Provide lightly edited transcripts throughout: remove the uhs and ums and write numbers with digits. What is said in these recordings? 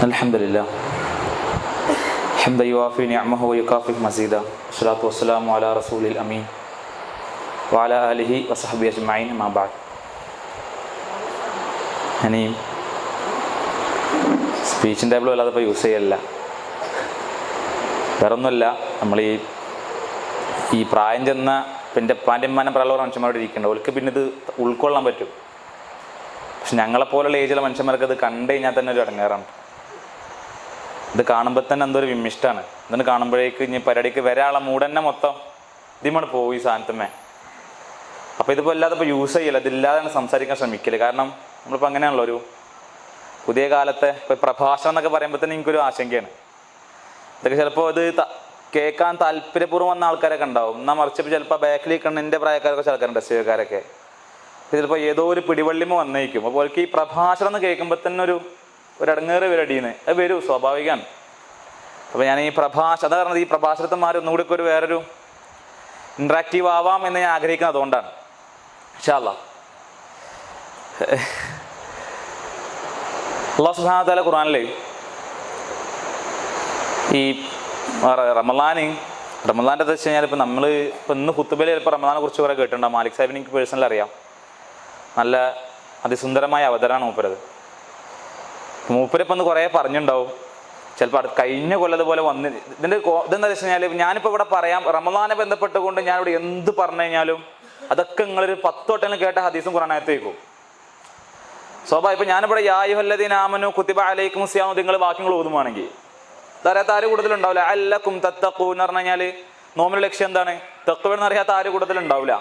الحمد لله حمدا يوافي نعمه ويكافئ مزيدا والصلاة والسلام على رسول الأمين وعلى آله وصحبه أجمعين ما بعد. ഇനി സ്പീച്ചിൻ്റെ ടേബിൾ വല്ലാതെ ഇപ്പോൾ യൂസ് ചെയ്യലില്ല. വേറൊന്നുമല്ല, നമ്മൾ ഈ പ്രായം ചെന്ന എൻ്റെ ഉപ്പാൻ്റെ ഉമ്മാനെ പ്രായമുള്ള മനുഷ്യന്മാരോട് ഇരിക്കുന്നുണ്ട്, അവർക്ക് പിന്നെ ഇത് ഉൾക്കൊള്ളാൻ പറ്റും. പക്ഷെ ഞങ്ങളെപ്പോലുള്ള ഏജിലുള്ള മനുഷ്യന്മാർക്ക് ഇത് കണ്ടു കഴിഞ്ഞാൽ തന്നെ ഒരു ഇടങ്ങേറാണ്. ഇത് കാണുമ്പോൾ തന്നെ എന്തോ ഒരു വിമിഷ്ടമാണ്. ഇതിന് കാണുമ്പോഴേക്ക് ഇനി പരിപാടിക്ക് വരാനുള്ള മൂഡ് തന്നെ മൊത്തം ഇതിമാണ് പോകും ഈ സാധനത്തമ്മേ. അപ്പോൾ ഇതിപ്പോൾ അല്ലാതെ ഇപ്പോൾ യൂസ് ചെയ്യില്ല, ഇതില്ലാതെയാണ് സംസാരിക്കാൻ ശ്രമിക്കല്. കാരണം നമ്മളിപ്പോൾ അങ്ങനെയാണല്ലോ, ഒരു പുതിയ കാലത്തെ ഇപ്പോൾ പ്രഭാഷണം എന്നൊക്കെ പറയുമ്പോൾ തന്നെ എനിക്കൊരു ആശങ്കയാണ്. ഇതൊക്കെ ചിലപ്പോൾ ഇത് കേൾക്കാൻ താല്പര്യപൂർവ്വം വന്ന ആൾക്കാരൊക്കെ ഉണ്ടാവും. എന്നാൽ മറിച്ചപ്പോൾ ചിലപ്പോൾ ബാക്കിലേക്ക് എൻ്റെ പ്രായക്കാരൊക്കെ ചിലക്കാരുണ്ട്, എസ്കാരൊക്കെ. ചിലപ്പോൾ ഏതോ ഒരു പിടിവള്ളിമ വന്നേക്കും. അപ്പോൾ അവർക്ക് ഈ പ്രഭാഷണം എന്ന് കേൾക്കുമ്പോൾ തന്നെ ഒരു ഇടങ്ങേറ് വരടീന്ന് അത് വരും, സ്വാഭാവികമാണ്. അപ്പോൾ ഞാൻ ഈ അതാ പറഞ്ഞത്, ഈ പ്രഭാഷണത്തന്മാർ ഒന്നുകൂടി ഒരു വേറൊരു ഇൻട്രാക്റ്റീവ് ആവാം എന്ന് ഞാൻ ആഗ്രഹിക്കുന്നത് അതുകൊണ്ടാണ്. ഇൻഷാ അല്ലാഹ്. അല്ലാഹു സുബ്ഹാനഹു വ തആല ഖുർആനിലെ ഈ റമളാൻ്റെ വെച്ച് കഴിഞ്ഞാൽ ഇപ്പം നമ്മൾ ഇപ്പം ഇന്ന് ഖുത്ബയിൽ ചിലപ്പോൾ റമളാനെ കുറിച്ച് കുറേ കേട്ടിട്ടുണ്ടാവും. മാലിക് സാഹിബിന് എനിക്ക് പേഴ്സണലി അറിയാം. നല്ല അതിസുന്ദരമായ അവതരണമാണ് മൂപ്പരത്. മൂപ്പരിപ്പം ഒന്ന് കുറേ പറഞ്ഞിട്ടുണ്ടാവും. ചിലപ്പോൾ കഴിഞ്ഞ കൊല്ലതുപോലെ ഇതിൻ്റെ ഇതെന്താ വെച്ച് കഴിഞ്ഞാൽ, ഞാനിപ്പോൾ ഇവിടെ പറയാം റമളാനെ ബന്ധപ്പെട്ടുകൊണ്ട് ഞാനിവിടെ എന്ത് പറഞ്ഞു കഴിഞ്ഞാലും അതൊക്കെ നിങ്ങളൊരു 10 വട്ടം കേട്ട ഹദീസും ഖുർആനകത്ത് വെക്കും. സ്വാഭാവികം. ഇപ്പം ഞാനിവിടെ യാ അയ്യുഹല്ലദീന ആമനൂ കുതിബ അലൈക്കുമുസ് സിയാമു നിങ്ങൾ വാക്യങ്ങൾ ഓതുവാണെങ്കിൽ അതറിയാത്ത ആര് കൂടുതലുണ്ടാവില്ല. അല്ലക്കും തത്തഖൂൻ എന്ന് പറഞ്ഞു കഴിഞ്ഞാൽ നോമിന്റെ ലക്ഷ്യം എന്താണ്? തഖ്വ എന്നറിയാത്ത ആര് കൂടുതലുണ്ടാവില്ല.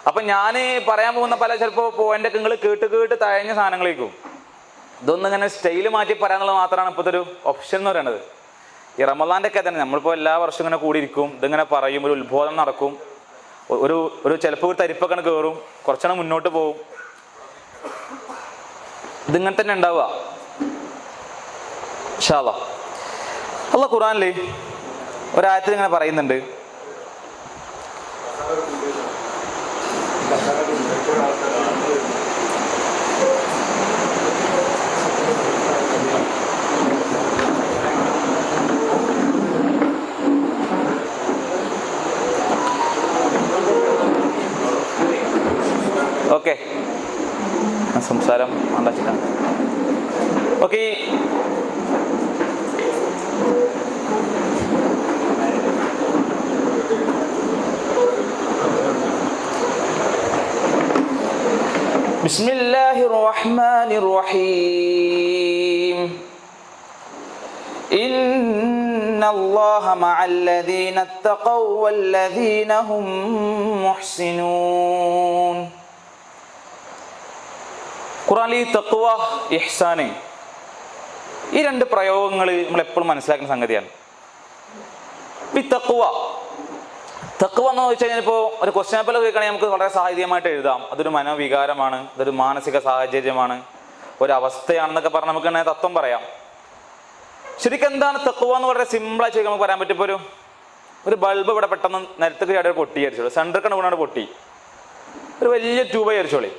അപ്പം ഞാൻ പറയാൻ പോകുന്ന പല ചിലപ്പോൾ പോയിന്റൊക്കെ നിങ്ങൾ കേട്ട് തഴഞ്ഞ സാധനങ്ങളേക്കും. ഇതൊന്നും ഇങ്ങനെ സ്റ്റൈല് മാറ്റി പറയാന്നുള്ളത് മാത്രമാണ് ഇപ്പോഴത്തെ ഒരു ഓപ്ഷൻ എന്ന് പറയുന്നത്. ഈ റമളാൻ്റെ ഒക്കെ തന്നെ നമ്മളിപ്പോൾ എല്ലാ വർഷവും ഇങ്ങനെ കൂടിയിരിക്കും, ഇതിങ്ങനെ പറയും, ഒരു ഉത്ബോധനം നടക്കും, ഒരു ചിലപ്പോൾ ഒരു തരിപ്പൊക്കെ കയറും, കുറച്ചെണ്ണം മുന്നോട്ട് പോകും. ഇതിങ്ങനെ തന്നെ ഉണ്ടാവുക. ഇൻഷാ അല്ലാഹ്. അല്ലാഹ് ഖുർആനിൽ ഒരായത്തിൽ ഇങ്ങനെ പറയുന്നുണ്ട്, ഓക്കെ സംസാരം ഉണ്ടാച്ചിട്ടാണ്. ഓക്കെ, ബിസ്മില്ലാഹിർ റഹ്മാനിർ റഹീം. ഇന്നല്ലാഹ മഅല്ലദീന തഖൗ വല്ലദീന ഹും മുഹ്സിനൂൻ. ഖുർആനിൽ തഖ്വ, ഇഹ്സാന്, ഈ രണ്ട് പ്രയോഗങ്ങൾ നമ്മൾ എപ്പോഴും മനസ്സിലാക്കുന്ന സംഗതിയാണ്. ഈ തഖ്വ എന്ന് വെച്ച് കഴിഞ്ഞാൽ ഇപ്പോൾ ഒരു ക്വസ്റ്റ്യൻ പേപ്പർ കേൾക്കണമെങ്കിൽ നമുക്ക് വളരെ സാഹിത്യമായിട്ട് എഴുതാം. അതൊരു മനോവികാരമാണ്, അതൊരു മാനസിക സാഹചര്യമാണ്, ഒരവസ്ഥയാണെന്നൊക്കെ പറഞ്ഞ് നമുക്ക് തന്നെ തത്വം പറയാം. ശരിക്കും എന്താണ് തഖ്വ എന്ന് വളരെ സിമ്പിളായി ചോദിക്കാൻ നമുക്ക് പറയാൻ പറ്റും. ഇപ്പോൾ ഒരു ബൾബ് ഇവിടെ പെട്ടെന്ന് നിലത്തേക്ക് ചാടി പൊട്ടി അരിച്ചോളൂ, സെൻറ്ററിൽ വീണാണ് പൊട്ടി, ഒരു വലിയ ട്യൂബായി അരിച്ചോളി.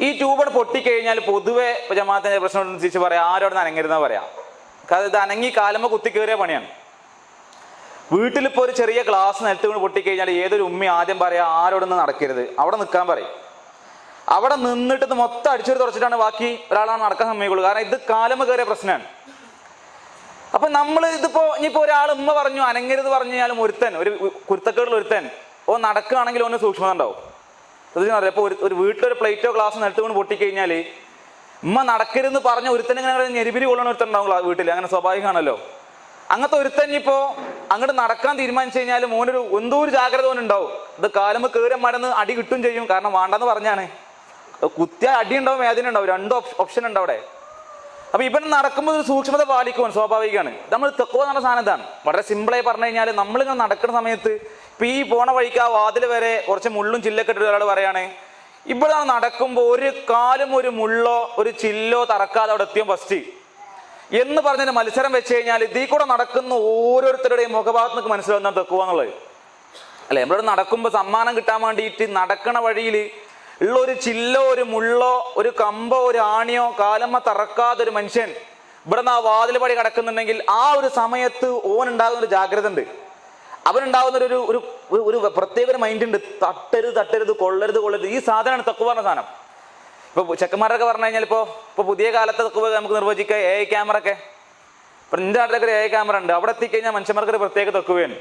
ഈ ട്യൂബ് പൊട്ടിക്കഴിഞ്ഞാൽ പൊതുവെ ജമാഅത്തിന്റെ പ്രശ്നം അനുസരിച്ച് പറയാം, ആരോട് അനങ്ങരുതെന്ന് പറയാം. കാരണം ഇത് അനങ്ങി കാലുമ്പോൾ കുത്തി കയറിയ പണിയാണ്. വീട്ടിലിപ്പോൾ ഒരു ചെറിയ ഗ്ലാസ് നിലത്ത് വീണ് പൊട്ടിക്കഴിഞ്ഞാൽ ഏതൊരു ഉമ്മി ആദ്യം പറയാം, ആരോടൊന്നും നടക്കരുത്, അവിടെ നിൽക്കാൻ പറയും. അവിടെ നിന്നിട്ട് ഇത് മൊത്തം അടിച്ചൊരു തുറച്ചിട്ടാണ് ബാക്കി ഒരാളാണ് നടക്കാൻ സമ്മതിക്കുള്ളൂ. കാരണം ഇത് കാലുമ്പോൾ കയറിയ പ്രശ്നമാണ്. അപ്പം നമ്മൾ ഇനിയിപ്പോൾ ഒരാൾ ഉമ്മ പറഞ്ഞു അനങ്ങരുത് പറഞ്ഞു കഴിഞ്ഞാലും ഒരു കുരുത്തക്കേടിൽ നടക്കുകയാണെങ്കിൽ ഒന്ന് സൂക്ഷ്മത ഉണ്ടാവും. അറിയാം, ഇപ്പോൾ ഒരു വീട്ടിലൊരു പ്ലേറ്റോ ഗ്ലാസ് നിലത്ത് വീണ് പൊട്ടിക്കഴിഞ്ഞാൽ ഉമ്മ നടക്കരുതെന്ന് പറഞ്ഞ ഒരുത്തനിങ്ങനെ ഞെരിപിരി കൊള്ളണ ഒരുത്തണ്ടാവും വീട്ടിൽ. അങ്ങനെ സ്വാഭാവികമാണല്ലോ. അങ്ങനത്തെ ഒരുത്തൻ ഇപ്പോൾ അങ്ങോട്ട് നടക്കാൻ തീരുമാനിച്ചു കഴിഞ്ഞാൽ മോനൊരു എന്തോ ഒരു ജാഗ്രത ഓനുണ്ടാവും. ഇത് കാലുമ്പോൾ കയറി മടന്ന് അടി കിട്ടും ചെയ്യും. കാരണം വേണ്ടെന്ന് പറഞ്ഞാണ്. കുത്തിയ അടി ഉണ്ടാവും, വേദന ഉണ്ടാവും, 2 ഓപ്ഷൻ ഉണ്ട് അവിടെ. അപ്പൊ ഇവൻ നടക്കുമ്പോൾ ഒരു സൂക്ഷ്മത പാലിക്കും, സ്വാഭാവികമാണ്. നമ്മൾ തഖ്വ എന്ന് പറഞ്ഞ സാധനം ഇതാണ്. വളരെ സിമ്പിളായി പറഞ്ഞു കഴിഞ്ഞാൽ നമ്മളിങ്ങനെ നടക്കുന്ന സമയത്ത് ഇപ്പം ഈ പോണ വഴിക്ക് ആ വാതിൽ വരെ കുറച്ച് മുള്ളും ചില്ലൊക്കെ ഇട്ടിട്ട് ഒരാൾ പറയാണ്, ഇവിടെ നടക്കുമ്പോൾ ഒരു കാലും ഒരു മുള്ളോ ഒരു ചില്ലോ തറക്കാതെ അവിടെ എത്തിയും ഫസ്റ്റ് എന്ന് പറഞ്ഞതിന് മത്സരം വെച്ച് കഴിഞ്ഞാൽ ഇതിൽ കൂടെ നടക്കുന്ന ഓരോരുത്തരുടെയും മുഖഭാഗത്ത് നമുക്ക് മനസ്സിലാവുന്ന തഖ്വ എന്നുള്ളത് അല്ലെ. നമ്മളിവിടെ നടക്കുമ്പോൾ സമ്മാനം കിട്ടാൻ വേണ്ടിയിട്ട് നടക്കണ വഴിയിൽ ഉള്ള ഒരു ചില്ലോ ഒരു മുള്ളോ ഒരു കമ്പോ ഒരു ആണിയോ കാലമ്മ തറക്കാതെ ഒരു മനുഷ്യൻ നിന്ന് ആ വാതിൽ പടി കിടക്കുന്നുണ്ടെങ്കിൽ ആ ഒരു സമയത്ത് ഓൻ ഉണ്ടാകുന്ന ഒരു ജാഗ്രത ഉണ്ട്, അവനുണ്ടാകുന്ന ഒരു പ്രത്യേക ഒരു മൈൻഡ് ഉണ്ട്. തട്ടരുത് കൊള്ളരുത്. ഈ സാധനമാണ് തഖ്വ എന്ന സാധനം. ഇപ്പൊ ചെക്കന്മാരൊക്കെ പറഞ്ഞു കഴിഞ്ഞാൽ ഇപ്പൊ പുതിയ കാലത്തെ തഖ്വ നമുക്ക് നിർവചിക്കുക AI ക്യാമറ ഒക്കെ. ഇപ്പൊ നിന്റെ നാട്ടിലൊക്കെ AI ക്യാമറ ഉണ്ട്, അവിടെ എത്തിക്കഴിഞ്ഞാൽ മനുഷ്യന്മാർക്ക് ഒരു പ്രത്യേക തഖ്വയാണ്.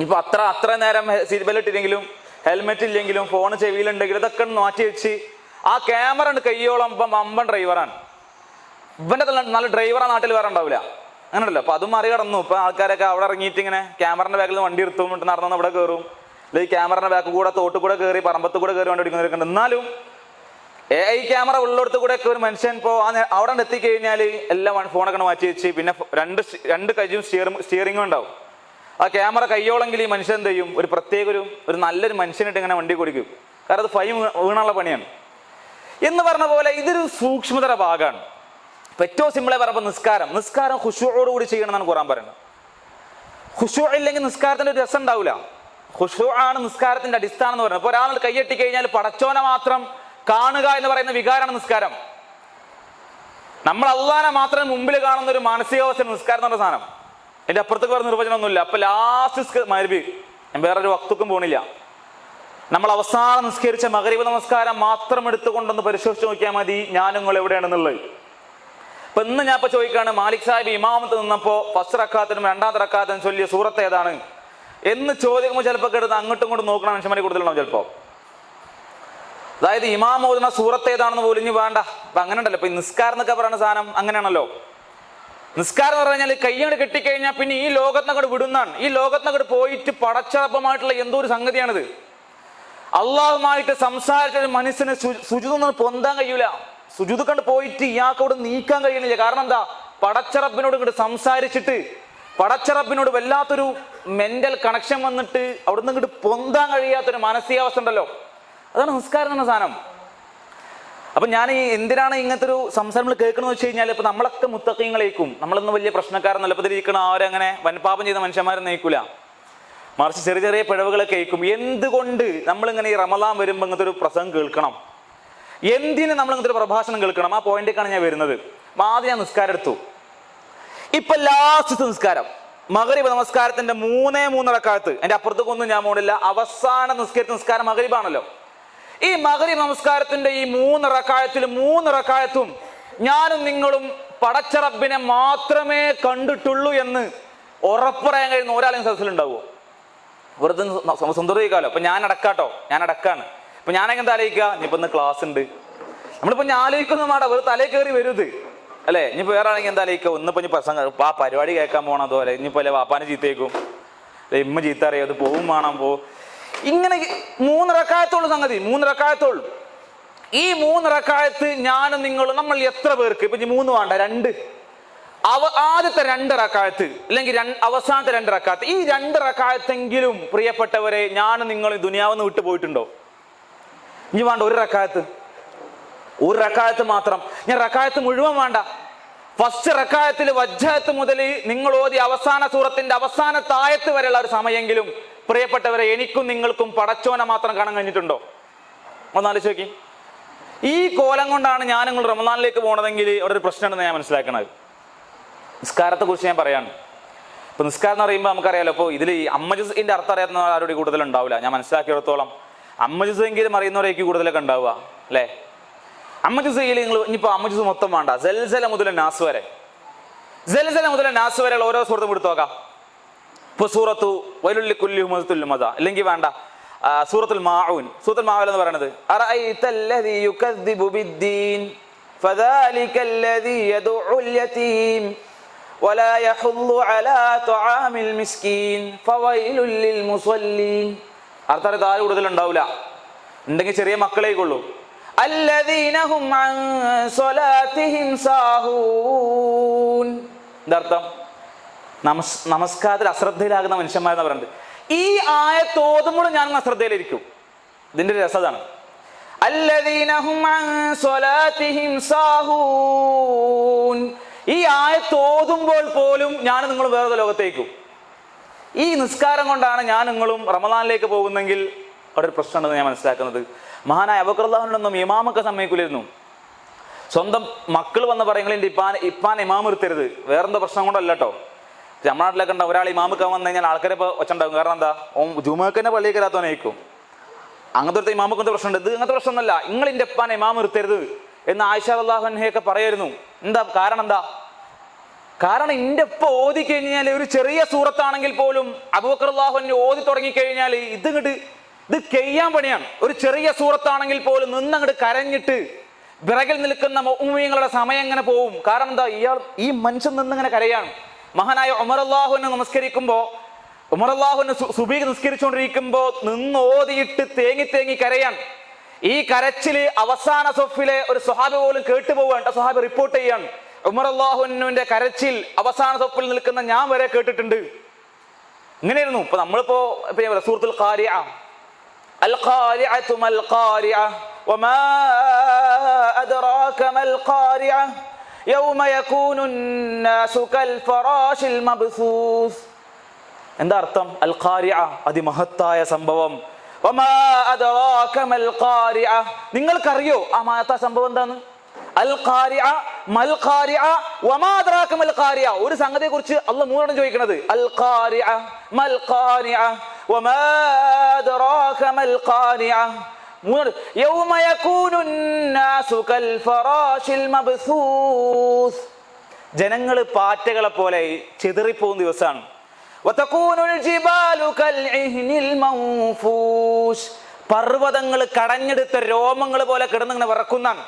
ഇപ്പൊ അത്ര നേരം സീറ്റ് ബെൽറ്റ് ഇല്ലെങ്കിലും ഹെൽമെറ്റ് ഇല്ലെങ്കിലും ഫോൺ ചെവിയിലുണ്ടെങ്കിലും ഇതൊക്കെ മാറ്റി വെച്ച് ആ ക്യാമറ ഉണ്ട് കയ്യോളം അമ്പൻ ഡ്രൈവറാണ്. ഇവന്റെ നല്ല ഡ്രൈവറാ നാട്ടിൽ വേറെ ഉണ്ടാവില്ല, അങ്ങനെയല്ലോ. അപ്പൊ അതും മറികടന്നു. ഇപ്പൊ ആൾക്കാരൊക്കെ അവിടെ ഇറങ്ങിയിട്ട് ഇങ്ങനെ ക്യാമറന്റെ ബാക്കിൽ വണ്ടി എടുത്തും നടന്നു അവിടെ കയറും, അല്ലെങ്കിൽ ക്യാമറന്റെ ബാക്ക് കൂടെ തോട്ടിൽ കൂടെ കയറി പറമ്പത്ത് കൂടെ കയറി വണ്ടി ഓടിക്കുന്നവരൊക്കെ. എന്നാലും AI ക്യാമറ ഉള്ളിടത്ത് കൂടെ ഒക്കെ ഒരു മനുഷ്യൻ ഇപ്പോൾ അവിടെ എത്തിക്കഴിഞ്ഞാൽ എല്ലാം ഫോണൊക്കെ മാറ്റി വെച്ച് പിന്നെ രണ്ട് കൈയും സ്റ്റിയറിംഗും ഉണ്ടാവും. ആ ക്യാമറ കയ്യോളെങ്കിൽ ഈ മനുഷ്യൻ എന്ത് ചെയ്യും, ഒരു പ്രത്യേക ഒരു നല്ലൊരു മനുഷ്യനായിട്ട് ഇങ്ങനെ വണ്ടി കൊടുക്കും. കാരണം അത് ഫൈൻ വീണുള്ള പണിയാണ് എന്ന് പറഞ്ഞ പോലെ ഇതൊരു സൂക്ഷ്മതര ഭാഗമാണ്. ഇപ്പൊ ഏറ്റവും സിമ്പിളായി പറയുമ്പോൾ നിസ്കാരം ഖുശൂഅോടുകൂടി ചെയ്യണം എന്നാണ് ഖുർആൻ പറയുന്നത്. ഖുശൂ ഇല്ലെങ്കിൽ നിസ്കാരത്തിന്റെ ഒരു രസം ഉണ്ടാവില്ല. ഖുശൂ ആണ് നിസ്കാരത്തിന്റെ അടിസ്ഥാനം എന്ന് പറയുന്നത്. ഇപ്പൊ ഒരാൾ കൈയ്യെട്ടി കഴിഞ്ഞാൽ പടച്ചോനെ മാത്രം കാണുക എന്ന് പറയുന്ന വികാരമാണ് നിസ്കാരം. നമ്മൾ അള്ളാനെ മാത്രം മുമ്പിൽ കാണുന്ന ഒരു മാനസികാവസ്ഥ നിസ്കാരം എന്ന് പറഞ്ഞ സാധനം. എന്റെ അപ്പുറത്തേക്ക് വേറെ നിർവചനമൊന്നുമില്ല. അപ്പൊ ലാസ്റ്റ് മഗ്‌രിബ് ഞാൻ വേറൊരു വക്തുക്കും പോണില്ല. നമ്മൾ അവസാനം നിസ്കരിച്ച മഗ്‌രിബ് നമസ്കാരം മാത്രം എടുത്തുകൊണ്ടൊന്ന് പരിശോധിച്ച് നോക്കിയാൽ മതി ഞാൻ നിങ്ങൾ എവിടെയാണെന്നുള്ളത്. ഇപ്പൊ ഇന്ന് ഞാൻ ഇപ്പൊ ചോദിക്കുകയാണ്, മാലിക് സാഹിബ് ഇമാമത്ത് നിന്നപ്പോ ഫസ്റ്റ് റക്കാത്തിനും രണ്ടാമത്തെ റക്കാത്തിനും ചൊല്ലിയ സൂറത്ത് ഏതാണ് എന്ന് ചോദിക്കുമ്പോൾ ചിലപ്പോൾ എടുത്ത് അങ്ങോട്ടും ഇങ്ങോട്ടും നോക്കണ മനുഷ്യന്മാരെ കൂടുതലുണ്ടാവും ചിലപ്പോ. അതായത് ഇമാം ഓതുന്ന സൂറത്ത് ഏതാണെന്ന് പോലും ഇനി വേണ്ട. അപ്പൊ അങ്ങനെ ഉണ്ടല്ലോ. ഇപ്പൊ നിസ്കാരം എന്നൊക്കെ പറയുന്ന സാധനം അങ്ങനെയാണല്ലോ. നിസ്കാരം എന്ന് പറഞ്ഞാൽ കയ്യങ്ങോട്ട് കെട്ടിക്കഴിഞ്ഞാൽ പിന്നെ ഈ ലോകത്തിനങ്ങോട്ട് വിടുന്നാണ്. ഈ ലോകത്തിനങ്ങോട്ട് പോയിട്ട് പടച്ചറപ്പമായിട്ടുള്ള എന്തോ ഒരു സംഗതിയാണിത്. അള്ളാഹുമായിട്ട് സംസാരിച്ച ഒരു മനുഷ്യന് സുജൂദൊന്നും പൊന്താൻ കഴിയൂല. സുജൂദ് കണ്ട് പോയിട്ട് ഇയാൾക്കോട് നീക്കാൻ കഴിയുന്നില്ല. കാരണം എന്താ, പടച്ചറപ്പിനോട് ഇങ്ങോട്ട് സംസാരിച്ചിട്ട് പടച്ചറപ്പിനോട് വല്ലാത്തൊരു മെന്റൽ കണക്ഷൻ വന്നിട്ട് അവിടുന്ന് ഇങ്ങോട്ട് പൊന്താൻ കഴിയാത്തൊരു മാനസികാവസ്ഥ ഉണ്ടല്ലോ. അതാണ് നിസ്കാരം എന്ന സാധനം. അപ്പൊ ഞാൻ എന്തിനാണ് ഇങ്ങനത്തെ ഒരു സംസാരം കേൾക്കണമെന്ന് വെച്ച് കഴിഞ്ഞാൽ, ഇപ്പൊ നമ്മളൊക്കെ മുത്തഖീങ്ങളേക്കും, നമ്മളൊന്നും വലിയ പ്രശ്നക്കാരെന്നല്ല. ഇപ്പൊ ഇരിക്കണം അവരങ്ങനെ വൻപാപം ചെയ്ത മനുഷ്യന്മാരെ നയിക്കൂല, മറിച്ച് ചെറിയ ചെറിയ പിഴവുകളൊക്കെ കേൾക്കും. എന്തുകൊണ്ട് നമ്മളിങ്ങനെ ഈ റമദാൻ വരുമ്പോൾ ഇങ്ങനത്തെ ഒരു പ്രസംഗം കേൾക്കണം, എന്തിന് നമ്മൾ ഇങ്ങനത്തെ ഒരു പ്രഭാഷണം കേൾക്കണം? ആ പോയിന്റേക്കാണ് ഞാൻ വരുന്നത്. ആദ്യം ഞാൻ നിസ്കാരം എടുത്തു. ഇപ്പൊ ലാസ്റ്റ് നിസ്കാരം മഗ്‌രിബ് നമസ്കാരത്തിന്റെ 3 റക്അത്ത്, എന്റെ അപ്പുറത്തേക്കൊന്നും ഞാൻ പോണില്ല. അവസാന നിസ്കാരം മഗ്‌രിബാണല്ലോ. ഈ മഗ്‌രിബ് നമസ്കാരത്തിന്റെ ഈ 3 റക്അത്തും ഞാനും നിങ്ങളും പടച്ച റബ്ബിനെ മാത്രമേ കണ്ടിട്ടുള്ളൂ എന്ന് ഉറപ്പ് പറയാൻ കഴിയുന്ന ഒരാളെയും സദസ്സിലുണ്ടാവുമോ? വെറുതെ സ്വന്തം അപ്പൊ ഞാൻ അടക്കാണ്. ഇപ്പൊ ഞാനെങ്ങനെ ആലോചിക്കുക, ഇനിയിപ്പോ ഇന്ന് ക്ലാസ് ഉണ്ട്, നമ്മളിപ്പോ ഞാൻ ആലോചിക്കുന്ന മാടാ വെറുതെ തലേ കയറി വരുത് അല്ലെ. ഇനിയിപ്പോ വേറെ ആണെങ്കിൽ എന്താ ആലോചിക്കുക, ഒന്നിപ്പോ ഇനി പ്രസംഗം ആ പരിപാടി കേൾക്കാൻ പോകണം, അല്ലെ ഇനിയിപ്പോ അല്ലെ വാപ്പാനെ ചീത്തേക്കും, അല്ലെ ഇമ്മ ചീത്ത അറിയാം, അത് പോവും വേണം ഇങ്ങനെ 3 റക്അത്തുള്ള സംഗതി. 3 റക്അത്തുള്ളൂ. ഈ 3 റക്അത്ത് ഞാനും നിങ്ങളും നമ്മൾ എത്ര പേർക്ക്, ഇപ്പൊ 3 വേണ്ട 2, ആദ്യത്തെ 2 റക്അത്ത് അല്ലെങ്കിൽ അവസാനത്തെ 2 റക്അത്ത്, ഈ 2 റക്അത്തെങ്കിലും പ്രിയപ്പെട്ടവരെ ഞാനും നിങ്ങൾ ദുനിയാവെന്ന് വിട്ടു പോയിട്ടുണ്ടോ? ഇനി വേണ്ട ഒരു റക്അത്ത് മാത്രം. ഞാൻ റക്അത്ത് മുഴുവൻ വേണ്ട. ഫസ്റ്റ് റക്അത്തിൽ വജ്ജഹത്ത് മുതൽ നിങ്ങൾ ഓതി അവസാന സൂറത്തിന്റെ അവസാനത്തെ ആയത്ത് വരെയുള്ള ഒരു സമയമെങ്കിലും പ്രിയപ്പെട്ടവരെ എനിക്കും നിങ്ങൾക്കും പടച്ചോനെ മാത്രം കാണാൻ കഴിഞ്ഞിട്ടുണ്ടോ? ഒന്നാലോചിച്ച് നോക്കി. ഈ കോലം കൊണ്ടാണ് ഞാൻ നിങ്ങൾ റമദാനിലേക്ക് പോകണതെങ്കിൽ അവിടെ ഒരു പ്രശ്നമുണ്ടെന്ന് ഞാൻ മനസ്സിലാക്കണത്. നിസ്കാരത്തെ കുറിച്ച് ഞാൻ പറയാണ്. ഇപ്പൊ നിസ്കാരം എന്ന് പറയുമ്പോൾ നമുക്കറിയാലോ, ഇപ്പോൾ ഇതിൽ ഈ അമ്മജുസിന്റെ അർത്ഥം അറിയാവുന്ന ആരോട് കൂടുതൽ ഉണ്ടാവില്ല. ഞാൻ മനസ്സിലാക്കിയിടത്തോളം അമ്മജുസെങ്കിലും അറിയുന്നവരേക്ക് കൂടുതലൊക്കെ ഉണ്ടാവുക അല്ലെ. അമ്മജുസയിൽ നിങ്ങൾ ഇനിയിപ്പോ അമ്മജുസ് മൊത്തം വേണ്ട, സൽസല മുതൽ നാസ് വരെ ഓരോ സൂറത്തും എടുത്തു നോക്കാം. ഇപ്പൊ സൂറത്തു വൈലുൽ കുല്ലി ഹുമസത്തുൽ ലുമസ, അല്ലെങ്കിൽ വേണ്ട സൂറത്തുൽ മാഊൻ എന്ന് പറയുന്നത് അറഅയ്തല്ലദീ യുകദ്ദിബു ബിദ്ദീൻ ഫദാലികല്ലദീ യദ്ഉൽ യതീം വലാ യഹുല്ലു അലാ തുആമിൽ മിസ്കീൻ ഫവൈലുൽ ലിൽ മുസല്ലീൻ. അർത്ഥം ആരും കൂടുതൽ ഉണ്ടാവില്ല, ഉണ്ടെങ്കിൽ ചെറിയ മക്കളേക്കുള്ളൂ. അല്ലദീന ഹും അൻ സ്വലാത്തിഹിം സാഹൂൻ. എന്താർത്ഥം? നമസ്കാരത്തിൽ അശ്രദ്ധയിലാകുന്ന മനുഷ്യന്മാരെന്ന് പറയുന്നത്. ഈ ആയത്ത് ഓതുമ്പോൾ ഞാൻ അശ്രദ്ധയിലിരിക്കും. ഇതിന്റെ രസതാണ്. അല്ലദീന ഹും അൻ സ്വലാത്തിഹിം സാഹൂൻ. ഈ ആയത്ത് ഓതുമ്പോൾ പോലും ഞാൻ നിങ്ങൾ വേറെ ലോകത്തേക്കും. ഈ നിസ്കാരം കൊണ്ടാണ് ഞാൻ നിങ്ങളും റമദാനിലേക്ക് പോകുന്നെങ്കിൽ അവിടെ ഒരു പ്രശ്നമുണ്ടെന്ന് ഞാൻ മനസ്സിലാക്കുന്നത്. മഹാനായ അബൂബക്കർ റളിയല്ലാഹു അൻഹു ഇമാമൊക്കെ സമ്മതിക്കില്ലായിരുന്നു. സ്വന്തം മക്കൾ വന്ന് പറയുന്നത് ഇപ്പാൻ ഇമാം എടുത്തരുത്, വേറെന്തോ പ്രശ്നം കൊണ്ടല്ല കേട്ടോ. നമ്മുടെ നാട്ടിലൊക്കെ ഉണ്ടാവും, ഒരാൾ ഇമാമിക്കാൻ വന്നു കഴിഞ്ഞാൽ ആൾക്കാരെ ഇപ്പോൾ ഒച്ചുണ്ടാവും. കാരണം എന്താ, ജുമക്ക് തന്നെ പള്ളിയിൽ കയറാത്തവനായിരിക്കും. അങ്ങനത്തെ ഒരു ഇമാമൊക്കെ പ്രശ്നമുണ്ട്. ഇത് അങ്ങനത്തെ പ്രശ്നമൊന്നുമല്ല. നിങ്ങളിൻ്റെ ഇപ്പാൻ ഇമാം എടുത്തരുത് എന്ന് ആയിഷ റളിയല്ലാഹു അൻഹയൊക്കെ പറയായിരുന്നു. എന്താ കാരണം? എന്താ കാരണം? ഇന്റെ ഉപ്പ ഓതി കഴിഞ്ഞാൽ ഒരു ചെറിയ സൂറത്താണെങ്കിൽ പോലും അബൂബക്കർ റളിയല്ലാഹു അൻഹു ഓതി തുടങ്ങിക്കഴിഞ്ഞാൽ ഇത് കെയ്യാൻ പണിയാണ്. ഒരു ചെറിയ സൂറത്താണെങ്കിൽ പോലും നിന്നങ്ങോട്ട് കരഞ്ഞിട്ട് വിറകിൽ നിൽക്കുന്ന മുഅ്മിനീങ്ങളുടെ സമയം എങ്ങനെ പോവും? കാരണം എന്താ, ഈ മനുഷ്യൻ നിന്നിങ്ങനെ കരയാണ്. മഹാനായ ഉമർ റളിയല്ലാഹു അൻഹു നമസ്കരിക്കുമ്പോൾ, ഉമർ റളിയല്ലാഹു അൻഹു സുബഹി നിസ്കരിച്ചുകൊണ്ടിരിക്കുമ്പോൾ നിന്ന് ഓതിയിട്ട് തേങ്ങി കരയാണ്. ഈ കരച്ചില് അവസാന സഫിലെ ഒരു സ്വഹാബി പോലും കേട്ടുപോവാണ്. സ്വഹാബി റിപ്പോർട്ട് ചെയ്യാണ്, ഉമർ റളിയല്ലാഹു അൻഹുവിന്റെ കരച്ചിൽ അവസാന സഫിൽ നിൽക്കുന്ന ഞാൻ വരെ കേട്ടിട്ടുണ്ട്. ഇങ്ങനെയായിരുന്നു. ഇപ്പൊ നമ്മളിപ്പോ സൂറത്തുൽ ഖാരിഅ, അൽ ഖാരിഅതു മൽ ഖാരിഅ വമാ അദ്റാക മൽ ഖാരിഅ യൗമ യകൂനു الناس കൽഫറാശിൽ മബ്സൂസ്. എന്താ അർത്ഥം? അൽ ഖാരിഅ, അതിമഹത്തായ സംഭവം. വമാ അദ്റാക മൽ ഖാരിഅ, നിങ്ങൾക്കറിയോ ആ മഹത്തായ സംഭവം എന്താണ്? അൽ ഖാരിഅ മൽ ഖാരിഅ വമാ അദ്റാക മൽ ഖാരിഅ. ഒരു സംഗതിയെ കുറിച്ച് അല്ലാഹ് മൂന്നെണ്ണം ചോദിക്കുന്നത്. അൽ ഖാരിഅ മൽ ഖാരിഅ വമാ അദ്റാക മൽ ഖാരിഅ. മൂന്ന്. യൗമ യകൂനു الناس കൽഫറാശിൽ മബ്സൂസ്. ജനങ്ങൾ പാറ്റകളെ പോലെ ചിതറിപ്പോകുന്ന ദിവസമാണ്. വതകൂനുൽ ജിബാലു കൽഇഹ്നിൽ മൻഫൂഷ്. പർവ്വതങ്ങൾ കടഞ്ഞെടുത്ത രോമങ്ങൾ പോലെ കിടന്നിങ്ങനെ വിറക്കുന്നതാണ്.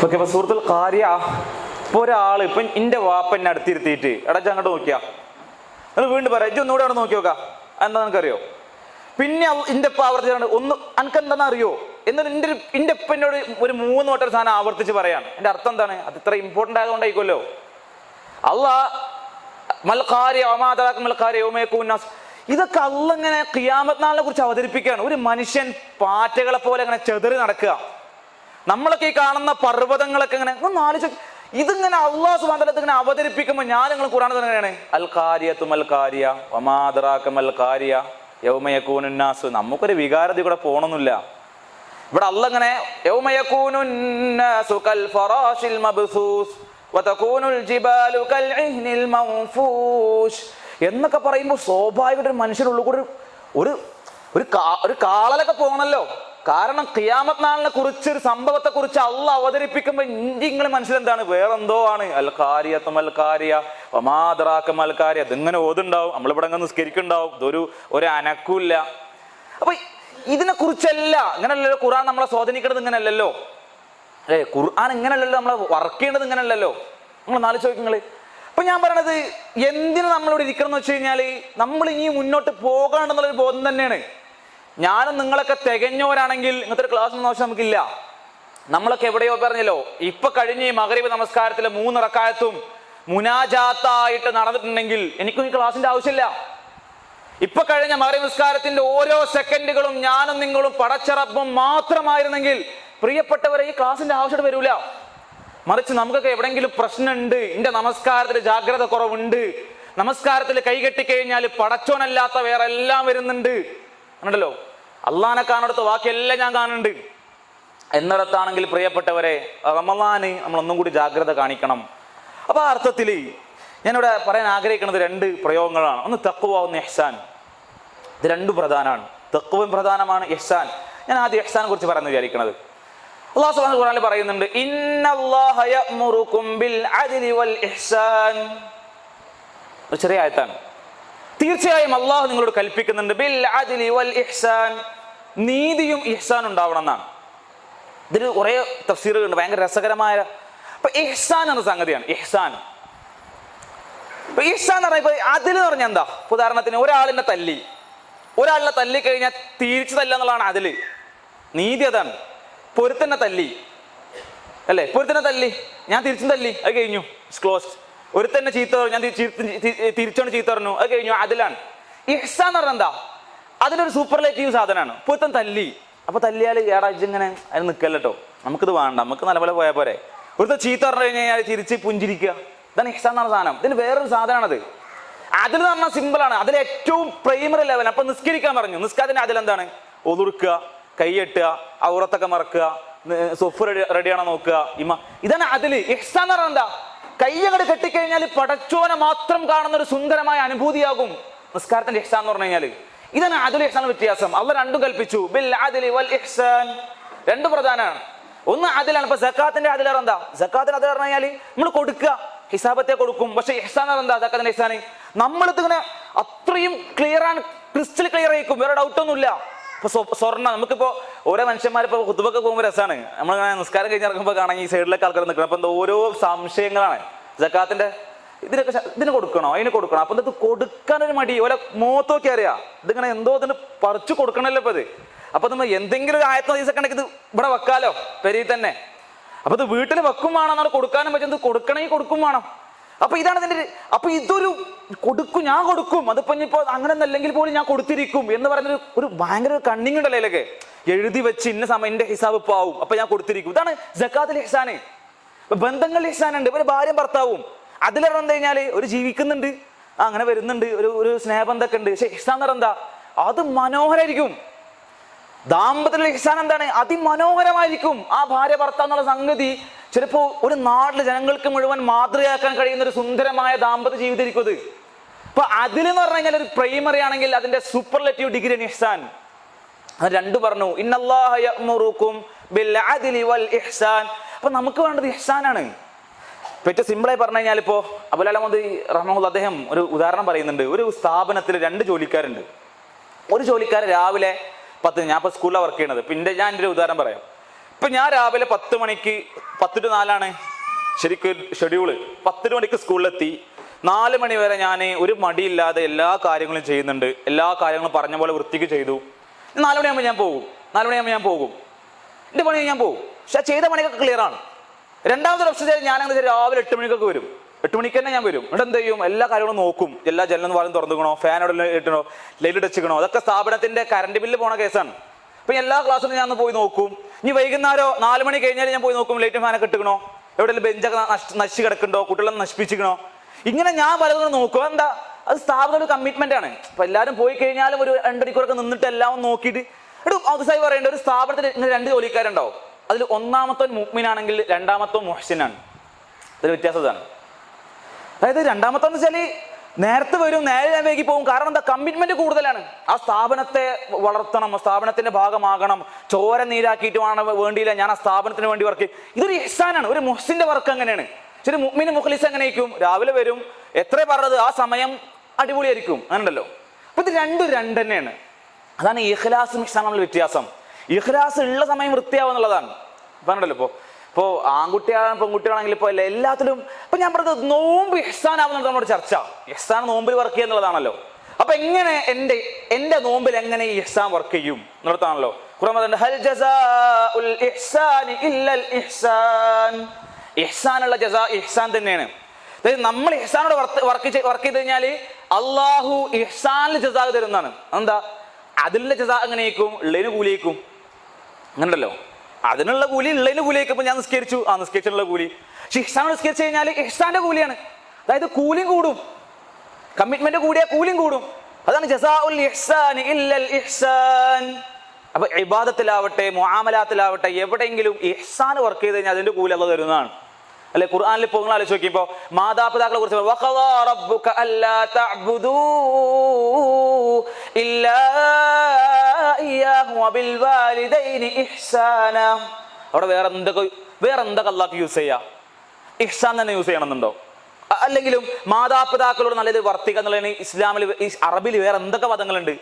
ഓക്കെ. അപ്പൊ സൂറത്തുൽ ഖാരിഅ, ഇപ്പൊ ഒരാള് ഇപ്പൊ എന്റെ വാപ്പ എന്നെ അടുത്തിരുത്തിയിട്ട് എടാ അങ്ങോട്ട് നോക്കിയാ, അത് വീണ്ടും പറയാം, ഇജ്ജ് ഒന്നുകൂടെ അവിടെ നോക്കി നോക്കാം, എന്താ നിനക്കറിയോ? പിന്നെ എന്റെ ഉപ്പ ആവർത്തിച്ചാണ് ഒന്ന് അനക്ക് എന്താണെന്ന് അറിയോ എന്നിട്ട് എന്റെ ഉപ്പ എന്നോട് ഒരു 3 വട്ടം സാധനം ആവർത്തിച്ച് പറയാണ്. എന്റെ അർത്ഥം എന്താണ്? അത് ഇത്ര ഇമ്പോർട്ടന്റ് ആയതുകൊണ്ടായിരിക്കുമല്ലോ. അള്ളാഹ് മൽ ഖാരിഅ വമാ അദ്റാക മൽ ഖാരിഅ യൗമ യകൂനു നാസ്, ഇതൊക്കെ അള്ളാഹ് ഇങ്ങനെ ഖിയാമത്ത് നാളിനെ കുറിച്ച് അവതരിപ്പിക്കുകയാണ്. ഒരു മനുഷ്യൻ പാറ്റകളെ പോലെ ഇങ്ങനെ ചെതറി നടക്കുക. നമ്മളൊക്കെ ഈ കാണുന്ന പർവ്വതങ്ങളൊക്കെ ഇങ്ങനെ ഒന്ന് ആലോചിച്ച്, ഇതിങ്ങനെ അള്ളാഹു സുബ്ഹാനഹു വ തആല ഇങ്ങനെ അവതരിപ്പിക്കുമ്പോൾ ഞാൻ നിങ്ങൾ ഖുർആനിൽ തന്നെയാണ് അൽ ഖാരിയത്തു മൽ ഖാരിയ വമാ അദ്റാക മൽ ഖാരിയ യൗമ യകൂനുൻ നാസ്. നമുക്കൊരു വികാരത കൂടെ പോകണമെന്നില്ല. ഇവിടെ അള്ളാഹ് ഇങ്ങനെ യൗമ യകൂനുൻ നാസു കൽ ഫറാശിൽ മബ്സൂസ് വതകൂനുൽ ജിബാലു കൽ ഇഹ്നിൽ മൻഫൂഷ് എന്നൊക്കെ പറയുമ്പോൾ സ്വാഭാവികമായിട്ട് ഒരു മനുഷ്യനുള്ളിൽ കൂടെ ഒരു കാളലൊക്കെ പോകണല്ലോ. കാരണം ഖിയാമത്ത് നാളിനെ കുറിച്ച് ഒരു സംഭവത്തെ കുറിച്ച് അള്ളാഹ് അവതരിപ്പിക്കുമ്പോൾ നിങ്ങളെ മനസ്സിലെന്താണ്? വേറെന്തോ ആണ്. അൽ ഖാരിയത്തുൽ മൽ ഖാരിയ വമാ അദ്റാക മൽ ഖാരിയ. ഇതിങ്ങനെ ഓതുണ്ടാവും, നമ്മളിവിടെ അങ്ങ് നിസ്കരിക്കുന്നുണ്ടാവും, ഒരു അനക്കൂല്ല. അപ്പൊ ഇതിനെ കുറിച്ചല്ല, ഇങ്ങനെയല്ലല്ലോ ഖുർആൻ നമ്മളെ സ്വാധീനിക്കേണ്ടത്, ഇങ്ങനെയല്ലല്ലോ ഖുർആൻ ഇങ്ങനെയല്ലല്ലോ നമ്മളെ വർക്ക് ചെയ്യേണ്ടത്, ഇങ്ങനെയല്ലല്ലോ. നിങ്ങൾ നാല് ചോദിക്കുങ്ങള്. അപ്പൊ ഞാൻ പറയണത് എന്തിനു നമ്മളിവിടെ ഇരിക്കണം എന്ന് വെച്ച് കഴിഞ്ഞാല് നമ്മൾ ഇനി മുന്നോട്ട് പോകാണ്ടെന്നുള്ളൊരു ബോധം തന്നെയാണ്. ഞാനും നിങ്ങളൊക്കെ തികഞ്ഞവരാണെങ്കിൽ ഇങ്ങനത്തെ ഒരു ക്ലാസ് ഒന്നും ആവശ്യം നമുക്കില്ല. നമ്മളൊക്കെ എവിടെയോ പറഞ്ഞല്ലോ, ഇപ്പൊ കഴിഞ്ഞ് ഈ മഗ്രിബ് നമസ്കാരത്തിലെ 3 റക്അത്തും മുനാജാത്തായിട്ട് നടന്നിട്ടുണ്ടെങ്കിൽ എനിക്കും ഈ ക്ലാസിന്റെ ആവശ്യമില്ല. ഇപ്പൊ കഴിഞ്ഞ മഗ്രിബ് നമസ്കാരത്തിന്റെ ഓരോ സെക്കൻഡുകളും ഞാനും നിങ്ങളും പടച്ച റബ്ബും മാത്രമായിരുന്നെങ്കിൽ പ്രിയപ്പെട്ടവരെ ഈ ക്ലാസിന്റെ ആവശ്യമായിട്ട് വരൂല. മറിച്ച് നമുക്കൊക്കെ എവിടെയെങ്കിലും പ്രശ്നമുണ്ട്, എന്റെ നമസ്കാരത്തിൽ ജാഗ്രത കുറവുണ്ട്, നമസ്കാരത്തിൽ കൈകെട്ടിക്കഴിഞ്ഞാൽ പടച്ചോനല്ലാത്ത വേറെ എല്ലാം വരുന്നുണ്ട് ഉണ്ടല്ലോ, അള്ളാനെ കാണുന്നിടത്ത് ബാക്കിയെല്ലാം ഞാൻ കാണുന്നുണ്ട് എന്നിടത്താണെങ്കിൽ പ്രിയപ്പെട്ടവരെ റമളാന് നമ്മളൊന്നും കൂടി ജാഗ്രത കാണിക്കണം. അപ്പൊ ആ അർത്ഥത്തിൽ ഞാനിവിടെ പറയാൻ ആഗ്രഹിക്കുന്നത് 2 പ്രയോഗങ്ങളാണ്. ഒന്ന് തഖ്വ, ഒന്ന് ഇഹ്സാൻ. ഇത് 2 പ്രധാനമാണ്. തഖ്വയും പ്രധാനമാണ്, ഇഹ്സാൻ. ഞാൻ ആദ്യം ഇഹ്സാനെ കുറിച്ച് പറയാൻ വിചാരിക്കുന്നത്. അല്ലാഹു സുബ്ഹാനഹു വ തആല പറയുന്നുണ്ട്, ഇന്നല്ലാഹ യഅ്മുറുകും ബിൽ അദ്ലി വൽ ഇഹ്സാൻ. ഒരു ചെറിയ ആയത്താണ്. തീർച്ചയായും അള്ളാഹു നിങ്ങളോട് കൽപ്പിക്കുന്നുണ്ട് ബിൽ അദ്ലി വൽ ഇഹ്സാൻ, നീതിയും ഇഹ്സാൻ ഉണ്ടാവണം എന്നാണ്. ഇതിന് കുറെ തഫ്സീറുകളുണ്ട്, ഭയങ്കര രസകരമായ. അപ്പൊ ഇഹ്സാൻ എന്ന സംഗതിയാണ്. ഇഹ്സാൻ എന്ന് പറഞ്ഞാൽ അതിൽ എന്ന് പറഞ്ഞാൽ എന്താ? ഉദാഹരണത്തിന് ഒരാളിനെ തല്ലി കഴിഞ്ഞാൽ തിരിച്ചു തല്ല എന്നുള്ളതാണ് അതില്. നീതി അതാണ്. പൊരുത്തന്നെ തല്ലി അല്ലേ, പൊരുത്തന്നെ തല്ലി ഞാൻ തിരിച്ചും തല്ലി, അത് കഴിഞ്ഞു, ക്ലോസ്ഡ്. ഒരുത്തന്നെ ചീത്ത പറഞ്ഞു, ഞാൻ തിരിച്ചോണ്ട് ചീത്ത പറഞ്ഞു, അത് കഴിഞ്ഞു, അതിലാണ്. ഇഹ്സാൻ എന്ന് പറഞ്ഞാൽ എന്താ? അതിലൊരു സൂപ്പർലേറ്റീവ് സാധനമാണ്. പൊരുത്തൻ തല്ലി, അപ്പൊ തല്ലിയാൽ ഇങ്ങനെ അതിന് നിൽക്കല്ലോ, നമുക്കിത് വേണ്ട, നമുക്ക് നല്ലപോലെ പോയാൽ പോരെ. ഒരുത്തൻ ചീത്ത പറഞ്ഞു കഴിഞ്ഞാൽ തിരിച്ച് പുഞ്ചിരിക്കുക, ഇതാണ് ഇഹ്സാൻ എന്ന് പറഞ്ഞ സാധനം. ഇതിന് വേറൊരു സാധനമാണത്. അതിൽ എന്ന് പറഞ്ഞാൽ സിമ്പിളാണ്, അതിൽ ഏറ്റവും പ്രൈമറി ലെവൽ. അപ്പൊ നിസ്കരിക്കാൻ പറഞ്ഞു, നിസ്കാരത്തിന്റെ അതിലെന്താണ്? ഒതുർക്കുക, കൈയെട്ടുക, ഔറത്തൊക്കെ മറക്കുക, സൊഫ് റെഡിയാണോ നോക്കുക, ഇതാണ് അതില്. ഇഹ്സാൻ എന്ന് പറഞ്ഞാൽ എന്താ? കൈ അങ്ങോട്ട് കെട്ടിക്കഴിഞ്ഞാൽ പടച്ചോനെ മാത്രം കാണുന്ന ഒരു സുന്ദരമായ അനുഭൂതിയാകും നിസ്കാരത്തിന്റെ ഇഹ്സാൻ എന്ന് പറഞ്ഞു കഴിഞ്ഞാൽ. ഇതാണ് അദ്ൽ ഇഹ്സാൻ വ്യത്യാസം. അള്ളാഹ് 2 കൽപ്പിച്ചു, ബിൽ അദ്ലി വൽ ഇഹ്സാൻ. 2 പ്രധാനമാണ്. ഒന്ന് അതിലാണ്. ഇപ്പൊ സക്കാത്തിന്റെ അതിലേറെ എന്താ? സക്കാത്തിന്റെ അതിൽ പറഞ്ഞു കഴിഞ്ഞാൽ നമ്മൾ കൊടുക്കുക, ഹിസാബത്തെ കൊടുക്കും. പക്ഷെ ഇഹ്സാൻ എന്താ? സക്കാത്തിന്റെ ഇഹ്സാൻ നമ്മളിത് ഇങ്ങനെ അത്രയും ക്ലിയർ ആണ്, ക്രിസ്റ്റൽ ക്ലിയർ ആയിരിക്കും, വേറെ ഡൗട്ടൊന്നുമില്ല. ഇപ്പൊ സ്വർണ്ണ നമുക്കിപ്പോ ഓരോ മനുഷ്യന്മാരിപ്പോ ഖുതുബൊക്കെ പോകുമ്പോൾ രസമാണ്. നമ്മളിങ്ങനെ നിസ്കാരം കഴിഞ്ഞിറങ്ങുമ്പോൾ കാണാൻ ഈ സൈഡിലൊക്കെ ആൾക്കാർ നിൽക്കണം. അപ്പൊ എന്താ ഓരോ സംശയങ്ങളാണ്. സക്കാത്തിന്റെ ഇതിന് കൊടുക്കണോ, അതിന് കൊടുക്കണോ, അപ്പൊ ഇത് കൊടുക്കാനൊരു മടി. ഓരോ മുഖത്തൊക്കെ അറിയാം, ഇതിങ്ങനെ എന്തോ ഇതിന് പറിച്ചു കൊടുക്കണല്ലോ ഇപ്പൊ ഇത്. അപ്പൊ നമ്മൾ എന്തെങ്കിലും ഒരു ആയത്ത ദിവസം ഉണ്ടെങ്കിൽ ഇത് ഇവിടെ വെക്കാലോ, പെരിയിൽ തന്നെ. അപ്പൊ ഇത് വീട്ടിൽ വെക്കും വേണം, നമ്മൾ കൊടുക്കാനും പറ്റും, കൊടുക്കണമെങ്കിൽ കൊടുക്കും വേണം. അപ്പൊ ഇതാണ് ഇതിന്റെ. അപ്പൊ ഇതൊരു കൊടുക്കും, ഞാൻ കൊടുക്കും, അതിപ്പോ ഇനിയിപ്പോ അങ്ങനെ ഒന്നല്ലെങ്കിൽ പോലും ഞാൻ കൊടുത്തിരിക്കും എന്ന് പറയുന്ന ഒരു ഭയങ്കര കണ്ണിങ് ഉണ്ടല്ലോ അതിലൊക്കെ. എഴുതി വെച്ച് ഇന്ന സമയം എന്റെ ഹിസാബ് ഇപ്പൊ ആവും, അപ്പൊ ഞാൻ കൊടുത്തിരിക്കും. ഇതാണ് സക്കാത്തിൽ ഇഹ്സാന്. ബന്ധങ്ങളിൽ ഇഹ്സാൻ ഉണ്ട്. ഒരു ഭാര്യയും ഭർത്താവും അതിലേറെ എന്താ കഴിഞ്ഞാല് ഒരു ജീവിക്കുന്നുണ്ട്, അങ്ങനെ വരുന്നുണ്ട്, ഒരു സ്നേഹബന്ധമൊക്കെ ഉണ്ട്. പക്ഷെ ഇഹ്സാൻ എന്ന് പറഞ്ഞാൽ എന്താ? അത് മനോഹരമായിരിക്കും. ദാമ്പത്യത്തിലെ ഇഹ്സാൻ എന്താണ്? അതിമനോഹരമായിരിക്കും. ആ ഭാര്യ ഭർത്താവ് എന്നുള്ള സംഗതി ചിലപ്പോ ഒരു നാട്ടിലെ ജനങ്ങൾക്ക് മുഴുവൻ മാതൃകയാക്കാൻ കഴിയുന്ന ഒരു സുന്ദരമായ ദാമ്പത്യ ജീവിതമായിരിക്കും അത്. അപ്പൊ അതിലെന്ന് പറഞ്ഞു കഴിഞ്ഞാൽ ഒരു പ്രൈമറി ആണെങ്കിൽ അതിന്റെ സൂപ്പർലേറ്റീവ് ഡിഗ്രി ഇഹ്സാൻ. അത് 2 പറഞ്ഞു, ഇന്നല്ലാഹ യഅ്മുറുകും ബിൽ അദ്ലി വൽ ഇഹ്സാൻ. അപ്പൊ നമുക്ക് വേണ്ടത് ഇഹ്സാനാണ്. ഏറ്റവും സിമ്പിളായി പറഞ്ഞു കഴിഞ്ഞാൽ ഇപ്പോ അബുൽ അലമദ് റഹ്മഹുല്ലാ അദ്ദേഹം ഒരു ഉദാഹരണം പറയുന്നുണ്ട്. ഒരു സ്ഥാപനത്തിൽ 2 ജോലിക്കാരുണ്ട്. ഒരു ജോലിക്കാരൻ രാവിലെ 10, ഞാൻ ഇപ്പൊ സ്കൂളിലാണ് വർക്ക് ചെയ്യണത്. പിന്നെ ഞാൻ എൻ്റെ ഒരു ഉദാഹരണം പറയാം. ഇപ്പൊ ഞാൻ രാവിലെ 10 മണിക്ക് 10 to 4 ശരിക്കും ഷെഡ്യൂള്. 10 മണിക്ക് സ്കൂളിലെത്തി, 4 മണി വരെ ഞാൻ ഒരു മടിയില്ലാതെ എല്ലാ കാര്യങ്ങളും ചെയ്യുന്നുണ്ട്. എല്ലാ കാര്യങ്ങളും പറഞ്ഞ പോലെ വൃത്തിക്ക് ചെയ്തു. 4 മണിയാകുമ്പോൾ ഞാൻ പോകും. 4 മണിയാകുമ്പോൾ ഞാൻ പോകും, എൻ്റെ പണി ഞാൻ പോകും. പക്ഷെ ചെയ്ത പണിയൊക്കെ ക്ലിയർ ആണ്. രണ്ടാമത്തെ ഓപ്ഷൻ ഞാൻ അങ്ങനെ രാവിലെ 8 മണിക്കൊക്കെ വരും. 8 മണിക്ക് തന്നെ ഞാൻ വരും. ഇവിടെ എന്ത് ചെയ്യും? എല്ലാ കാര്യങ്ങളും നോക്കും. എല്ലാ ജനലും വാലും തുറന്നുക്കണോ, ഫാൻ അവിടെ ഇട്ടണോ, ലൈറ്റ് അടിച്ചിക്കണോ, അതൊക്കെ സ്ഥാപനത്തിന്റെ കറണ്ട് ബില്ല് പോണ കേസാണ്. അപ്പൊ എല്ലാ ക്ലാസ്സിലും ഞാൻ പോയി നോക്കും. ഇനി വൈകുന്നേരം 4 മണി കഴിഞ്ഞാൽ ഞാൻ പോയി നോക്കും, ലൈറ്റും ഫാനൊക്കെ ഇട്ടുക്കണോ, എവിടെയെങ്കിലും ബെഞ്ചൊക്കെ നശിച്ച് കിടക്കുന്നുണ്ടോ, കുട്ടികളെ നശിപ്പിച്ചിക്കണോ, ഇങ്ങനെ ഞാൻ പലതും നോക്കുക. എന്താ, അത് സ്ഥാപന ഒരു കമ്മിറ്റ്മെന്റ് ആണ്. അപ്പൊ എല്ലാവരും പോയി കഴിഞ്ഞാലും ഒരു 2 മണിക്കൂറൊക്കെ നിന്നിട്ട് എല്ലാം നോക്കിയിട്ട് ഔദ്സായി പറയേണ്ട ഒരു സ്ഥാപനത്തിൽ ഇങ്ങനെ 2 ജോലിക്കാരുണ്ടാവും. അതിൽ ഒന്നാമത്തെ മുഅ്മിനാണെങ്കിൽ രണ്ടാമത്തെ മുഹ്സിനാണ്. അതിൽ വ്യത്യാസം ഇതാണ്. അതായത് രണ്ടാമത്തെ എന്ന് വെച്ചാൽ നേരത്തെ വരും, നേരെ വൈകി പോകും. കാരണം എന്താ, കമ്മിറ്റ്മെന്റ് കൂടുതലാണ്. ആ സ്ഥാപനത്തെ വളർത്തണം, സ്ഥാപനത്തിന്റെ ഭാഗമാകണം, ചോര നീരാക്കിയിട്ട് വേണ്ടിയില്ല ഞാൻ ആ സ്ഥാപനത്തിന് വേണ്ടി വർക്ക് ചെയ്യും. ഇതൊരു ഇഹ്സാനാണ്, ഒരു മുഹ്സിന്റെ വർക്ക് അങ്ങനെയാണ്. ശരി, മുഅ്മിന് മുഖ്ലിസ് എങ്ങനെയായിരിക്കും? രാവിലെ വരും, എത്ര പറഞ്ഞത് ആ സമയം അടിപൊളിയായിരിക്കും, അങ്ങനെയുണ്ടല്ലോ. അപ്പൊ ഇത് രണ്ടും തന്നെയാണ്. അതാണ് ഇഖ്ലാസും ഇഹ്സാനും തമ്മിലുള്ള വ്യത്യാസം. ഇഖ്ലാസ് ഉള്ള സമയം വൃത്തിയാവുക എന്നുള്ളതാണ്. പറഞ്ഞല്ലോ, ഇപ്പോ ആൺകുട്ടിയാണെങ്കിലും പെൺകുട്ടികളാണെങ്കിലും ഇപ്പോൾ എല്ലാത്തിലും ഇപ്പൊ ഞാൻ പറഞ്ഞത് നോമ്പ് ഇഹ്സാനാവുന്നത് നമ്മുടെ ചർച്ച. ഇഹ്സാൻ നോമ്പിൽ വർക്ക് ചെയ്യുക എന്നുള്ളതാണല്ലോ. അപ്പൊ എങ്ങനെ എന്റെ നോമ്പിൽ എങ്ങനെ ഈ ഇഹ്സാൻ വർക്ക് ചെയ്യും എന്നുള്ളതാണല്ലോ. ഖുർആൻ പറയുന്നുണ്ട്, ഹൽ ജസാഉൽ ഇഹ്സാനി ഇല്ലൽ ഇഹ്സാൻ. ഇഹ്സാനുള്ള ജസാ ഇഹ്സാൻ തന്നെയാണ്. അതായത് നമ്മൾ ഇഹ്സാനോട് വർക്ക് ചെയ്ത് കഴിഞ്ഞാൽ അള്ളാഹു ഇഹ്സാനിൽ ജസാ തരുന്നതാണ്. എന്താ, അതിലുള്ള ജസാ എങ്ങനെയേക്കും? ഉള്ളതിന് കൂലിയേക്കും, അങ്ങനെയുണ്ടല്ലോ. അതിനുള്ള കൂലി ഉള്ളതിന് കൂലിയേക്കും. ഇപ്പൊ ഞാൻ നിസ്കരിച്ചു, ആ നിസ്കരിച്ചിട്ടുള്ള കൂലി. പക്ഷെ ഇഹ്സാനോട് നിസ്കരിച്ചു കഴിഞ്ഞാൽ ഇഹ്സാന്റെ കൂലിയാണ്. അതായത് കൂലിയും കൂടും, കമ്മിറ്റ്മെന്റ് കൂടിയാൽ കൂലിയും കൂടും. അതാണ് ജസാഉൽ ഇഹ്സാനി ഇല്ലൽ ഇഹ്സാൻ. അപ്പൊ ഇബാദത്തിലാവട്ടെ മുആമലാത്തിലാവട്ടെ എവിടെയെങ്കിലും ഇഹ്സാൻ വർക്ക് ചെയ്ത് കഴിഞ്ഞാൽ അതിന്റെ കൂലി അല്ലാഹു തരുന്നതാണ്. അല്ലെ, ഖുർആനിൽ ഇപ്പോൾ നിങ്ങൾ ആലോചിച്ച് നോക്കിയപ്പോ മാതാപിതാക്കളെ കുറിച്ച് വഖദാ റബ്ബുക അല്ലാ തഅ്ബുദൂ ഇല്ലാ ഇയ്യാഹു വബിൽ വാലിദൈനി ഇഹ്സാന. അവിടെ വേറെ എന്തൊക്കെ അല്ലാഹു യൂസ് ചെയ്യാ? ഇഹ്സാൻ തന്നെ യൂസ് ചെയ്യണമെന്നുണ്ടോ? അല്ലെങ്കിലും മാതാപിതാക്കളോട് നല്ലത് വർത്തിക്കുക എന്നുള്ളതിന് ഇസ്ലാമിൽ അറബിൽ വേറെ എന്തൊക്കെ പദങ്ങളുണ്ട്?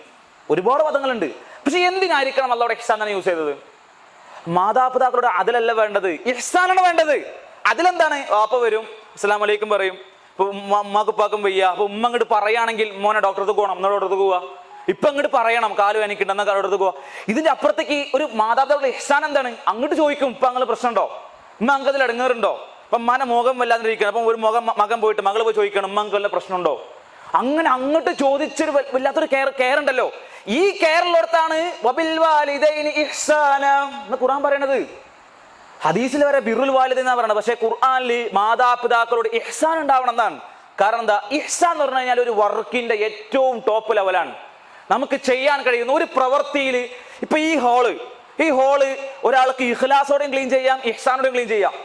ഒരുപാട് പദങ്ങളുണ്ട്. പക്ഷെ എന്തിനായിരിക്കണം അല്ലാഹു ഇഹ്സാൻ തന്നെ യൂസ് ചെയ്തത്? മാതാപിതാക്കളോട് അതിലല്ല വേണ്ടത്, ഇഹ്സാനാണ് വേണ്ടത്. അതിലെന്താണ്? വാപ്പ വരും, അസ്സലാമു അലൈക്കും പറയും. ഇപ്പൊ ഉമ്മാക്ക് ഉപ്പാക്കും വയ്യ, അപ്പൊ ഉമ്മ അങ്ങോട്ട് പറയുകയാണെങ്കിൽ മോനെ ഡോക്ടർക്ക് പോകണം, എന്നാ ഡോക്ടർക്ക് പോവാ. ഇപ്പൊ അങ്ങോട്ട് പറയണം കാല് വേനിക്കുണ്ടെന്ന ഡോക്ടർക്ക് പോവാ. ഇതിന്റെ അപ്പുറത്തേക്ക് ഒരു മാതാപിതാക്കളുടെ ഇഹ്സാൻ എന്താണ്? അങ്ങോട്ട് ചോദിക്കും, ഇപ്പൊ അങ്ങനെ പ്രശ്നമുണ്ടോ, ഉമ്മ അങ്ങ് അതിൽ ഇടങ്ങേറുണ്ടോ? അപ്പൊ ഉമ്മാനെ മുഖം വല്ലാതിരിക്കണം. അപ്പൊ ഒരു മകൻ പോയിട്ട് മകൾ പോയി ചോദിക്കണം, ഉമ്മ അങ്ങ് വല്ല പ്രശ്നമുണ്ടോ? അങ്ങനെ അങ്ങോട്ട് ചോദിച്ചൊരു വല്ലാത്തൊരു കെയർ ഉണ്ടല്ലോ. ഈ കെയറിലോടത്താണ് വബിൽ വാലിദൈനി ഇഹ്സാന എന്ന് ഖുർആൻ പറയണത്. ഹദീസിൽ വരെ ബിറുൽ വാലിദൈൻ എന്നാ പറയണത്. പക്ഷെ ഖുർആനിൽ മാതാപിതാക്കളോട് ഇഹ്സാൻ ഉണ്ടാവണം എന്നാണ്. കാരണം എന്താ, ഇഹ്സാൻ എന്ന് പറഞ്ഞു കഴിഞ്ഞാൽ ഒരു വർക്കിന്റെ ഏറ്റവും ടോപ്പ് ലെവലാണ്. നമുക്ക് ചെയ്യാൻ കഴിയുന്ന ഒരു പ്രവൃത്തിയിൽ ഇപ്പൊ ഈ ഹോള് ഒരാൾക്ക് ഇഖ്ലാസോടെയും ക്ലീൻ ചെയ്യാം, ഇഹ്സാനോടെയും ക്ലീൻ ചെയ്യാം.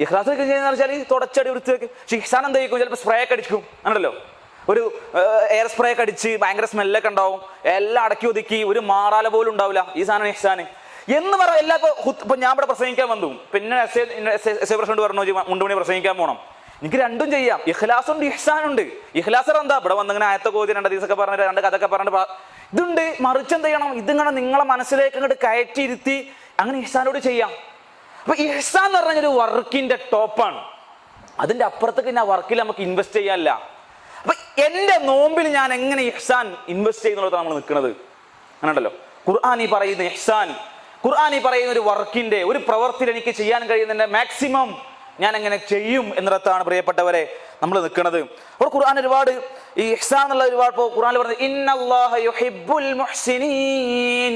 ഇഖ്ലാസോടെ ക്ലീൻ ചെയ്യുന്ന വെച്ചാൽ തുടച്ചടി വൃത്തിയാക്കി. പക്ഷെ ഇഹ്സാൻ എന്താ ചെയ്യും? ചിലപ്പോൾ സ്പ്രേ ഒക്കെ അടിക്കും, ആണല്ലോ. ഒരു എയർ സ്പ്രേ ഒക്കെ അടിച്ച് ഭയങ്കര സ്മെല്ലൊക്കെ ഉണ്ടാവും, എല്ലാം അടക്കി ഒതുക്കി ഒരു മാറാല പോലും ഉണ്ടാവില്ല. ഈ സാധനം ഇഹ്സാൻ എന്ന് പറയാം. ഇപ്പൊ ഞാൻ ഇവിടെ പ്രസംഗിക്കാൻ വന്നു, പിന്നെ പ്രസിഡന്റ് പറഞ്ഞു മുണ്ടുമണി പ്രസംഗിക്കാൻ പോകണം. എനിക്ക് രണ്ടും ചെയ്യാം, ഇഖ്ലാസുണ്ട് ഇഹ്സാനുണ്ട്. ഇഖ്ലാസ് എന്താ, ഇവിടെ വന്നിങ്ങനെ ആയത്തെ കോതി 2 ദിവസമൊക്കെ പറഞ്ഞിട്ട് 2 കഥയൊക്കെ പറഞ്ഞിട്ട് ഇതുണ്ട്. മറിച്ച് എന്ത് ചെയ്യണം? ഇതിങ്ങനെ നിങ്ങളെ മനസ്സിലേക്ക് അങ്ങോട്ട് കയറ്റിയിരുത്തി അങ്ങനെ ഇഹ്സാനോട് ചെയ്യാം. അപ്പൊ ഇഹ്സാൻ എന്ന് പറഞ്ഞാൽ ഒരു വർക്കിന്റെ ടോപ്പാണ്. അതിന്റെ അപ്പുറത്തേക്ക് ഞാൻ വർക്കിൽ നമുക്ക് ഇൻവെസ്റ്റ് ചെയ്യാനില്ല. അപ്പൊ എന്റെ നോമ്പിൽ ഞാൻ എങ്ങനെ ഇഹ്സാൻ ഇൻവെസ്റ്റ് ചെയ്യുന്നുള്ളതാണ് നമ്മൾ നിൽക്കുന്നത്, അങ്ങനെയുണ്ടല്ലോ. ഖുർആൻ ഈ പറയുന്ന ഇഹ്സാൻ, ഖുർആൻ ഈ പറയുന്ന ഒരു വർക്കിന്റെ ഒരു പ്രവൃത്തിയിൽ എനിക്ക് ചെയ്യാൻ കഴിയുന്നതിന്റെ മാക്സിമം ഞാൻ എങ്ങനെ ചെയ്യും എന്നിടത്താണ് പ്രിയപ്പെട്ടവരെ നമ്മൾ നിൽക്കുന്നത്. അപ്പോൾ ഖുർആൻ ഒരുപാട് ഈ ഇഹ്സാൻ എന്നുള്ള ഒരുപാട് ഖുർആനിൽ പറഞ്ഞത് ഇന്നല്ലാഹ യുഹിബ്ബുൽ മുഹ്സിനീൻ.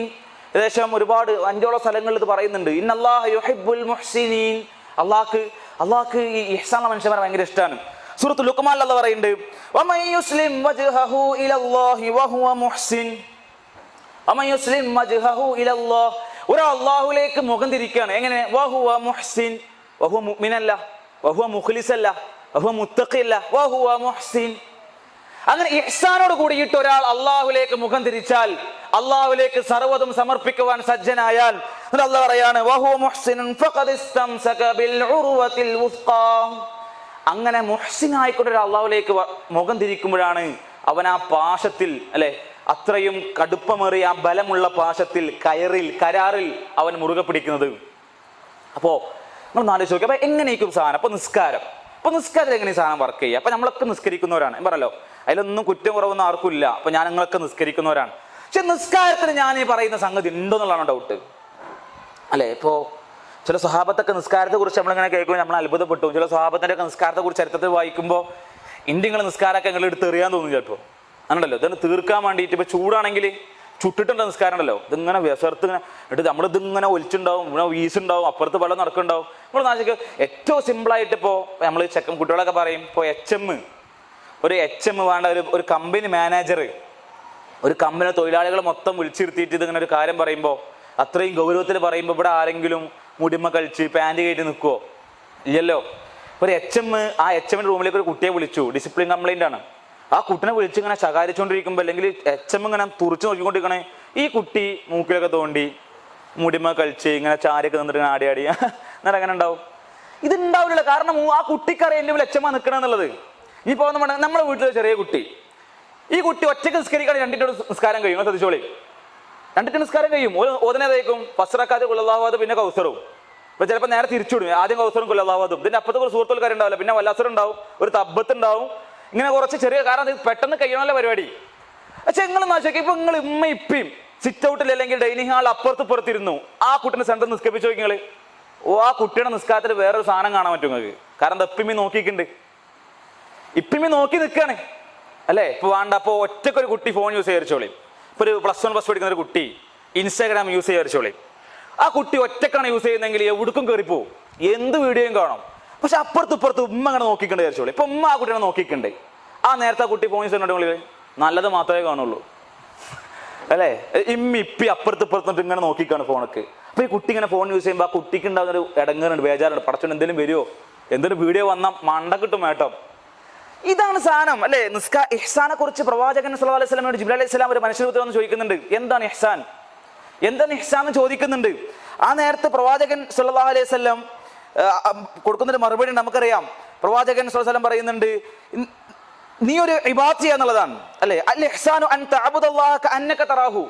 ഏകദേശം ഒരുപാട് 5ഓളം സ്ഥലങ്ങളിൽ ഇത് പറയുന്നുണ്ട്. ഇന്നല്ലാഹ യുഹിബ്ബുൽ മുഹ്സിനീൻ. അള്ളാഹ്ക്ക് ഈ ഇഹ്സാനുള്ള മനുഷ്യന്മാരെ ഭയങ്കര ഇഷ്ടമാണ്. സൂറത്തുൽ ലുഖ്മാനിൽ അല്ലാഹു പറയുന്നുണ്ട്, വമൻ യുസ്ലിം വജ്ഹഹു ഇലല്ലാഹി വഹുവ മുഹ്സിൻ. വമൻ യുസ്ലിം വജ്ഹഹു ഇലല്ലാഹ്, ഒരാൾ അള്ളാഹുലേക്ക് മുഖം തിരിക്കുകയാണ്. എങ്ങനെ? വഹുവ മുഹ്സിൻ. വഹുവ മുഅ്മിനല്ല, വഹുവ മുഖ്ലിസല്ല, വഹുവ മുത്തഖിയല്ല, വഹുവ മുഹ്സിൻ. അങ്ങനെ ഇഹ്സാനോട് കൂടിയിട്ട് ഒരാൾ അള്ളാഹുലേക്ക് മുഖം തിരിച്ചാൽ, അള്ളാഹുലേക്ക് സർവ്വതും സമർപ്പിക്കുവാൻ സജ്ജനായാൽ, അല്ലാഹു പറയാണ് വഹുവ മുഹ്സിനുൻ ഫഖദ് ഇസ്തംസക ബിൽ ഉർവത്തിൽ വുസ്ഖാ. അങ്ങനെ മുഹ്സിനായിക്കൊണ്ട് ഒരു അള്ളാഹുലേക്ക് മുഖം തിരിക്കുമ്പോഴാണ് അവൻ ആ പാശത്തിൽ, അല്ലെ, അത്രയും കടുപ്പമേറിയ ആ ബലമുള്ള പാശത്തിൽ, കരാറിൽ അവൻ മുറുകെ പിടിക്കുന്നത്. അപ്പോ നമ്മൾ ആലോചിച്ച് നോക്കി, അപ്പൊ എങ്ങനെയൊക്കെ സാധനം. അപ്പൊ നിസ്കാരത്തിൽ എങ്ങനെ സാധനം വർക്ക് ചെയ്യുക? അപ്പൊ നമ്മളൊക്കെ നിസ്കരിക്കുന്നവരാണ്, പറയല്ലോ, അതിലൊന്നും കുറ്റം കുറവൊന്നും ആർക്കും ഇല്ല. അപ്പൊ ഞങ്ങളൊക്കെ നിസ്കരിക്കുന്നവരാണ്. പക്ഷെ നിസ്കാരത്തിന് ഞാൻ ഈ പറയുന്ന സംഗതി ഉണ്ടോ എന്നുള്ളതാണ് ഡൗട്ട്, അല്ലെ. ഇപ്പോ ചില സ്വഹാബത്തൊക്കെ നിസ്കാരത്തെ കുറിച്ച് നമ്മളിങ്ങനെ കേൾക്കുമ്പോൾ നമ്മൾ അത്ഭുതപ്പെട്ടു. ചില സ്വഹാബത്തിന്റെ ഒക്കെ നിസ്കാരത്തെ കുറിച്ച് ചരിത്രത്തിൽ വായിക്കുമ്പോൾ ഇന്ത്യങ്ങളെ നിസ്കാരമൊക്കെ നിങ്ങൾ എടുത്ത് എറിയാൻ തോന്നും ചിലപ്പോൾ, അങ്ങനല്ലോ. ഇതൊന്ന് തീർക്കാൻ വേണ്ടിയിട്ട്. ഇപ്പൊ ചൂടാണെങ്കിൽ ചുട്ടിട്ടുണ്ട് നിസ്കാരം ഉണ്ടല്ലോ, ഇതിങ്ങനെ വിസർത്ത് ഇങ്ങനെ എന്നിട്ട് നമ്മളിതിങ്ങനെ ഒലിച്ചുണ്ടാവും, ഇവിടെ വീസുണ്ടാവും, അപ്പുറത്ത് വെള്ളം നടക്കുന്നുണ്ടാവും. നമ്മൾ നാശിക്ക് ഏറ്റവും സിമ്പിളായിട്ട് ഇപ്പോൾ നമ്മൾ കുട്ടികളൊക്കെ പറയും, ഇപ്പോൾ ഒരു എച്ച് എം വേണ്ട ഒരു കമ്പനി മാനേജർ ഒരു കമ്പനി തൊഴിലാളികളെ മൊത്തം വിളിച്ചിരുത്തിയിട്ട് ഇതിങ്ങനെ ഒരു കാര്യം പറയുമ്പോൾ, അത്രയും ഗൗരവത്തിൽ പറയുമ്പോൾ ഇവിടെ ആരെങ്കിലും മുടിമ കഴിച്ച് പാൻറ് കയറ്റി നിൽക്കുമോ? ഇല്ലല്ലോ. ഒരു എച്ച് എം ആ എച്ച് എമ്മിൻ്റെ റൂമിലേക്ക് ഒരു കുട്ടിയെ വിളിച്ചു, ഡിസിപ്ലിൻ കംപ്ലൈൻ്റ് ആണ്. ആ കുട്ടിനെ വിളിച്ച് ഇങ്ങനെ ശകാരിച്ചുകൊണ്ടിരിക്കുമ്പോൾ അല്ലെങ്കിൽ എച്ച് എം ഇങ്ങനെ തുറച്ച് നോക്കിക്കൊണ്ടിരിക്കണേ, ഈ കുട്ടി മൂക്കിലൊക്കെ തോണ്ടി മുടിമ കഴിച്ച് ഇങ്ങനെ ചാരിയൊക്കെ നിന്നിട്ട് ഇങ്ങനെ ആടി എന്നാൽ അങ്ങനെ ഉണ്ടാവും? ഇതുണ്ടാവില്ല. കാരണം ആ കുട്ടിക്കറിയാം എൻ്റെ എച്ച് എം നിൽക്കണം എന്നുള്ളത്. ഈ പോകുന്ന നമ്മുടെ വീട്ടിലെ ചെറിയ കുട്ടി, ഈ കുട്ടി ഒറ്റയ്ക്ക് നിസ്കരിക്കാൻ 2 നിസ്കാരം കഴിയും. ശ്രദ്ധിച്ചോളി, 2 നിസ്കാരം കഴിയും. ഓതിനേതായിരിക്കും ഫസ്റക്കാത്ത് കുല്ലല്ലാഹു, പിന്നെ കൗസറും. ഇപ്പൊ ചിലപ്പോൾ നേരെ തിരിച്ചുവിടും, ആദ്യം കൗസറും കുല്ലല്ലാഹു, ഇതിന്റെ അപ്പുറത്ത് ഒരു സുഹൃത്തുൽ കാര്യം ഉണ്ടാവില്ല, പിന്നെ വല്ലാസർ ഉണ്ടാവും, ഒരു തബ്ബത്ത് ഉണ്ടാവും, ഇങ്ങനെ കുറച്ച് ചെറിയ. കാരണം ഇത് പെട്ടെന്ന് കഴിയണമല്ലോ പരിപാടി. പക്ഷെ നിങ്ങൾ നോക്കിയാൽ ഇപ്പൊ നിങ്ങൾ ഇപ്പയും സിറ്റ് ഔട്ടിൽ അല്ലെങ്കിൽ ഡൈനിങ് ഹാൾ അപ്പുറത്തിരുന്നു, ആ കുട്ടിനെ സെന്റർ നിസ്കരിപ്പിച്ച് നോക്കി നിങ്ങൾ, ആ കുട്ടിയുടെ നിസ്കാരത്തിൽ വേറൊരു സാധനം കാണാൻ പറ്റും നിങ്ങൾക്ക്. കാരണം ഇപ്പിമ്മി നോക്കിയിട്ടുണ്ട്, ഇപ്പിമ്മി നോക്കി നിൽക്കുകയാണ് അല്ലേ. ഇപ്പൊ വേണ്ട, അപ്പോൾ ഒറ്റക്കൊരു കുട്ടി ഫോൺ യൂസ് ചെയ്യാരിച്ചോളി. ഇപ്പൊ ഒരു +1 +2 പഠിക്കുന്ന ഒരു കുട്ടി ഇൻസ്റ്റാഗ്രാം യൂസ് ചെയ്യാരിച്ചോളി. ആ കുട്ടി ഒറ്റക്കാണ് യൂസ് ചെയ്യുന്നതെങ്കിൽ എവിടേക്കും കയറിപ്പോവും, എന്ത് വീഡിയോയും കാണും. പക്ഷെ അപ്പുറത്ത് ഉമ്മ അങ്ങനെ നോക്കിക്കണ്ട് വിചാരിച്ചോളി. ഇപ്പൊ ഉമ്മ ആ കുട്ടിയെ നോക്കിക്കണ്ട്, ആ നേരത്തെ ആ കുട്ടി ഫോൺ യൂസ് ചെയ്യുന്നുണ്ടെങ്കിൽ നല്ലത് മാത്രമേ കാണുള്ളൂ അല്ലേ. ഇപ്പി അപ്പുറത്ത് ഇങ്ങനെ നോക്കിക്കാണ് ഫോണൊക്കെ. അപ്പൊ ഈ കുട്ടി ഇങ്ങനെ ഫോൺ യൂസ് ചെയ്യുമ്പോൾ ആ കുട്ടിക്ക് ഉണ്ടാകുന്ന ഒരു ഇടങ്ങറുണ്ട്, ബേജാറുണ്ട്, പടച്ചോണ്ട് എന്തെങ്കിലും വരുമോ, എന്തൊരു വീഡിയോ വന്നാൽ മണ്ട കിട്ടും മേട്ടം. ഇതാണ് സാധനം അല്ലേ. ഇഹ്സാനെ കുറിച്ച് പ്രവാചകൻ സല്ലല്ലാഹു അലൈഹി വസല്ലമയോട് ജിബ്രീൽ അലൈഹി സ്വലാം ഒരു മനുഷ്യരൂപത്തിൽ വന്ന് ചോദിക്കുന്നുണ്ട്, എന്താണ് ഇഹ്സാൻ, എന്താണ് ഇഹ്സാൻ എന്ന് ചോദിക്കുന്നുണ്ട്. ആ നേരത്തെ പ്രവാചകൻ സല്ലല്ലാഹു അലൈഹി വസല്ലം കൊടുക്കുന്നൊരു മറുപടി നമുക്കറിയാം. പ്രവാചകൻ സല്ലല്ലാഹു അലൈഹി വസല്ലം പറയുന്നുണ്ട്, നീ ഒരു ഇബാദത്ത് ചെയ്യുക എന്നുള്ളതാണ് അല്ലേ. അൽ ഇഹ്സാനു അൻ തഅബുദല്ലാഹ കഅന്നക തറാഹു,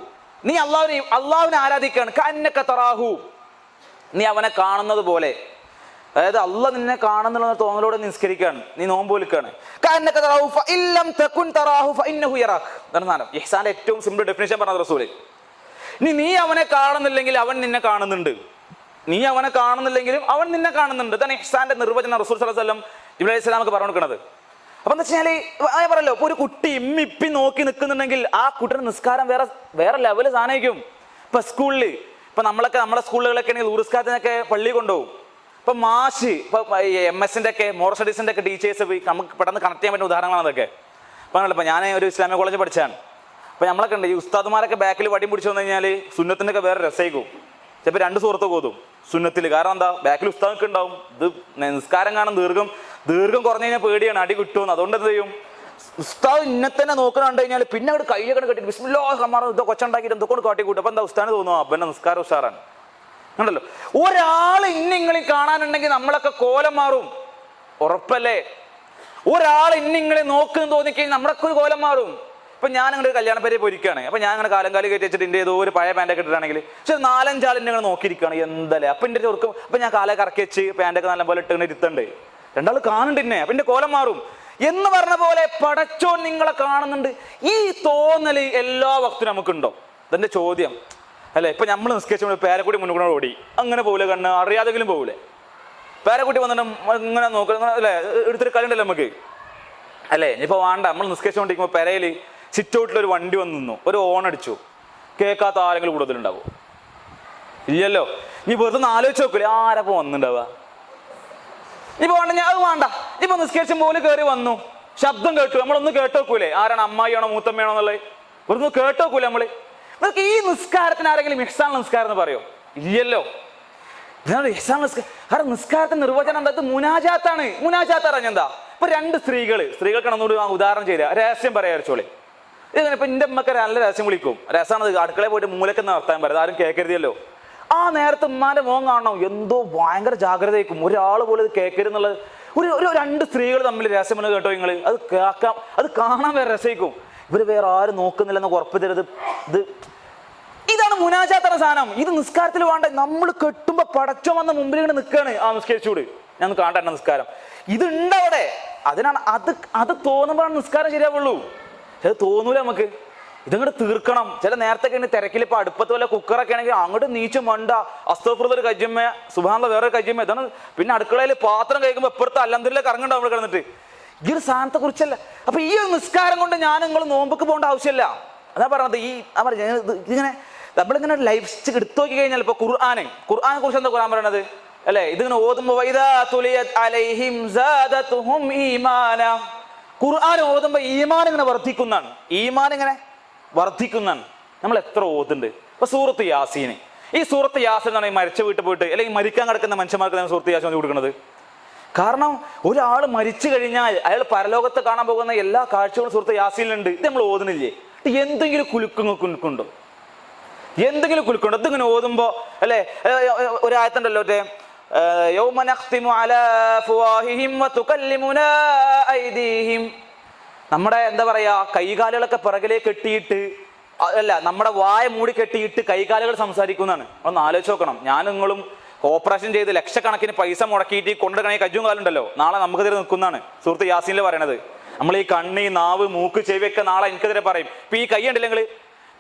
നീ അല്ലാഹുവിനെ ആരാധിക്കുകയാണ്. കഅന്നക തറാഹു, നീ അവനെ കാണുന്നത് പോലെ. അതായത് അള്ളാഹ് നിന്നെ കാണുന്നുള്ള തോന്നലോടെ നിസ്കരിക്കുകയാണ്, നീ നോമ്പ് വിളിക്കുകയാണ്. ഇഹ്സാന്റെ ഏറ്റവും സിമ്പിൾ ഡെഫിനിഷൻ പറഞ്ഞത് റസൂല്. നീ അവനെ കാണുന്നില്ലെങ്കിൽ അവൻ നിന്നെ കാണുന്നുണ്ട്, നീ അവനെ കാണുന്നില്ലെങ്കിലും അവൻ നിന്നെ കാണുന്നുണ്ട്. ഇതാണ് ഇഹ്സാന്റെ നിർവചനം റസൂൽ സല്ലല്ലാഹു അലൈഹി വസല്ലം ജിബ്രീൽ അലൈഹി സ്വലാമൊക്കെ പറഞ്ഞു കൊടുക്കുന്നത്. അപ്പൊ എന്താ വെച്ചാൽ ഞാൻ പറയല്ലോ, ഇപ്പൊ ഒരു കുട്ടി ഇമ്മി നോക്കി നിൽക്കുന്നുണ്ടെങ്കിൽ ആ കുട്ടിയുടെ നിസ്കാരം വേറെ ലെവല് സാധനമായിരിക്കും. ഇപ്പൊ സ്കൂളിൽ ഇപ്പൊ നമ്മുടെ സ്കൂളുകളൊക്കെ ആണെങ്കിൽ ഉറുസ്കാരത്തിനൊക്കെ പള്ളി കൊണ്ടുപോകും. ഇപ്പൊ മാഷ്, ഇപ്പൊ MS-ന്റെ ഒക്കെ മോറൽ സ്റ്റഡീസിന്റെ ഒക്കെ ടീച്ചേഴ്സ് നമുക്ക് പെട്ടെന്ന് കണക്ട് ചെയ്യാൻ പറ്റുന്ന ഉദാഹരണങ്ങളാണ് അതൊക്കെ. ഇപ്പൊ ഞാൻ ഒരു ഇസ്ലാമിക് കോളേജ് പഠിച്ചാണ്. അപ്പൊ നമ്മളൊക്കെ ഉണ്ട് ഈ ഉസ്താദ്മാരൊക്കെ ബാക്കിൽ വടി പിടിച്ചു വന്നു കഴിഞ്ഞാൽ സുന്നത്തിന്റെ ഒക്കെ വേറെ രസമായിരിക്കും. ചിലപ്പോൾ 2 സുഹൃത്ത് കോതും സുന്നത്തിൽ. കാരണം എന്താ, ബാക്കിൽ ഉസ്താദൊക്കെ ഉണ്ടാവും. ഇത് നിസ്കാരം കാണാൻ ദീർഘം കുറഞ്ഞു കഴിഞ്ഞാൽ പേടിയാണ്, അടി കിട്ടുമെന്ന്. അതുകൊണ്ട് എന്ത് ചെയ്യും, ഉസ്താദ് ഇന്നെ തന്നെ നോക്കണം കണ്ടു കഴിഞ്ഞാൽ പിന്നെ അവിടെ കയ്യൊക്കെ കെട്ടി ബിസ്മില്ലാഹിർ റഹ്മാനിർ റഹീം കൊച്ചുണ്ടാക്കിയിട്ട് എന്തൊക്കെ കാട്ടിക്കൂട്ടും. അപ്പൊ എന്താ ഉസ്താദിന് തോന്നുന്നു അപ്പൻ്റെ നിസ്കാരം ഉഷാറാണ് ഉണ്ടല്ലോ. ഒരാൾ ഇന്നിങ്ങളിൽ കാണാനുണ്ടെങ്കിൽ നമ്മളൊക്കെ കോലം മാറും, ഉറപ്പല്ലേ. ഒരാൾ ഇന്നിങ്ങളിൽ നോക്കുന്നു തോന്നിക്കഴിഞ്ഞാൽ നമ്മളൊക്കെ ഒരു കോലം മാറും. ഇപ്പൊ ഞാൻ അങ്ങനെ ഒരു കല്യാണ പേരെ പോയിരിക്കുകയാണ്. അപ്പൊ ഞാൻ അങ്ങനെ കാലം കയറ്റി വെച്ചിട്ട് എൻ്റെ ഏതോ ഒരു പഴയ പാൻറ്റൊക്കെ ഇട്ടിട്ടാണെങ്കിൽ പക്ഷെ 4-5 ആൾ എന്നെ നോക്കിയിരിക്കുകയാണ്, എന്തല്ലേ. അപ്പൊ എൻ്റെ ചെറുക്കും അപ്പൊ ഞാൻ കാലം കറക്കി വെച്ച് പാൻറ്റൊക്കെ നല്ലപോലെ ഇട്ട് ഇരുത്തണ്ട്, 2 ആൾ കാണുന്നുണ്ട് എന്നെ, അപ്പൊ എൻ്റെ കോലം മാറും എന്ന് പറഞ്ഞ പോലെ പടച്ചോൻ നിങ്ങളെ കാണുന്നുണ്ട്. ഈ തോന്നല് എല്ലാ വക്തും നമുക്കുണ്ടോ? ഇതെന്റെ ചോദ്യം അല്ലെ. ഇപ്പൊ നമ്മൾ നിസ്കരിച്ച പേരക്കുട്ടി മുന്നിൽ ഓടി അങ്ങനെ പോകില്ല, കണ്ണ് അറിയാതെങ്കിലും പോകില്ലേ. പേരക്കുട്ടി വന്നിട്ട് ഇങ്ങനെ നോക്കുക അല്ലെ, എടുത്തിട്ട് കളിയുണ്ടല്ലോ നമുക്ക് അല്ലേ. ഇപ്പൊ വേണ്ട, നമ്മൾ നിസ്കരിച്ചുകൊണ്ടിരിക്കുമ്പോൾ പെരയിൽ സിറ്റ് ഔട്ടിലൊരു വണ്ടി വന്ന് നിന്നു, ഒരു ഓൺ അടിച്ചു, കേൾക്കാത്ത ആരെങ്കിലും കൂടുതലുണ്ടാവും? ഇല്ലല്ലോ. നീ വെറുതെ ഒന്ന് ആലോചിച്ച് നോക്കൂലേ ആരപ്പോ വന്നിട്ടുണ്ടാവുക. ഇപ്പൊ വേണ്ട, ഞാൻ അത് വേണ്ട. ഇപ്പൊ നിസ്കരിച്ചും പോലെ കയറി വന്നു, ശബ്ദം കേട്ടു, നമ്മളൊന്ന് കേട്ടോക്കൂലേ ആരാണ്, അമ്മായിയാണോ മൂത്തമ്മയാണോ എന്നുള്ളത്? വെറുതെ കേട്ടോക്കൂലേ നമ്മള്? ഈ നിസ്കാരത്തിന് ആരെങ്കിലും ഇഹ്സാൻ നിസ്കാരം എന്ന് പറയോ? ഇല്ലല്ലോ. ഇഹ്സാൻ നിസ്കാരം, കാരണം നിസ്കാരത്തിന്റെ നിർവചനം എന്താ? ഇത് മുനാജാത്താണ്. മുനാജാത്ത് അറിഞ്ഞെന്താ? ഇപ്പൊ 2 സ്ത്രീകൾക്കാണ് ഒന്നുകൂടി ഉദാഹരണം ചെയ്ത രഹസ്യം പറയാച്ചോളെ. ഇതിങ്ങനെ ഇപ്പൊ എന്റെ അമ്മക്ക് നല്ല രഹസ്യം വിളിക്കും, രസമാണത്. അടുക്കളയിൽ പോയിട്ട് മൂലക്കെന്ന് നടത്താൻ പറയും, ആരും കേൾക്കരുതല്ലോ. ആ നേരത്തെ ഉമ്മാന്റെ മോൻ കാണണം, എന്തോ ഭയങ്കര ജാഗ്രതയായിരിക്കും, ഒരാൾ പോലും ഇത് കേൾക്കരുന്നുള്ളത്. ഒരു 2 സ്ത്രീകൾ തമ്മിൽ രഹസ്യം എന്ന് കേട്ടോ നിങ്ങൾ, അത് കാണാൻ വേറെ രസമായിരിക്കും. ഇവര് വേറെ ആരും നോക്കുന്നില്ലെന്ന് ഉറപ്പ് തരുത്. ഇതാണ് മുനാജാത്ത സാധനം. ഇത് നിസ്കാരത്തിൽ വേണ്ട. നമ്മൾ കെട്ടുമ്പോ പടച്ചോ വന്ന മുമ്പിൽ ഇങ്ങനെ നിൽക്കാണ്, ആ നിസ്കരിച്ചൂട്, ഞാൻ കാണട്ടെ നിസ്കാരം. ഇതുണ്ട് അവിടെ. അതിനാണ് അത് തോന്നുമ്പോഴാണ് നിസ്കാരം ശരിയാവുള്ളൂ. അത് തോന്നൂല നമുക്ക്. ഇതങ്ങോട്ട് തീർക്കണം. ചില നേരത്തെ തിരക്കിൽ ഇപ്പൊ അടുപ്പത്ത് വല്ല കുക്കറൊക്കെ ആണെങ്കിൽ അങ്ങോട്ട് നീച്ച് മണ്ട, അസ്തഗ്ഫിറുല്ലാഹ് ഒരു കജ്ജമ്മ, സുബ്ഹാനല്ലാഹ് വേറെ കജ്ജമ്മ. ഇതാണ്. പിന്നെ അടുക്കളയിൽ പാത്രം കഴിക്കുമ്പോൾ എപ്പുറത്ത് അൽഹംദുലില്ലാഹ് കറങ്ങുണ്ടാവും നമ്മൾ കിടന്നിട്ട്. ഈ ഒരു സാധനത്തെ കുറിച്ചല്ല. അപ്പൊ ഈ ഒരു നിസ്കാരം കൊണ്ട് ഞാൻ നിങ്ങൾ നോമ്പൊക്കെ പോകേണ്ട ആവശ്യമില്ല. അതാ പറഞ്ഞത്. ഇതിങ്ങനെ നമ്മളിങ്ങനെ ലൈഫ് എടുത്തു നോക്കി കഴിഞ്ഞാൽ ഇപ്പൊ ഖുർആനെ കുറിച്ച് എന്താ ഖുർആൻ പറയണത് അല്ലെ? ഇതിങ്ങനെ ഓതുമ്പോ ഖുർആൻ ഓതുമ്പോ ഈമാൻ ഇങ്ങനെ വർദ്ധിക്കുന്നതാണ്. ഈമാൻ ഇങ്ങനെ വർദ്ധിക്കുന്നതാണ്. നമ്മൾ എത്ര ഓതുണ്ട്. ഇപ്പൊ സൂറത്ത് യാസീന്, ഈ സൂറത്ത് യാസീൻ എന്നാണ് ഈ മരിച്ച വീട്ടിൽ പോയിട്ട് അല്ലെങ്കിൽ മരിക്കാൻ കിടക്കുന്ന മനുഷ്യന്മാർക്ക് സൂറത്ത് യാസീൻ കൊടുക്കുന്നത്. കാരണം ഒരാൾ മരിച്ചു കഴിഞ്ഞാൽ അയാൾ പരലോകത്ത് കാണാൻ പോകുന്ന എല്ലാ കാഴ്ചകളും സൂറത്ത് യാസീനിലുണ്ട്. ഇത് നമ്മൾ ഓതുന്നില്ലേ? എന്തെങ്കിലും കുലുക്കുണ്ടോ? എന്തെങ്കിലും കുലുക്കുണ്ടോ? ഇതിങ്ങനെ ഓതുമ്പോ അല്ലെ ഒരു ആയത്തുണ്ടല്ലോ, യൗമ നഖ്തിമു അലാ അഫ്വാഹിഹിം വതുകല്ലിമുനാ ഐദീഹിം. നമ്മുടെ എന്താ പറയാ കൈകാലുകളൊക്കെ പിറകിലേക്ക് കെട്ടിയിട്ട് അല്ല നമ്മുടെ വായ മൂടി കെട്ടിയിട്ട് കൈകാലുകൾ സംസാരിക്കുന്നതാണ്. ഒന്ന് ആലോചിച്ച് നോക്കണം. ഞാൻ നിങ്ങളും ഓപ്പറേഷൻ ചെയ്ത് ലക്ഷക്കണക്കിന് പൈസ മുടക്കിയിട്ട് കൊണ്ടുകണി കജ്ജും കാലുണ്ടല്ലോ, നാളെ നമുക്കെതിരെ നിൽക്കുന്നതാണ് സൂറത്ത് യാസീനിൽ പറയണത്. നമ്മൾ ഈ കണ്ണി നാവ് മൂക്ക് ചെവിയൊക്കെ നാളെ എനിക്കെതിരെ പറയും. ഇപ്പൊ ഈ കൈ ഉണ്ടല്ലോ നിങ്ങൾ,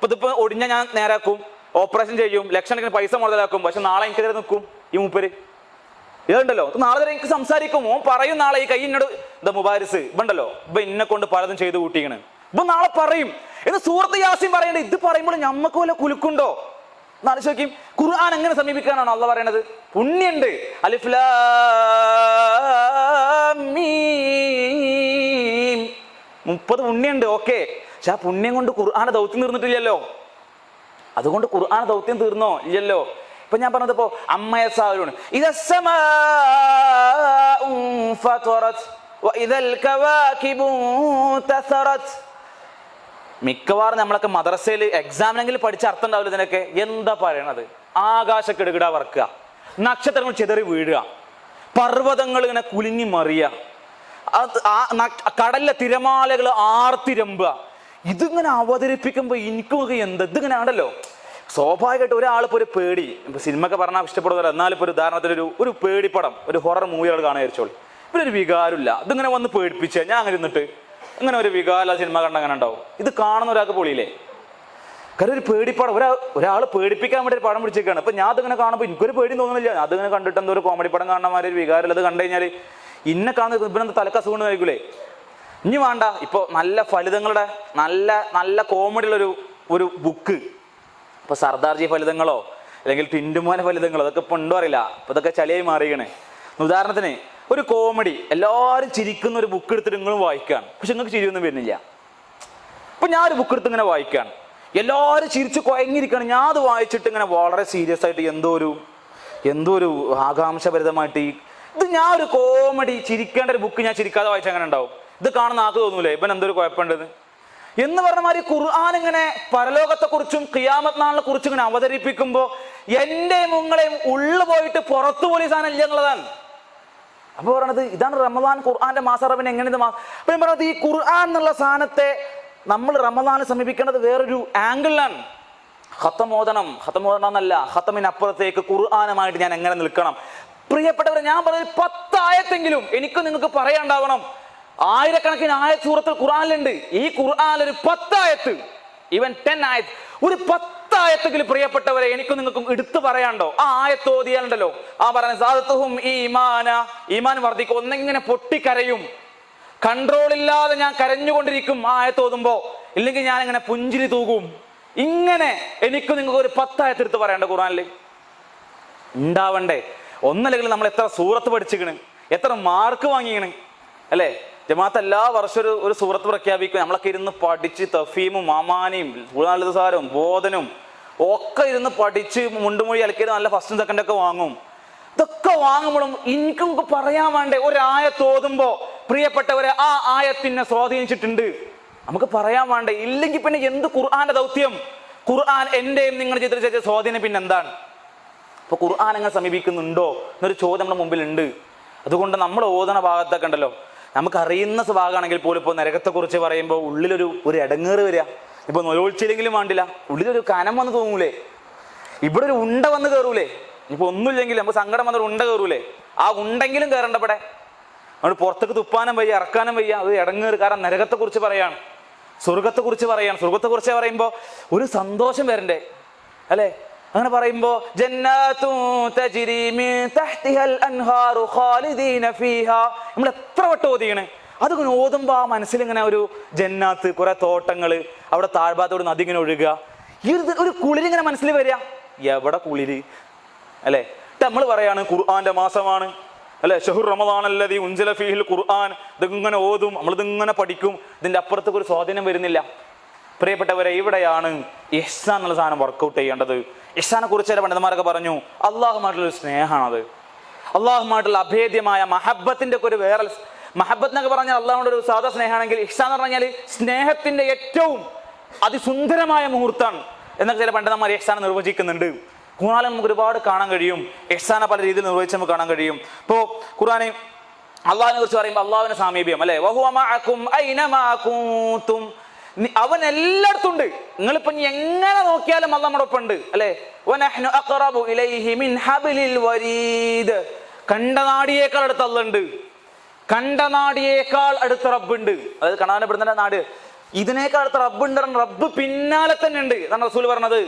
ഇതിപ്പോ ഒടിഞ്ഞ ഞാൻ നേരാക്കും, ഓപ്പറേഷൻ ചെയ്യും, ലക്ഷക്കണക്കിന് പൈസ മുതലാക്കും, പക്ഷെ നാളെ എനിക്കെതിരെ നിൽക്കും ഈ മൂപ്പര്. ഇതുണ്ടല്ലോ നാളെ വരെ എനിക്ക് സംസാരിക്കും. ഓൻ പറയും നാളെ ഈ കൈ എന്നോട് മുബാരിസ് ഇതുണ്ടല്ലോ ഇപ്പൊ ഇന്നെ കൊണ്ട് പലതും ചെയ്ത് കൂട്ടിയാണ്, ഇപ്പൊ നാളെ പറയും എന്ന് സൂറത്ത് യാസീൻ പറയണ്ടേ. ഇത് പറയുമ്പോൾ ഞമ്മക്ക് വല്ല കുലുക്കുണ്ടോ? ആലോചിച്ച് നോക്കിയും. ഖുർആൻ എങ്ങനെ സമീപിക്കാനാണോ അള്ളാഹ് പറയണത്? പുണ്യുണ്ട്. അലിഫ് ലാം മീം 30 പുണ്യുണ്ട്. ഓക്കെ, പക്ഷെ ആ പുണ്യം കൊണ്ട് ഖുർആന്റെ ദൗത്യം തീർന്നിട്ടില്ലല്ലോ. അതുകൊണ്ട് ഖുർആന്റെ ദൗത്യം തീർന്നോ? ഇല്ലല്ലോ. ഇപ്പൊ ഞാൻ പറഞ്ഞത് ഇപ്പോ അമ്മയസാവലാണ്. മിക്കവാറും നമ്മളൊക്കെ മദ്രസയിൽ എക്സാമിനെങ്കിലും പഠിച്ച അർത്ഥം ഉണ്ടാവില്ല ഇതിനൊക്കെ. എന്താ പറയണത്? ആകാശക്കെടുകിട വറക്കുക, നക്ഷത്രങ്ങൾ ചിതറി വീഴുക, പർവ്വതങ്ങൾ ഇങ്ങനെ കുലുങ്ങി മറിയുക, കടലിലെ തിരമാലകൾ ആർത്തിരമ്പുക. ഇതിങ്ങനെ അവതരിപ്പിക്കുമ്പോ എനിക്കുമൊക്കെ എന്താ ഇതിങ്ങനെ ആണല്ലോ. സ്വാഭാവികമായിട്ട് ഒരാളിപ്പോ ഒരു പേടി, ഇപ്പൊ സിനിമ ഒക്കെ പറഞ്ഞാൽ ഇഷ്ടപ്പെടുന്നവർ, എന്നാലും ഇപ്പൊ ഒരു ഉദാഹരണത്തിന് ഒരു പേടിപ്പടം, ഒരു ഹൊറർ മൂവികൾ കാണാൻ വിചാരിച്ചോളൂ. ഇവരൊരു വികാരമില്ല, ഇതിങ്ങനെ വന്ന് പേടിപ്പിച്ച ഞാൻ അങ്ങനെ ഇരുന്നിട്ട് ഇങ്ങനെ ഒരു വികാര സിനിമ കണ്ട അങ്ങനെ ഉണ്ടാവും. ഇത് കാണുന്ന ഒരാൾക്ക് പൊളിയില്ലേ? കാരണം ഒരു പേടിപ്പടം, ഒരാൾ പേടിപ്പിക്കാൻ വേണ്ടി ഒരു പടം പിടിച്ചേക്കാണ്. അപ്പൊ ഞാൻ അതിങ്ങനെ കാണുമ്പോൾ എനിക്കൊരു പേടി തോന്നുന്നില്ല. അതിങ്ങനെ കണ്ടിട്ട് എന്തോ ഒരു കോമഡി പടം കാണുന്നമാതിരി ഒരു വികാരം. അത് കണ്ടു കഴിഞ്ഞാൽ ഇന്നെ കാണുന്ന ഇവനെന്താ തലക്കസുകൊണ്ട് കഴിക്കൂലേ? ഇനി വേണ്ട. ഇപ്പൊ നല്ല ഫലിതങ്ങളുടെ നല്ല കോമഡിയുള്ള ഒരു ബുക്ക്, ഇപ്പൊ സർദാർജി ഫലിതങ്ങളോ അല്ലെങ്കിൽ ടിൻറ്റുമോനെ ഫലിതങ്ങളോ അതൊക്കെ ഇപ്പൊ ഉണ്ടോ അറിയില്ല. ഇപ്പൊ ഇതൊക്കെ ചളിയായി മാറിയണേ. ഉദാഹരണത്തിന് ഒരു കോമഡി എല്ലാവരും ചിരിക്കുന്ന ഒരു ബുക്ക് എടുത്തിട്ട് നിങ്ങളും വായിക്കുകയാണ്, പക്ഷെ നിങ്ങൾക്ക് ചിരിയൊന്നും വരുന്നില്ല. ഇപ്പൊ ഞാൻ ഒരു ബുക്ക് എടുത്ത് ഇങ്ങനെ വായിക്കുകയാണ്, എല്ലാവരും ചിരിച്ച് കുഴങ്ങിയിരിക്കുകയാണ്. ഞാൻ അത് വായിച്ചിട്ട് ഇങ്ങനെ വളരെ സീരിയസ് ആയിട്ട് എന്തോ ഒരു ആകാംക്ഷഭരിതമായിട്ട് ഇത് ഞാൻ ഒരു കോമഡി ചിരിക്കേണ്ട ഒരു ബുക്ക് ഞാൻ ചിരിക്കാതെ വായിച്ചാൽ അങ്ങനെ ഉണ്ടാവും. ഇത് കാണുന്ന ആൾക്ക് തോന്നൂലേ ഇവൻ എന്തൊരു കുഴപ്പമുണ്ടെന്ന് എന്ന് പറഞ്ഞ മാതിരി ഖുർആൻ ഇങ്ങനെ പരലോകത്തെ കുറിച്ചും ഖിയാമത്ത് നാളിനെ കുറിച്ചും ഇങ്ങനെ അവതരിപ്പിക്കുമ്പോ എന്റെയും നിങ്ങളെയും ഉള്ളു പോയിട്ട് പുറത്തു പോലും സാധനം ഇല്ല എന്നുള്ളതാണ്. അപ്പൊ പറയണത് ഇതാണ് റമദാൻ ഖുർആന്റെ മാസറബിന് എങ്ങനെ ഇത് അപ്പൊ ഞാൻ പറഞ്ഞത് ഈ ഖുർആൻ എന്നുള്ള സാധനത്തെ നമ്മൾ റമദാനെ സമീപിക്കേണ്ടത് വേറൊരു ആംഗിളിലാണ്. ഖത്തമോദനം എന്നല്ല, ഖത്തമിനപ്പുറത്തേക്ക് ഖുർആനുമായിട്ട് ഞാൻ എങ്ങനെ നിൽക്കണം? പ്രിയപ്പെട്ടവരെ, ഞാൻ പറഞ്ഞത് 10 ആയത്തെങ്കിലും എനിക്ക് നിങ്ങൾക്ക് പറയാണ്ടാവണം. ആയിരക്കണക്കിന് ആയത്ത് സൂറത്തുൽ ഖുർആനിലുണ്ട്. ഈ ഖുർആനിൽ ഒരു 10 ആയത്ത്, ഈവൻ 10 ആയത്ത്, ഒരു 10 ആയത്തെങ്കിലും പ്രിയപ്പെട്ടവരെ എനിക്കും നിങ്ങൾക്കും എടുത്തു പറയാണ്ടോ? ആ ആയത്ത് ഓതിയാലുണ്ടല്ലോ ആ പറഞ്ഞ സാദത്തുഹും ഈമാൻ വർദ്ധിക്കും. ഒന്നിങ്ങനെ പൊട്ടിക്കരയും, കൺട്രോൾ ഇല്ലാതെ ഞാൻ കരഞ്ഞുകൊണ്ടിരിക്കും ആ ആയത്ത് ഓതുമ്പോ, ഇല്ലെങ്കിൽ ഞാൻ ഇങ്ങനെ പുഞ്ചിരി തൂകും. ഇങ്ങനെ എനിക്കും നിങ്ങൾക്ക് ഒരു 10 ആയത്ത് എടുത്ത് പറയണ്ടോ ഖുർആനിൽ? ഉണ്ടാവണ്ടേ? ഒന്നല്ലെങ്കിൽ നമ്മൾ എത്ര സൂറത്ത് പഠിച്ചിക്കണ്, എത്ര മാർക്ക് വാങ്ങിക്കണ് അല്ലേ? ജമാഅത്ത് എല്ലാ വർഷവും ഒരു സൂറത്ത് പ്രഖ്യാപിക്കും. നമ്മളൊക്കെ ഇരുന്ന് പഠിച്ച് തഫീമും മാമാനിയും സാരവും ബോധനും ഒക്കെ ഇരുന്ന് പഠിച്ച് മുണ്ടുമൊഴി അലക്കിയത് നല്ല ഫസ്റ്റും സെക്കൻഡൊക്കെ വാങ്ങും. ഇതൊക്കെ വാങ്ങുമ്പോഴും എനിക്കും പറയാൻ വേണ്ടേ? ഒരായത്ത് ഓതുമ്പോ പ്രിയപ്പെട്ടവരെ ആ ആയത്തിനെ സ്വാധീനിച്ചിട്ടുണ്ട് നമുക്ക് പറയാൻ വേണ്ടേ? ഇല്ലെങ്കിൽ പിന്നെ എന്ത് ഖുർആന്റെ ദൗത്യം? ഖുർആൻ എന്റെയും നിങ്ങളുടെ ചിത്രിച്ച സ്വാധീനം പിന്നെ എന്താണ്? അപ്പൊ ഖുർആൻ എങ്ങനെ സമീപിക്കുന്നുണ്ടോ എന്നൊരു ചോദ്യം നമ്മുടെ മുമ്പിലുണ്ട്. അതുകൊണ്ട് നമ്മൾ ഓതണ ഭാഗത്തൊക്കെ ഉണ്ടല്ലോ, നമുക്ക് അറിയുന്ന ഭാഗമാണെങ്കിൽ പോലും ഇപ്പോൾ നരകത്തെക്കുറിച്ച് പറയുമ്പോൾ ഉള്ളിലൊരു ഇടങ്ങേറ് വരിക. ഇപ്പൊ നൊലോളിച്ചില്ലെങ്കിലും വേണ്ടില്ല, ഉള്ളിലൊരു കനം വന്ന് തോന്നൂലേ? ഇവിടെ ഒരു ഉണ്ട വന്ന് കയറൂലേ? ഇപ്പൊ ഒന്നുമില്ലെങ്കിൽ നമുക്ക് സങ്കടം വന്നൊരു ഉണ്ട കയറൂലേ? ആ ഉണ്ടെങ്കിലും കയറണ്ടപ്പെടെ. അതുകൊണ്ട് പുറത്തേക്ക് തുപ്പാനും വയ്യ, ഇറക്കാനും വയ്യ, അത് ഇടങ്ങേറ്. കാരണം നരകത്തെക്കുറിച്ച് പറയാണ്, സ്വർഗത്തെക്കുറിച്ച് പറയാണ്. സ്വർഗത്തെക്കുറിച്ച് പറയുമ്പോൾ ഒരു സന്തോഷം വരണ്ടേ അല്ലെ? അങ്ങനെ പറയുമ്പോ നമ്മൾ എത്ര വട്ടം ഓതിയാണ് അതിങ്ങനെ ഓതുമ്പോൾ ആ മനസ്സിലിങ്ങനെ ഒരു ജന്നാത്ത്, കുറെ തോട്ടങ്ങൾ, അവിടെ താഴ്ഭാഗത്തോട് നദി ഇങ്ങനെ ഒഴുകുക, ഈ ഒരു കുളിരിങ്ങനെ മനസ്സിൽ വരിക. എവിടെ കുളിര് അല്ലേ? നമ്മൾ പറയാണ് ഖുർആന്റെ മാസമാണ് അല്ലെ, ഷഹ്റു റമദാൻ അല്ലദീ ഉൻസില ഫീഹിൽ ഖുർആൻ. ഇതിങ്ങനെ ഓതും, നമ്മളിതിങ്ങനെ പഠിക്കും, ഇതിന്റെ അപ്പുറത്തേക്ക് ഒരു സ്വാധീനം വരുന്നില്ല. പ്രിയപ്പെട്ടവരെ, ഇവിടെയാണ് ഇഹ്സാൻ എന്നുള്ള സാധനം വർക്കൗട്ട് ചെയ്യേണ്ടത്. ഇഹ്സാനെ കുറിച്ച് ചില പണ്ഡിതന്മാരൊക്കെ പറഞ്ഞു, അള്ളാഹുമായിട്ടുള്ളൊരു സ്നേഹമാണത്. അള്ളാഹുമായിട്ടുള്ള അഭേദ്യമായ മഹബത്തിന്റെ ഒക്കെ ഒരു വേറെ. മഹബത്ത് എന്നൊക്കെ പറഞ്ഞാൽ അള്ളാഹുവിന്റെ ഒരു സാധാ സ്നേഹമാണെങ്കിൽ, ഇഹ്സാൻ എന്ന് പറഞ്ഞാൽ സ്നേഹത്തിന്റെ ഏറ്റവും അതിസുന്ദരമായ മുഹൂർത്താണ് എന്നൊക്കെ ചില പണ്ഡിതന്മാർ ഇഹ്സാനെ നിർവചിക്കുന്നുണ്ട്. ഖുർആനിൽ നമുക്ക് ഒരുപാട് കാണാൻ കഴിയും. ഇഹ്സാനെ പല രീതിയിൽ നിർവഹിച്ച് നമുക്ക് കാണാൻ കഴിയും. ഇപ്പോൾ ഖുർആനിൽ അള്ളാഹിനെ കുറിച്ച് പറയുമ്പോൾ അള്ളാഹുവിന്റെ സാമീപ്യം അല്ലെ, വഹുവ മഅകും ഐനമാ കുൻതും, അവൻ എല്ലായിടത്തും ഉണ്ട്. നിങ്ങളിപ്പോ എങ്ങനെ നോക്കിയാലും അള്ളാഹ് നമ്മുടെ ഒപ്പം ഉണ്ട് അല്ലെ. വനഹ്നു അഖറബു ഇലൈഹി മിൻ ഹബ്ലിൽ വരീദ്, കണ്ടനാടിയേക്കാൾ അടുത്ത് അള്ളാഹ് ഉണ്ട്. കണ്ടനാടിയേക്കാൾ അടുത്ത റബ്ബുണ്ട്. അതായത് കാണാനപ്പെടുന്ന നാട്, ഇതിനേക്കാൾ അടുത്ത റബ്ബുണ്ട്. റബ്ബ് പിന്നാലെ തന്നെ ഉണ്ട് എന്നാണ് റസൂൽ പറഞ്ഞത്.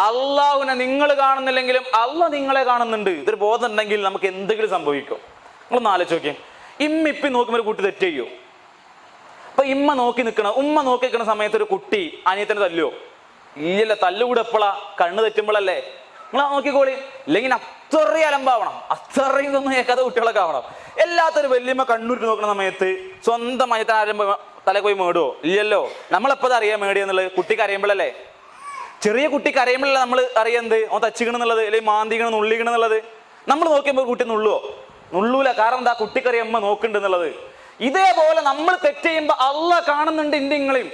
അള്ളാഹുവിനെ നിങ്ങൾ കാണുന്നില്ലെങ്കിലും അള്ളാഹ് നിങ്ങളെ കാണുന്നുണ്ട്. ഇതൊരു ബോധം ഉണ്ടെങ്കിൽ നമുക്ക് എന്തെങ്കിലും സംഭവിക്കും. നിങ്ങളൊന്ന് ആലോചിച്ച് നോക്കിയേ, ഇമ്മ നോക്കുമ്പോൾ ഒരു കുട്ടി തെറ്റ് ചെയ്യോ? അപ്പൊ ഉമ്മ നോക്കി നിൽക്കുന്ന സമയത്ത് ഒരു കുട്ടി അനിയത്തിനെ തല്ലുവോ? ഇല്ലല്ല. തല്ലുകൂടെ എപ്പോഴാ? കണ്ണ് തെറ്റുമ്പോഴല്ലേ. നിങ്ങൾ നോക്കിക്കോളി. ഇല്ലെങ്കിൽ അത്രയും അലമ്പാവണം, അത്രയും ഇതൊന്നും കേൾക്കാത്ത കുട്ടികളൊക്കെ ആവണം. എല്ലാത്തൊരു വല്യമ്മ കണ്ണൂരിട്ട് നോക്കുന്ന സമയത്ത് സ്വന്തം അനിയത്തിന് ആരംഭ തല പോയി മേടുവോ? ഇല്ലല്ലോ. നമ്മളെപ്പോ അറിയാം മേടിയെന്നുള്ളത്? കുട്ടിക്ക് അറിയുമ്പോഴല്ലേ. ചെറിയ കുട്ടിക്ക് അറിയുമ്പോഴല്ലേ നമ്മൾ അറിയുന്നത് അവൻ തച്ചിക്കണെന്നുള്ളത്, അല്ലെങ്കിൽ മാന്തിക്കണം നുള്ളിക്കണെന്നുള്ളത്. നമ്മൾ നോക്കിയപ്പോൾ കുട്ടി നുള്ളുവോ? നുള്ളൂല. കാരണം എന്താ? കുട്ടിക്കറിയാം അമ്മ നോക്കുന്നുണ്ടെന്നുള്ളത്. ഇതേപോലെ നമ്മൾ തെറ്റ് ചെയ്യുമ്പോൾ അള്ളാഹ് കാണുന്നുണ്ട് ഇന്ത്യങ്ങളിൽ.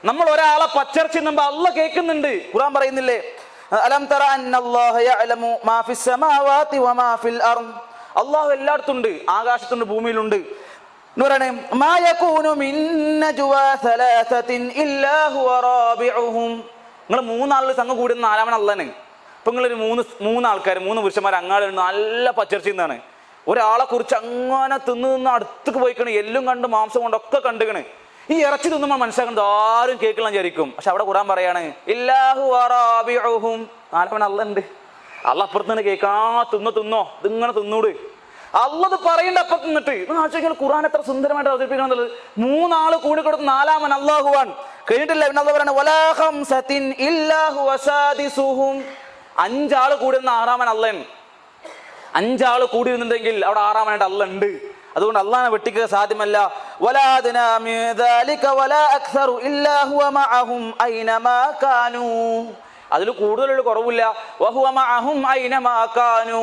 നമ്മൾ ഒരാളെ പച്ചർച്ച ചെയ്യുമ്പോൾ അള്ളാഹ് കേൾക്കുന്നുണ്ട്. ഖുർആൻ പറയുന്നില്ലേ, അലം തറ അന്നല്ലാഹ യഅലമു മാ ഫിസ് സമാവാതി വമാ ഫിൽ അർദ്, അള്ളാഹു എല്ലായിടത്തും ഉണ്ട്, ആകാശത്തുണ്ട്, ഭൂമിയിലുണ്ട്. എന്ന് പറയണേ, മാ യകൂനു മിൻ നജ്വാ സലാസത്തിൻ ഇല്ലാ ഹുവ റാബിഉഹും, നിങ്ങൾ മൂന്നാളുകൾ സംഘം കൂടുന്ന നാലാമൻ അള്ളാഹ്. ഇപ്പൊ നിങ്ങളൊരു മൂന്നാൾക്കാർ, മൂന്ന് പുരുഷന്മാർ അങ്ങാട് നല്ല പച്ചർച്ച ചെയ്യുന്നതാണ്. ഒരാളെ കുറിച്ച് അങ്ങനെ തിന്ന് അടുത്തേക്ക് പോയിക്കണ്, എല്ലും കണ്ട് മാംസം കൊണ്ടൊക്കെ കണ്ടുകണ്. ഈ ഇറച്ചി തിന്നുമ്പോൾ മനസ്സിലാക്കുന്നത് ആരും കേൾക്കണം വിചാരിക്കും. പക്ഷെ അവിടെ ഖുർആൻ പറയാണ് ഇല്ലാഹു റാബിഉഹും, നാലാമൻ അള്ളാഹ് ഉണ്ട്. അള്ളാഹ് അപ്പുറത്ത് നിന്ന് കേൾക്കാ, തിന്നോ ഇതിങ്ങനെ തിന്നൂട്. അള്ളത് പറയണ്ട അപ്പുറത്ത് നിന്നിട്ട്. ആലോചിച്ചാൽ ഖുർആൻ എത്ര സുന്ദരമായിട്ട് അവതരിപ്പിക്കണം എന്നുള്ളത്. മൂന്നാള് കൂടി കൊടുത്ത് നാലാമൻ അള്ളാഹുവാൻ കഴിഞ്ഞിട്ടില്ല. പിന്നെ അള്ളാഹ് പറയാണ് വലാ ഖംസത്തിൻ ഇല്ലാ ഹുവ സാദിസുഹും, അഞ്ചാള് കൂടുന്ന ആറാമൻ അള്ളാഹ്. അഞ്ചാള് കൂടി ഇരുന്നുണ്ടെങ്കിൽ അവിടെ ആറാമനായിട്ട് അള്ളാഹ് ഉണ്ട്. അതുകൊണ്ട് അള്ളാഹിനെ വെട്ടിക്കുക സാധ്യമല്ല. വലാ അദ്നാ മിൻ ദാലിക വലാ അക്സറു ഇല്ലാ ഹുവ മഅഹും ഐനമാ കാനൂ, അതിൽ കൂടുതലൊരു കുറവില്ല. വഹുവ മഅഹും ഐനമാ കാനൂ,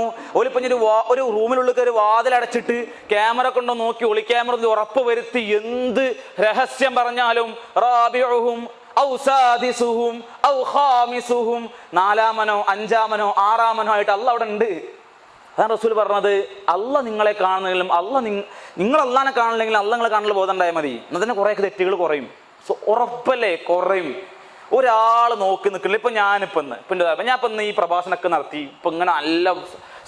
ഒരു റൂമിലുള്ള ഒരു വാതിലടച്ചിട്ട് ക്യാമറ കൊണ്ടോ നോക്കി ഒളി ക്യാമറ ഉറപ്പ് വരുത്തി എന്ത് രഹസ്യം പറഞ്ഞാലും റാബിഉഹും ഔ സാദിസുഹും ഔ ഖാമിസുഹും, നാലാമനോ അഞ്ചാമനോ ആറാമനോ ആയിട്ട് അള്ളാഹ് അവിടെ ഉണ്ട്. അതാണ് റസൂൽ പറഞ്ഞത്. അള്ളാഹ് നിങ്ങളെ കാണുന്നെങ്കിലും നിങ്ങൾ അള്ളാഹിനെ കാണില്ലെങ്കിലും അള്ളാഹ് നിങ്ങളെ കാണുന്ന ബോധം ഉണ്ടായാൽ മതി. എന്നതിന് കുറേയൊക്കെ തെറ്റുകൾ കുറയും. ഉറപ്പല്ലേ? കുറയും. ഒരാൾ നോക്കി നിൽക്കില്ല. ഇപ്പൊ ഞാനിപ്പോ ഈ പ്രഭാഷണമൊക്കെ നടത്തി, ഇപ്പൊ ഇങ്ങനെ നല്ല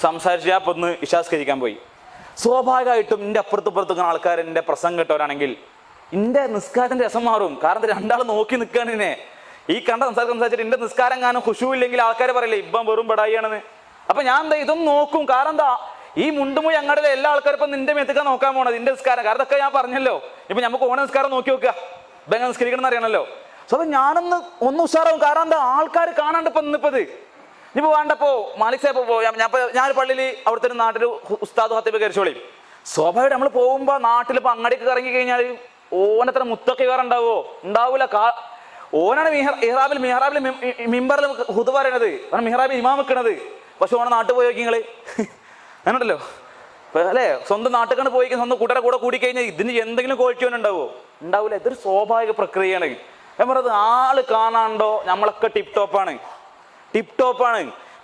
സംസാരിച്ച് ഞാൻ ഇപ്പൊ ഇശാസ്കരിക്കാൻ പോയി. സ്വാഭാവികമായിട്ടും എൻ്റെ അപ്പുറത്തും ആൾക്കാർ എൻ്റെ പ്രസംഗം കേട്ടവരാണെങ്കിൽ എൻ്റെ നിസ്കാരത്തിന്റെ രസം മാറും. കാരണം രണ്ടാൾ നോക്കി നിൽക്കാനെ ഈ കണ്ട സംസാരിച്ചിട്ട് എൻ്റെ നിസ്കാരം കാണാൻ ഖുശൂ ഇല്ലെങ്കിൽ ആൾക്കാർ പറയില്ലേ ഇപ്പം വെറും ബടായിയാണെന്ന്. അപ്പൊ ഞാൻ എന്താ ഇതൊന്നും നോക്കും. കാരണം എന്താ, ഈ മുണ്ടുമൂയി അങ്ങടെ എല്ലാ ആൾക്കാരും ഇപ്പൊ നിന്റെ മേത്തേക്കാ നോക്കാൻ പോണത്, നിന്റെ നിസ്കാരം. കാരണം ഇതൊക്കെ ഞാൻ പറഞ്ഞല്ലോ. ഇപ്പൊ നമുക്ക് ഓണ നിസ്കാരം നോക്കി നോക്കുക, ഇപ്പൊ എങ്ങനെ നിസ്കരിക്കണം എന്ന് അറിയണല്ലോ. സോ അപ്പൊ ഒന്ന് ഉഷാറാവും. കാരണം എന്താ, ആൾക്കാർ കാണാണ്ട് ഇപ്പൊ ഇന്നിപ്പത് ഇനിയിപ്പോ വേണ്ടപ്പോ മാലിക് സാഹിബ് ഞാൻ പള്ളിയിൽ അവിടുത്തെ ഒരു നാട്ടിൽ ഉസ്താദ് ഹത്തീബ് കയറിച്ചോളി. സ്വാഭാവികം നമ്മൾ പോകുമ്പോ നാട്ടിൽ ഇപ്പൊ അങ്ങടിക്ക് ഇറങ്ങി കഴിഞ്ഞാൽ ഓനത്ര മുത്തൊക്കെ കയറുണ്ടാവോ? ഉണ്ടാവൂല. ഓനാണ് മിഹ്റാബിൽ മിമ്പറിൽ ഹുതുബ പറയണത്, മിഹ്റാബിൽ ഇമാം വെക്കണത്. പക്ഷെ ഓണ നാട്ടിൽ പോയി നോക്കി നിങ്ങള് അങ്ങനല്ലോ അല്ലെ. സ്വന്തം നാട്ടിൽ കണ്ട് പോയി സ്വന്തം കൂട്ടരെ കൂടെ കൂടി കഴിഞ്ഞാൽ ഇതിന് എന്തെങ്കിലും ക്വാളിറ്റി ഒന്നും ഉണ്ടാവോ? ഉണ്ടാവില്ല. ഇതൊരു സ്വാഭാവിക പ്രക്രിയയാണ്. ഞാൻ പറഞ്ഞത് ആള് കാണാണ്ടോ നമ്മളൊക്കെ ടിപ് ടോപ്പാണ്.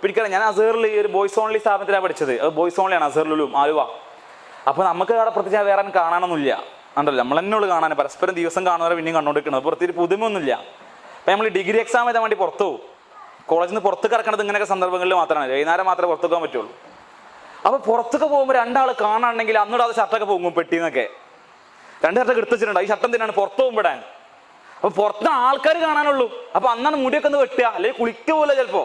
പിടിക്കണം. ഞാൻ അസേറിൽ ഒരു ബോയ്സ് ഓൺലി സ്ഥാപനത്തിലാണ് പഠിച്ചത്. അത് ബോയ്സ് ഓൺലിയാണ് അസേറിലും ആലുവ. അപ്പൊ നമുക്ക് അവിടെ പ്രത്യേകിച്ച് വേറെ കാണാനൊന്നുമില്ല. ഉണ്ടല്ലോ നമ്മൾ തന്നെ ഉള്ളു കാണാൻ. പരസ്പരം ദിവസം കാണുന്നവരെ പിന്നെയും കണ്ടുകൊണ്ടിരിക്കുന്നത്. പ്രത്യേകിച്ച് പുതുമയൊന്നുമില്ല. അപ്പൊ നമ്മൾ ഡിഗ്രി എക്സാം എഴുതാൻ വേണ്ടി പുറത്തു പോകും. കോളേജിൽ നിന്ന് പുറത്ത് കിടക്കണത് ഇങ്ങനെയൊക്കെ സന്ദർഭങ്ങളിൽ മാത്രമാണ്. വൈകുന്നേരം മാത്രമേ പുറത്തു പോകാൻ പറ്റുള്ളൂ. അപ്പൊ പുറത്തൊക്കെ പോകുമ്പോൾ രണ്ടാൾ കാണാണെങ്കിൽ അന്നിടാതെ ഷർട്ടൊക്കെ പോകും പെട്ടിന്നൊക്കെ. രണ്ട് ഷർട്ടൊക്കെ എടുത്ത് വെച്ചിട്ടുണ്ട്. ഈ ഷർട്ടം തന്നെയാണ് പുറത്തു പോകുമ്പോഴാൻ. അപ്പൊ പുറത്ത് ആൾക്കാർ കാണാനുള്ളൂ. അപ്പൊ അന്നാണ് മുടിയൊക്കെ ഒന്ന് വെട്ടുക, അല്ലെങ്കിൽ കുളിക്കുക പോലെ ചിലപ്പോ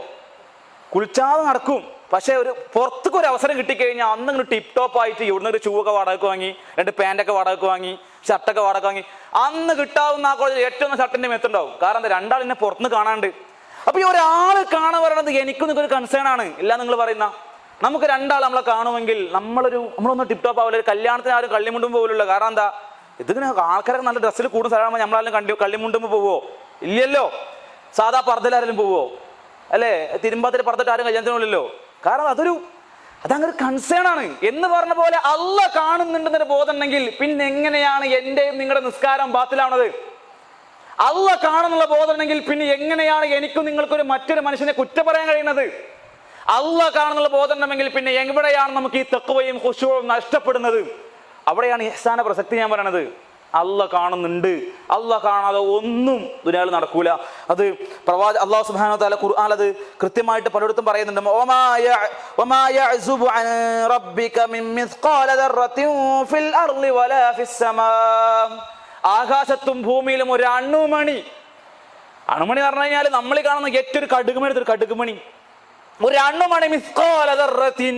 കുളിച്ചാതെ നടക്കും. പക്ഷെ ഒരു പുറത്തേക്ക് ഒരു അവസരം കിട്ടിക്കഴിഞ്ഞാൽ അന്ന് ഇങ്ങനെ ടിപ് ടോപ്പ് ആയിട്ട് ഇവിടുന്ന് ഒരു ഷൂ ഒക്കെ വാടകയ്ക്ക് വാങ്ങി, 2 പാൻറ്റൊക്കെ വാടകയ്ക്ക് വാങ്ങി, ഷർട്ടൊക്കെ വാടക വാങ്ങി, അന്ന് കിട്ടാവുന്ന ആ കോളേജിൽ ഏറ്റവും ഷർട്ടിന്റെ മെത്തുണ്ടാവും. കാരണം എന്താ, രണ്ടാളിനെ പുറത്തുനിന്ന് കാണാണ്ട്. അപ്പൊ ഈ ഒരാൾ കാണാൻ പറയണത് എനിക്കും നിങ്ങൾക്കൊരു കൺസേൺ ആണ്. ഇല്ല നിങ്ങൾ പറയുന്ന നമുക്ക് രണ്ടാൾ നമ്മളെ കാണുമെങ്കിൽ നമ്മളൊന്ന് ടിപ് ടോപ്പ് ആവില്ല. ഒരു കല്യാണത്തിന് ആരും കള്ളിമുണ്ടുമ്പോൾ പോലുള്ളൂ. കാരണം എന്താ, ഇതിങ്ങനെ ആൾക്കാരൊക്കെ നല്ല ഡ്രസ്സിൽ കൂടുന്ന സ്ഥലമാകുമ്പോൾ നമ്മളാരും കള്ളിമുണ്ടുമ്പോൾ പോവോ? ഇല്ലല്ലോ. സാധാ പർദ്ദയിലാരെങ്കിലും പോവോ? അല്ലേ, തിരുമ്പാത്തിൽ പർദ്ദയിട്ട് ആരും കല്യാണത്തിനുള്ളല്ലോ. കാരണം അതങ്ങനെ കൺസേൺ ആണ്. എന്ന് പറഞ്ഞ പോലെ അള്ളാഹ് കാണുന്നുണ്ടെന്നൊരു ബോധം ഉണ്ടെങ്കിൽ പിന്നെ എങ്ങനെയാണ് എന്റെയും നിങ്ങളുടെ നിസ്കാരം ബാത്തിലാവണത്? അള്ളാഹ് കാണുന്നുള്ള ബോധം ഉണ്ടെങ്കിൽ പിന്നെ എങ്ങനെയാണ് എനിക്കും നിങ്ങൾക്കൊരു മറ്റൊരു മനുഷ്യനെ കുറ്റം പറയാൻ കഴിയുന്നത്? അള്ളാഹ് കാണുന്നുള്ള ബോധം ഉണ്ടെങ്കിൽ പിന്നെ എവിടെയാണ് നമുക്ക് ഈ തഖ്വയും ഖുശൂഉം നഷ്ടപ്പെടുന്നത്? അവിടെയാണ് ഇഹ്സാന്റെ പ്രസക്തി ഞാൻ പറയണത്. അള്ളാഹ് കാണുന്നുണ്ട്. അള്ളാഹ് കാണാതെ ഒന്നും ദുനിയാവിൽ നടക്കൂല. അത് അല്ലാഹു സുബ്ഹാനഹു വ തആല ഖുർആനിൽ അത് കൃത്യമായിട്ട് പലയിടത്തും പറയുന്നുണ്ട്. വമാ യഅ്സുബു അൻ റബ്ബിക മിൻ മിസ്ഖാല ദർറത്തിൻ ഫിൽ അർളി വലാ ഫിസ് സമാ. ആകാശത്തും ഭൂമിയിലും ഒരു അണുമണി എന്ന് പറഞ്ഞു കഴിഞ്ഞാൽ നമ്മൾ കാണുന്ന ഏറ്റവും കടുകുമണി, ഒരു അണുമണി മിസ്ഖാല ദർറത്തിൻ.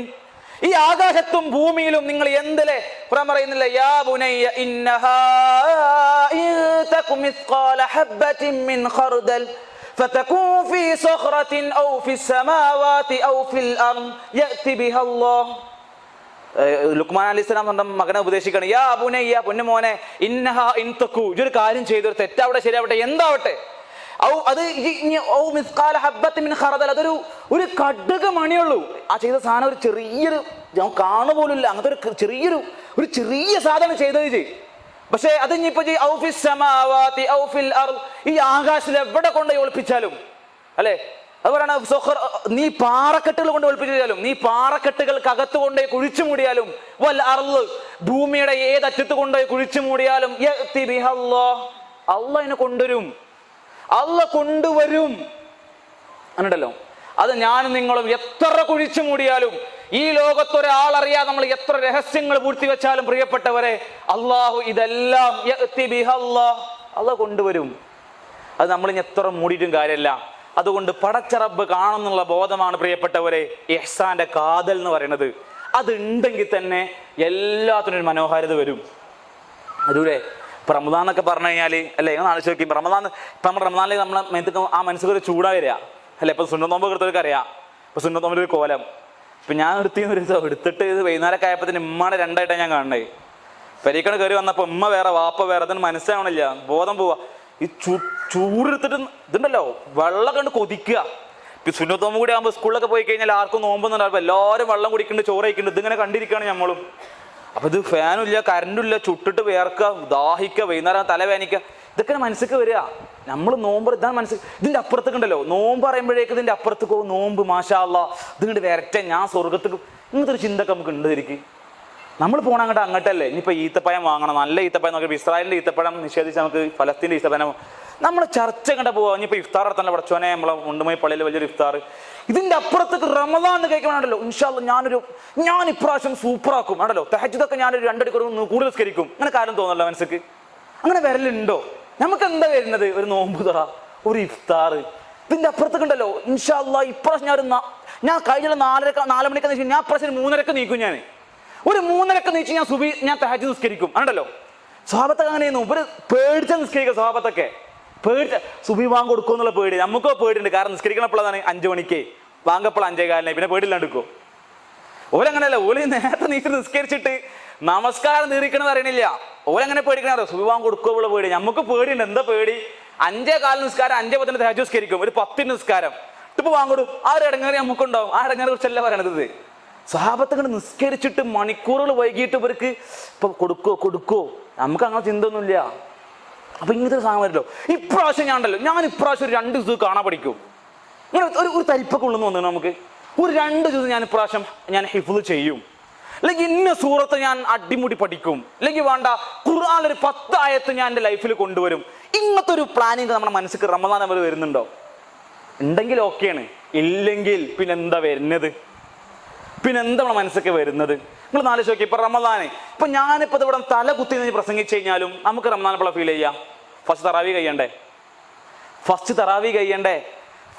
ഈ ആകാശത്തും ഭൂമിയിലും നിങ്ങൾ എന്തിലെ പറയുന്നില്ല, യാ ബുനയ്യ ഇന്നഹാ തകും മിസ്ഖാല ഹബ്ബത്തിൻ മിൻ ഖർദൽ ഫതകൂൻ ഫീ സഖറത്തിൻ ഔ ഫിസ് സമാവാതി ഔ ഫിൽ അർദ് യഅതി ബിഹാ അല്ലാഹ്. ലുക്മാൻ അലൈഹിസ്സലാം സ്വന്തം മകനെ ഉപദേശിക്കുകയാണ്. യാ ബുനയ്യ, പൊന്നുമോനെ, ഇന്നഹാ ഇൻ തകു, ഇതൊരു കാര്യം ചെയ്തു, ഒരു തെറ്റാവട്ടെ ശരിയാവട്ടെ എന്താവട്ടെ, അതൊരു കടുക് മണിയുള്ളൂ. ആ ചെയ്ത സാധനം ഒരു ചെറിയൊരു കാണുപോലില്ല, അങ്ങനത്തെ ഒരു ചെറിയ സാധനം ചെയ്തത്. പക്ഷെ അത് ഇനിയിപ്പോ ഈ ആകാശത്തിൽ എവിടെ കൊണ്ടുപോയി ഒളിപ്പിച്ചാലും, അല്ലെ, അത് പറയണ നീ പാറക്കെട്ടുകൾ കൊണ്ട് ഒളിപ്പിച്ചാലും, നീ പാറക്കെട്ടുകൾക്കകത്ത് കൊണ്ടുപോയി കുഴിച്ചു മൂടിയാലും, ഭൂമിയുടെ ഏതറ്റത്ത് കൊണ്ടുപോയി കുഴിച്ചു മൂടിയാലും അള്ളാഹ് അതിനെ കൊണ്ടുവരും. അള്ളാഹ് കൊണ്ടുവരും എന്നിട്ടല്ലോ. അത് ഞാനും നിങ്ങളും എത്ര കുഴിച്ചു മൂടിയാലും, ഈ ലോകത്തൊരാളറിയാതെ നമ്മൾ എത്ര രഹസ്യങ്ങൾ പൂഴ്ത്തി വെച്ചാലും, പ്രിയപ്പെട്ടവരെ, അള്ളാഹു ഇതെല്ലാം അള്ളാഹ് കൊണ്ടുവരും. അത് നമ്മളിനി എത്ര മൂടിയിട്ടും കാര്യമില്ല. അതുകൊണ്ട് പടച്ച റബ്ബ് കാണുന്നുള്ള ബോധമാണ് പ്രിയപ്പെട്ടവരെ ഇഹ്സാന്റെ കാതൽ എന്ന് പറയുന്നത്. അത് ഉണ്ടെങ്കിൽ തന്നെ എല്ലാത്തിനും ഒരു മനോഹാരിത വരും. അതുപോലെ ഇപ്പൊ റമദാൻ എന്നൊക്കെ പറഞ്ഞു കഴിഞ്ഞാല്, അല്ലെ, നിങ്ങൾ ആലോചിച്ച് നോക്കി, നമ്മൾ റമദാനിൽ നമ്മളെ മേത്തേക്ക് ആ മനസ്സിലൊരു ചൂടാ വരിക, അല്ലെ. ഇപ്പൊ സുന്നത്ത് നോമ്പ് എടുത്തവർക്ക് അറിയാം. ഇപ്പൊ സുന്നത്ത് നോമ്പിൽ ഒരു കോലം ഇപ്പൊ ഞാൻ എടുത്തിട്ട് ഇത് വൈകുന്നേരമൊക്കെ ആയപ്പത്തിന് ഉമ്മാടെ രണ്ടായിട്ടാണ് ഞാൻ കാണണേ. പെരീക്കണ് കയറി വന്നപ്പോ ഉമ്മ വേറെ വാപ്പ വേറെ, അതിന് മനസ്സിലാവണില്ല, ബോധം പോവാ. ഈ ചൂടെടുത്തിട്ട് ഇതുണ്ടല്ലോ, വെള്ളം കണ്ട് കൊതിക്കുക. ഇപ്പൊ സുന്നത്ത് നോമ്പ് കൂടി ആകുമ്പോൾ സ്കൂളിലൊക്കെ പോയി കഴിഞ്ഞാൽ ആർക്കും നോമ്പൊന്നും എല്ലാവരും വെള്ളം കുടിക്കുന്നുണ്ട്, ചോറ് കഴിക്കുന്നുണ്ട്. ഇതിങ്ങനെ കണ്ടിരിക്കുകയാണ് നമ്മളും. അപ്പൊ ഇത് ഫാനും ഇല്ല, കറണ്ടും ഇല്ല, ചുട്ടിട്ട് വേർക്കുക, ദാഹിക്കുക, വൈകുന്നേരം തലവേനിക്കുക, ഇതൊക്കെ മനസ്സിലേക്ക് വരിക. നമ്മൾ നോമ്പ് ഇതാണ് മനസ്സിൽ. ഇതിന്റെ അപ്പുറത്തേക്ക് ഉണ്ടല്ലോ, നോമ്പ് പറയുമ്പോഴേക്ക് ഇതിന്റെ അപ്പുറത്തേക്ക് പോകും. നോമ്പ് മാഷാ അല്ലാഹ്, ഇതിങ്ങോട്ട് വരട്ടെ, ഞാൻ സ്വർഗത്തേക്ക്, ഇങ്ങനത്തെ ഒരു ചിന്തക്ക് നമുക്ക് ഉണ്ട്. ശരിക്കും നമ്മൾ പോകണം അങ്ങോട്ടല്ലേ. ഇനിയിപ്പോൾ ഈത്തപ്പഴം വാങ്ങണം, നല്ല ഈത്തപ്പഴം നോക്കി. ഇസ്രായേലിന്റെ ഈത്തപ്പഴം നിഷേധിച്ച് നമുക്ക് ഫലസ്തീൻ്റെ ഈത്തപ്പഴം നമ്മൾ ചർച്ച കണ്ട പോവാ. ഇനിയിപ്പോൾ ഇഫ്താർ നടത്തണ്ട പഠിച്ചോനെ, നമ്മളെ മുണ്ടുമായി പള്ളിയിൽ വലിയൊരു ഇഫ്താർ. ഇതിന്റെ അപ്പുറത്തേക്ക് റമദാൻ എന്ന് കേൾക്കണമല്ലോ, ഇൻഷാ അല്ലാഹ് ഞാൻ ഇപ്രാവശ്യം സൂപ്പറാക്കും ആണല്ലോ, തഹജ്ജുദൊക്കെ ഞാനൊരു 2 മണിക്കൂർ കൂടുതൽ സ്കരിക്കും. അങ്ങനെ കാര്യം തോന്നല്ലോ മനസ്സിക്ക്. അങ്ങനെ വരലുണ്ടോ? നമുക്ക് എന്താ വരുന്നത്? ഒരു നോമ്പ് തുറ, ഒരു ഇഫ്താർ. ഇതിന്റെ അപ്പുറത്തേക്ക് ഉണ്ടല്ലോ, ഇൻഷാ അല്ലാഹ് ഇപ്രാവശ്യം ഞാൻ കഴിഞ്ഞ 4 മണിക്ക് നീക്കും, ഞാൻ ഇപ്രാവശ്യം 3:30 നീക്കും. ഞാൻ ഒരു 3:30 നീച്ച് ഞാൻ തഹജ്ജുദ് നിസ്കരിക്കും ആണല്ലോ. സ്വഹാബത്തൊക്കെ അങ്ങനെയായിരുന്നു. ഇവര് പേടിച്ച നിസ്കരിക്കുക. സ്വഹാബത്തൊക്കെ പേടിച്ച സുബി വാങ്ങ് കൊടുക്കും എന്നുള്ള പേടി. നമുക്കോ പേടിയുണ്ട്, കാരണം നിസ്കരിക്കണപ്പോഴാണ് 5 മണിക്ക്, വാങ്ങപ്പോൾ 5:15, പിന്നെ പേടിയില്ലാണ്ടിക്കോ. ഓലങ്ങനെയല്ല, ഓല് നേരത്തെ നീച്ച് നിസ്കരിച്ചിട്ട് നമസ്കാരം നീറിക്കണമെന്ന് അറിയണില്ല. ഓലങ്ങനെ പേടിക്കണോ? സുബി വാങ്ങ് കൊടുക്കുമ്പോൾ പേടി. നമുക്ക് പേടിയുണ്ട്. എന്താ പേടി? 5:15 നിസ്കാരം, 5:10 തഹജ്ജുദ് നിസ്കരിക്കും, ഒരു 10 നിസ്കാരം ഇപ്പൊ വാങ്ങിടും. ആ ഒരു ഇടങ്ങേറി നമുക്കുണ്ടാവും. ആ ഇടങ്ങേറെ കുറിച്ചല്ല പറയണത്. സ്വഹാബത്തുകൾ നിസ്കരിച്ചിട്ട് മണിക്കൂറുകൾ വൈകിട്ട് ഇവർക്ക് ഇപ്പൊ കൊടുക്കോ നമുക്ക് അങ്ങനെ ചിന്ത ഒന്നുമില്ല. അപ്പൊ ഇങ്ങനത്തെ സാധനം വരല്ലോ. ഇപ്രാവശ്യം ഞാൻ ഇപ്രാവശ്യം ഒരു 2 ദിവസം കാണാൻ പഠിക്കും. ഇങ്ങനെ ഒരു തരിപ്പൊക്കെ ഉള്ളെന്ന് തോന്നുന്നു നമുക്ക്. ഒരു 2 ദിവസം ഞാൻ ഇപ്രാവശ്യം ഹിഫ്ള് ചെയ്യും, അല്ലെങ്കിൽ ഇന്ന സൂറത്ത് ഞാൻ അടിമുടി പഠിക്കും, അല്ലെങ്കിൽ വേണ്ട ഖുർആൻ ഒരു 10 ആയത്ത് ഞാൻ എൻ്റെ ലൈഫിൽ കൊണ്ടുവരും. ഇങ്ങനത്തെ ഒരു പ്ലാനിങ് നമ്മുടെ മനസ്സിൽ റമദാൻ നമ്മൾ വരുന്നുണ്ടോ? ഉണ്ടെങ്കിൽ ഓക്കെയാണ്, ഇല്ലെങ്കിൽ പിന്നെന്താ വരുന്നത്? പിന്നെന്താ നമ്മുടെ മനസ്സൊക്കെ വരുന്നത്? നിങ്ങൾ നാലോചിച്ച് നോക്കി. ഇപ്പൊ റമദാന് ഇപ്പൊ ഞാനിപ്പോ ഇവിടെ തല കുത്തി പ്രസംഗിച്ചു കഴിഞ്ഞാലും നമുക്ക് റമദാൻ ഇപ്പോൾ ഫീൽ ചെയ്യാം. ഫസ്റ്റ് തറാവി കഴിയണ്ടേ?